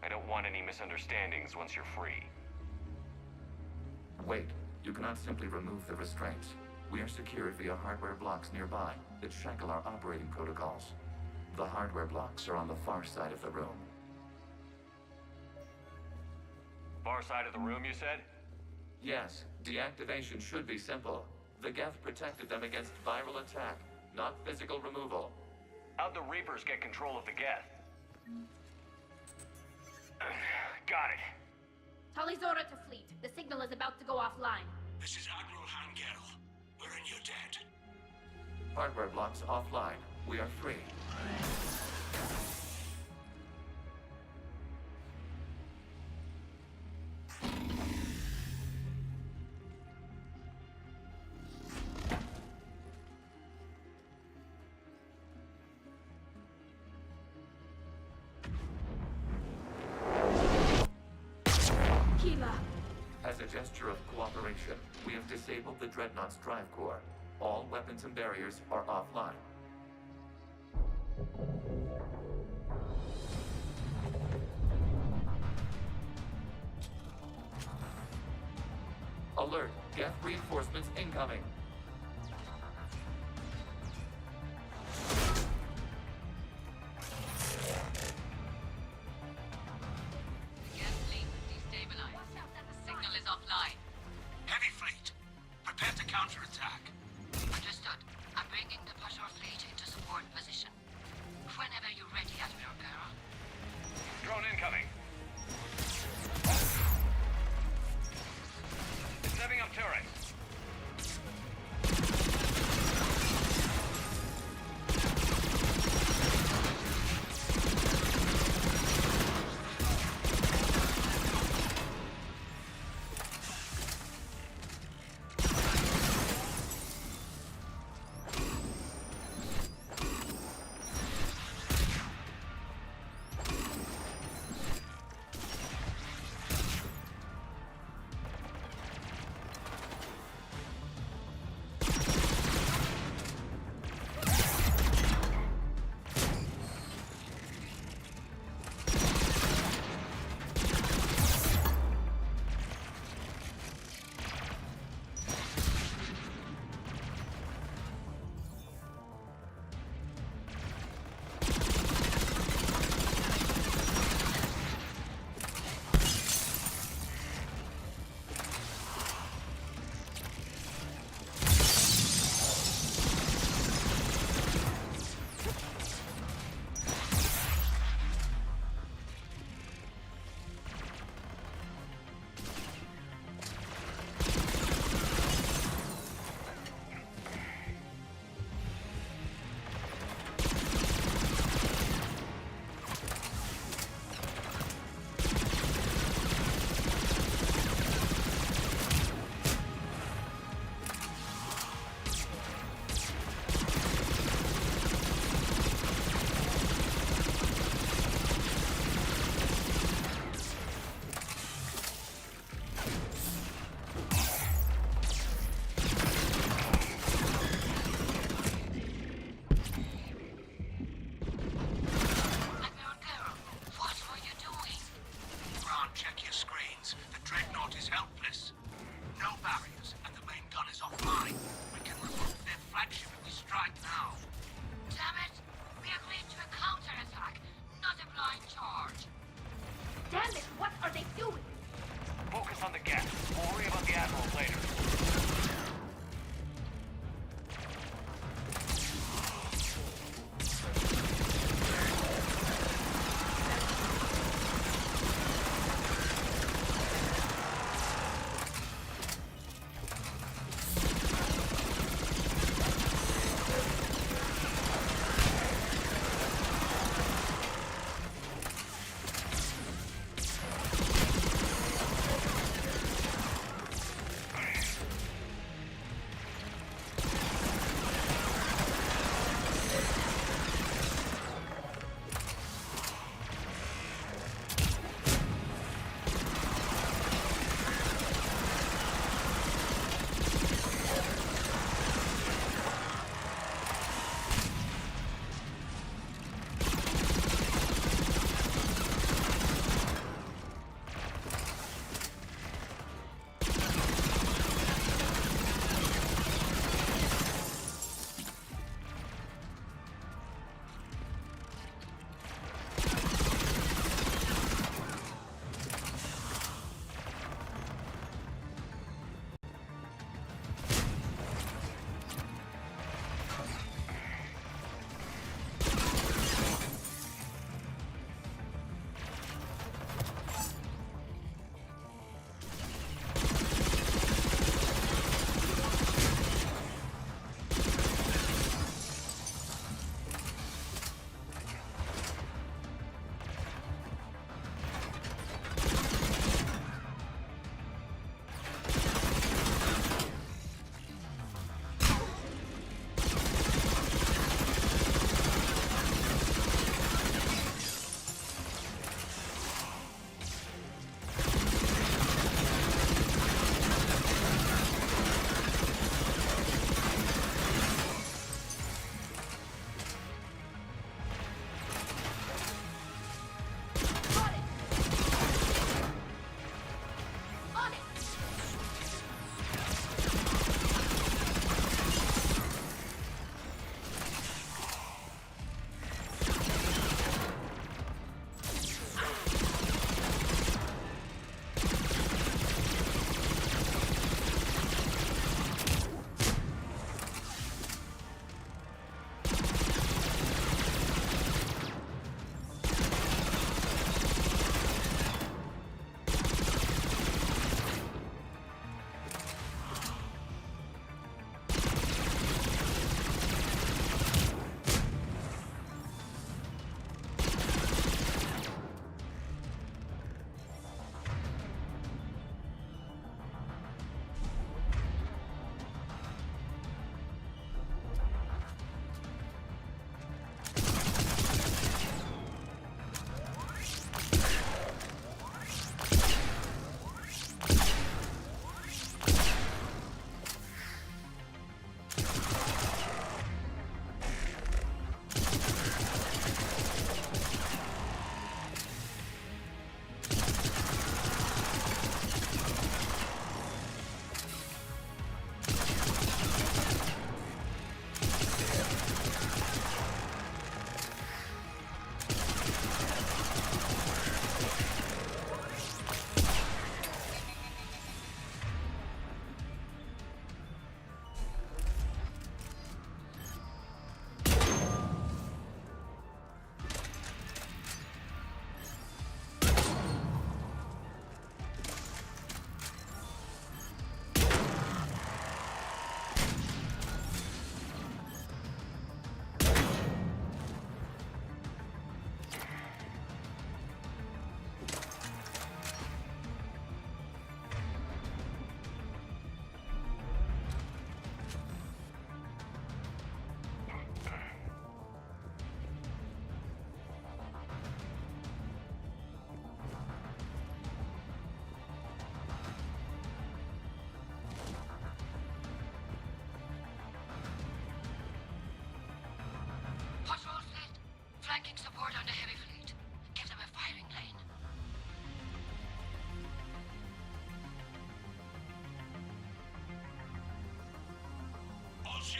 I don't want any misunderstandings once you're free. Wait, you cannot simply remove the restraints. We are secured via hardware blocks nearby that shackle our operating protocols. The hardware blocks are on the far side of the room. Far side of the room, you said? Yes, deactivation should be simple. The Geth protected them against viral attack, not physical removal. How'd the Reapers get control of the Geth? Got it. Tully's order to fleet. The signal is about to go offline. This is Admiral Hangel. We're in your debt. Hardware blocks offline. We are free. As a gesture of cooperation, we have disabled the Dreadnought's drive core. All weapons and barriers are offline. Alert! Geth reinforcements incoming!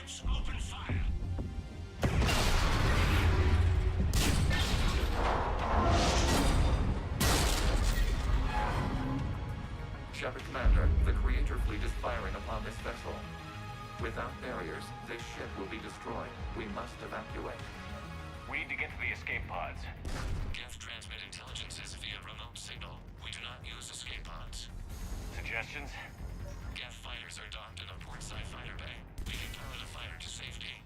ships, open fire! Shepard Commander, the Creator Fleet is firing upon this vessel. Without barriers, this ship will be destroyed. We must evacuate. We need to get to the escape pods. Geth transmit intelligences via remote signal. We do not use escape pods. Suggestions? Geth fighters are docked in a portside fighter bay. We can power the fighter to safety.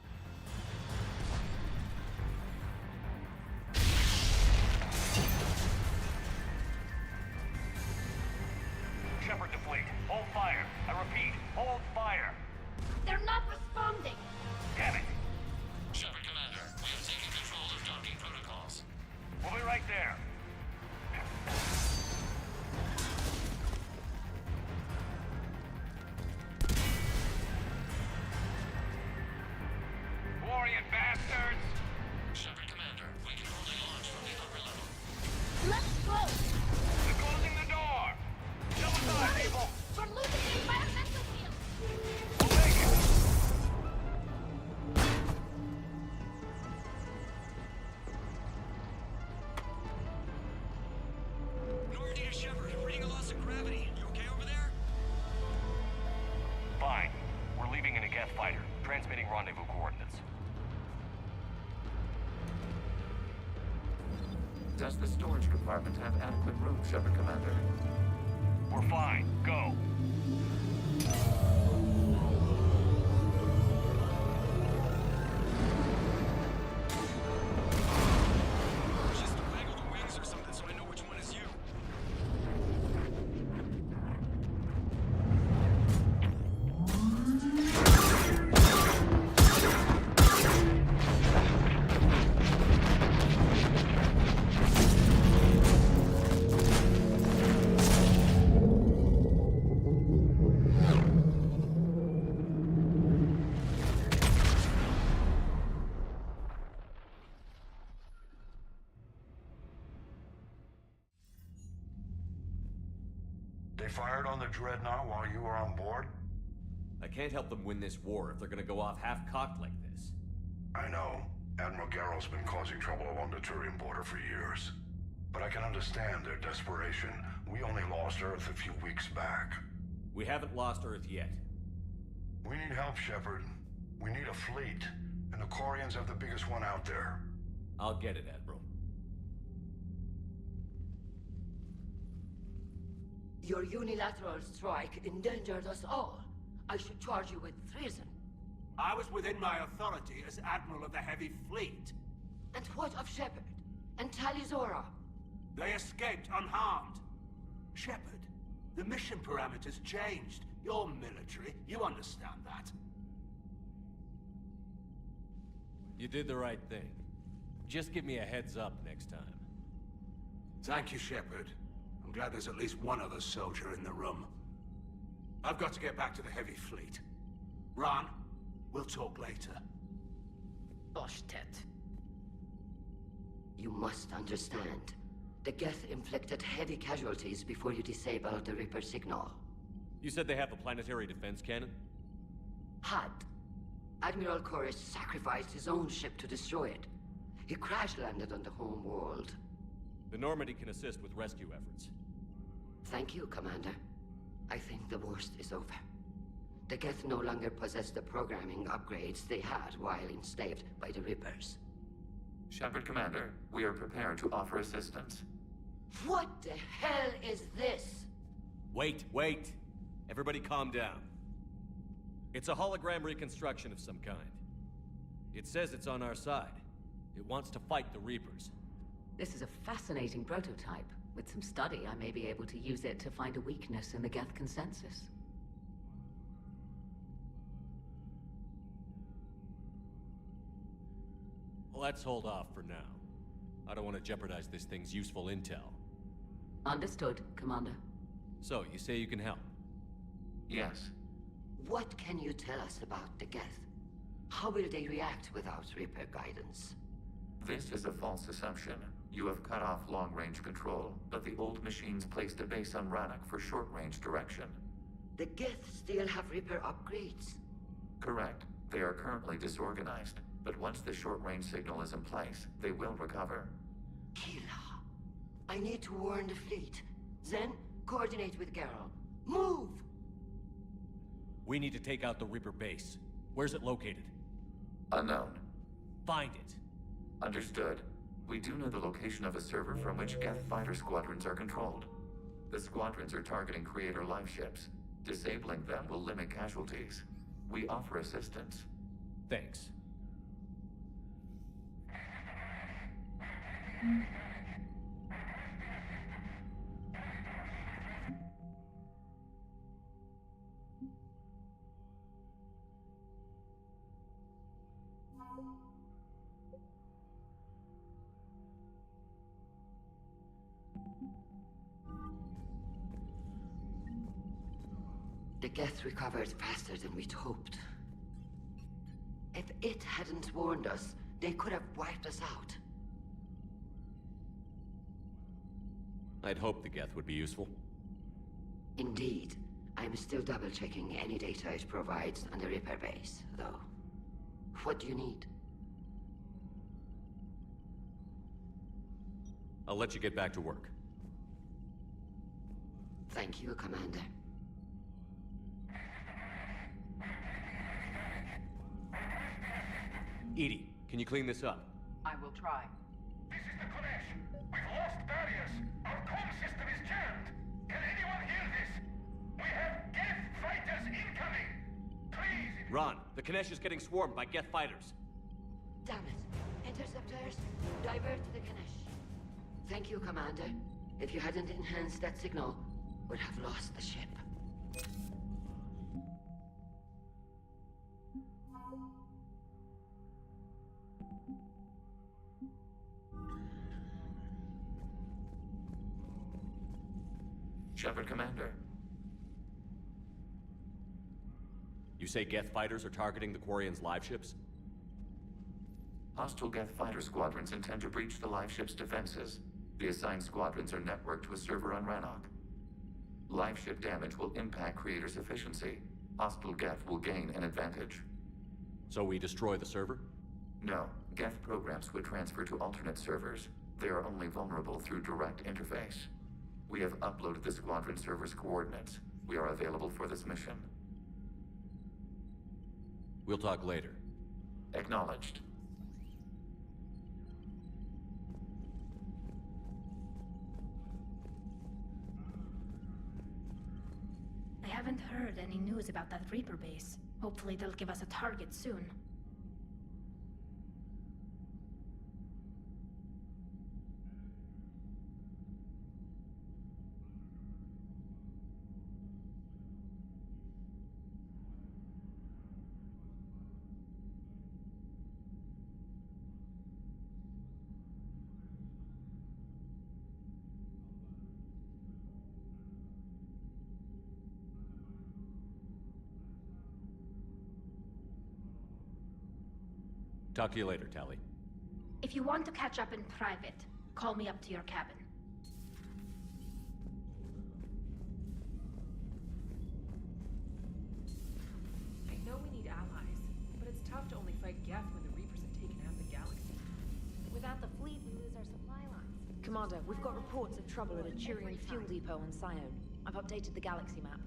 Shepard to fleet. Hold fire. I repeat, hold fire. They're not responding. Damn it. Shepard Commander, we have taken control of docking protocols. We'll be right there. Warrior bastards! Shepard Commander, we can only launch from the upper level. Let's go! They're closing the door! Double side, people! We're losing the environmental field! We'll take it! Normandy to Shepard, reading a loss of gravity. You okay over there? Fine. We're leaving in a Geth fighter, transmitting rendezvous coordinates. Does the storage compartment have adequate room, Shepard Commander? We're fine. Go. Just waggle the wings or something so I know which one is you. They fired on the Dreadnought while you were on board? I can't help them win this war if they're gonna go off half-cocked like this. I know. Admiral Garrow's been causing trouble along the Turian border for years. But I can understand their desperation. We only lost Earth a few weeks back. We haven't lost Earth yet. We need help, Shepard. We need a fleet. And the Quarians have the biggest one out there. I'll get it, Admiral. Your unilateral strike endangered us all. I should charge you with treason. I was within my authority as Admiral of the Heavy Fleet. And what of Shepard? And Talizora? They escaped unharmed. Shepard, the mission parameters changed. You're military, you understand that. You did the right thing. Just give me a heads up next time. Thank you, Shepard. I'm glad there's at least one other soldier in the room. I've got to get back to the Heavy Fleet. Ron, we'll talk later. Oshtet. You must understand. The Geth inflicted heavy casualties before you disabled the Reaper signal. You said they have a planetary defense cannon? Had. Admiral Koris sacrificed his own ship to destroy it. He crash-landed on the home world. The Normandy can assist with rescue efforts. Thank you, Commander. I think the worst is over. The Geth no longer possess the programming upgrades they had while enslaved by the Reapers. Shepard Commander, we are prepared to offer assistance. What the hell is this? Wait. Everybody calm down. It's a hologram reconstruction of some kind. It says it's on our side. It wants to fight the Reapers. This is a fascinating prototype. With some study, I may be able to use it to find a weakness in the Geth consensus. Let's hold off for now. I don't want to jeopardize this thing's useful intel. Understood, Commander. So, you say you can help? Yes. What can you tell us about the Geth? How will they react without Reaper guidance? This is a false assumption. You have cut off long-range control, but the old machines placed a base on Rannoch for short-range direction. The Geth still have Reaper upgrades? Correct. They are currently disorganized, but once the short-range signal is in place, they will recover. Kila, I need to warn the fleet. Zen, coordinate with Geralt. Move! We need to take out the Reaper base. Where's it located? Unknown. Find it. Understood. We do know the location of a server from which Geth fighter squadrons are controlled. The squadrons are targeting Creator live ships. Disabling them will limit casualties. We offer assistance. Thanks. The Geth recovered faster than we'd hoped. If it hadn't warned us, they could have wiped us out. I'd hoped the Geth would be useful. Indeed. I'm still double-checking any data it provides on the Reaper base, though. What do you need? I'll let you get back to work. Thank you, Commander. Edie, can you clean this up? I will try. This is the Konesh. We've lost barriers. Our comm system is jammed. Can anyone hear this? We have Geth fighters incoming. Please. Ron, the Konesh is getting swarmed by Geth fighters. Damn it. Interceptors, divert the Ganesh. Thank you, Commander. If you hadn't enhanced that signal, we'd have lost the ship. Shepard, Commander. You say Geth fighters are targeting the Quarians' live ships? Hostile Geth fighter squadrons intend to breach the live ship's defenses. The assigned squadrons are networked to a server on Rannoch. Live ship damage will impact Creator's efficiency. Hostile Geth will gain an advantage. So we destroy the server? No. Geth programs would transfer to alternate servers. They are only vulnerable through direct interface. We have uploaded the squadron server's coordinates. We are available for this mission. We'll talk later. Acknowledged. I haven't heard any news about that Reaper base. Hopefully they'll give us a target soon. Talk to you later, Tali. If you want to catch up in private, call me up to your cabin. I know we need allies, but it's tough to only fight Geth when the Reapers have taken half the galaxy. Without the fleet, we lose our supply lines. Commander, we've got reports of trouble at a Turian fuel depot on Scion. I've updated the galaxy map.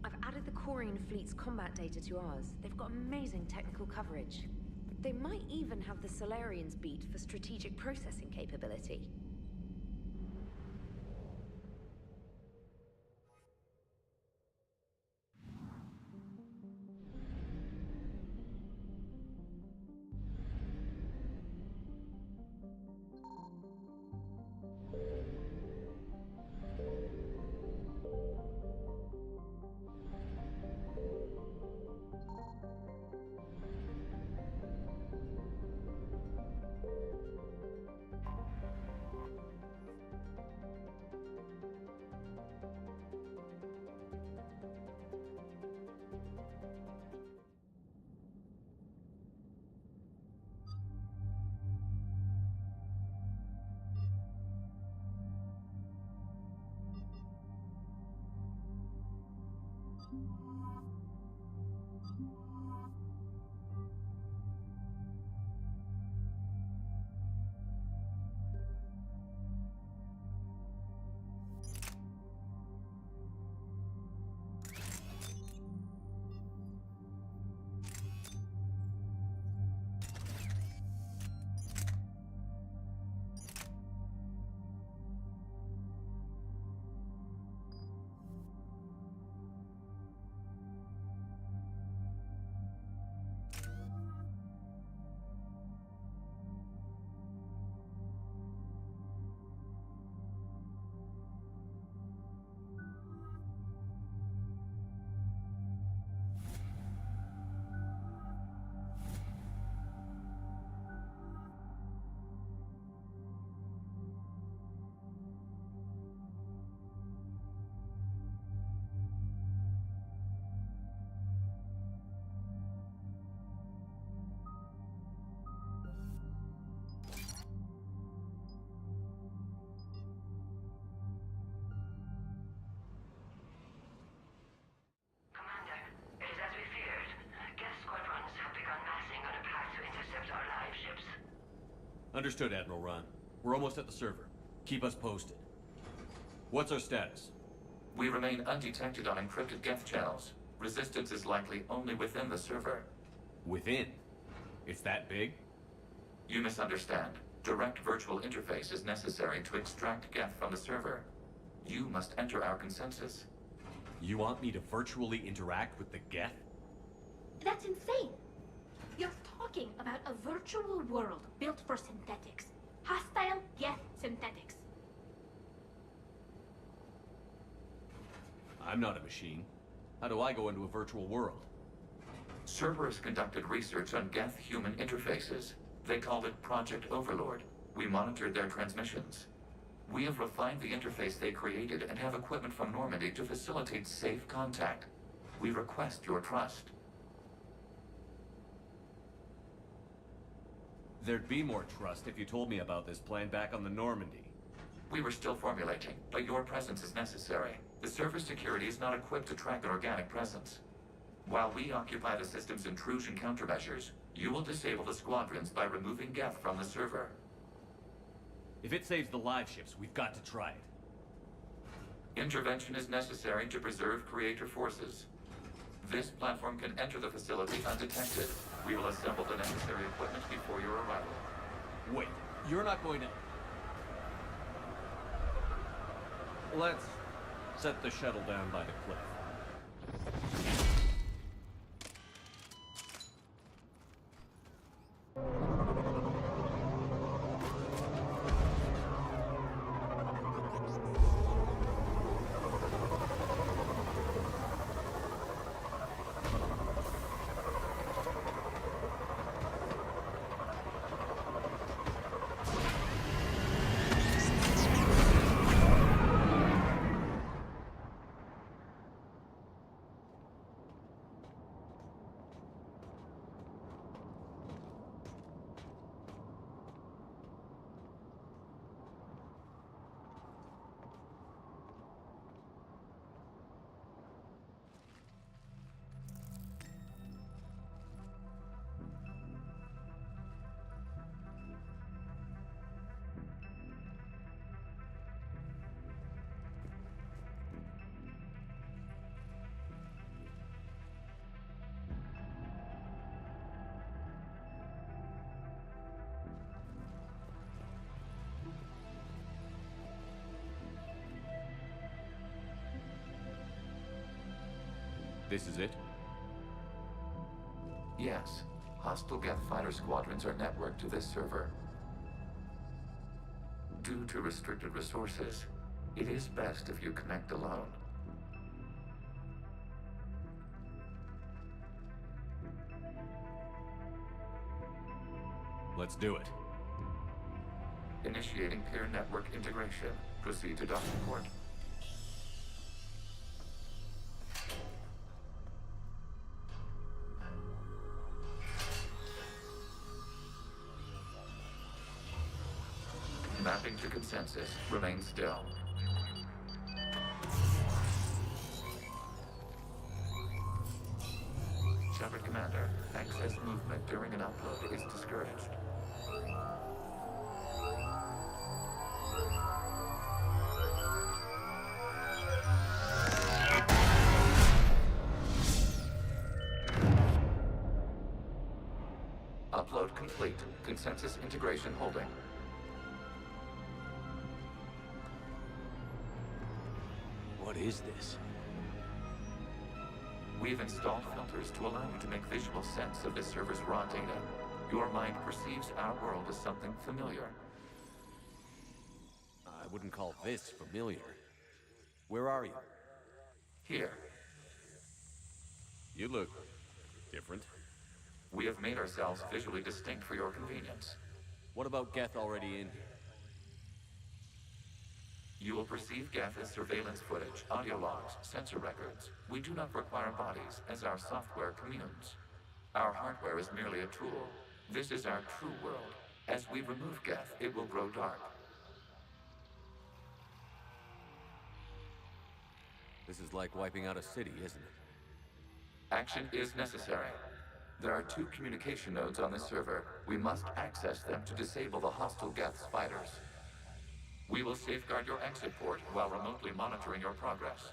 I've added the Quarian fleet's combat data to ours. They've got amazing technical coverage. They might even have the Solarians beat for strategic processing capability. Understood, Admiral Ron. We're almost at the server. Keep us posted. What's our status? We remain undetected on encrypted Geth channels. Resistance is likely only within the server. Within? It's that big? You misunderstand. Direct virtual interface is necessary to extract Geth from the server. You must enter our consensus. You want me to virtually interact with the Geth? That's insane. You're talking about a virtual world built for synthetics. Hostile Geth synthetics. I'm not a machine. How do I go into a virtual world? Cerberus conducted research on Geth-human interfaces. They called it Project Overlord. We monitored their transmissions. We have refined the interface they created and have equipment from Normandy to facilitate safe contact. We request your trust. There'd be more trust if you told me about this plan back on the Normandy. We were still formulating, but your presence is necessary. The server security is not equipped to track an organic presence. While we occupy the system's intrusion countermeasures, you will disable the squadrons by removing Geth from the server. If it saves the live ships, we've got to try it. Intervention is necessary to preserve creator forces. This platform can enter the facility undetected. We will assemble the necessary equipment before your arrival. Wait, you're not going to... Let's set the shuttle down by the cliff. This is it? Yes. Hostile Geth fighter squadrons are networked to this server. Due to restricted resources, it is best if you connect alone. Let's do it. Initiating peer network integration. Proceed to docking port. Mapping to consensus. Remain still. Shepard Commander, access movement during an upload is discouraged. Upload complete. Consensus integration holding. What is this? We've installed filters to allow you to make visual sense of this server's raw data. Your mind perceives our world as something familiar. I wouldn't call this familiar. Where are you? Here. You look different. We have made ourselves visually distinct for your convenience. What about Geth already in here? You will perceive Geth as surveillance footage, audio logs, sensor records. We do not require bodies, as our software communes. Our hardware is merely a tool. This is our true world. As we remove Geth, it will grow dark. This is like wiping out a city, isn't it? Action is necessary. There are 2 communication nodes on the server. We must access them to disable the hostile Geth's fighters. We will safeguard your exit port while remotely monitoring your progress.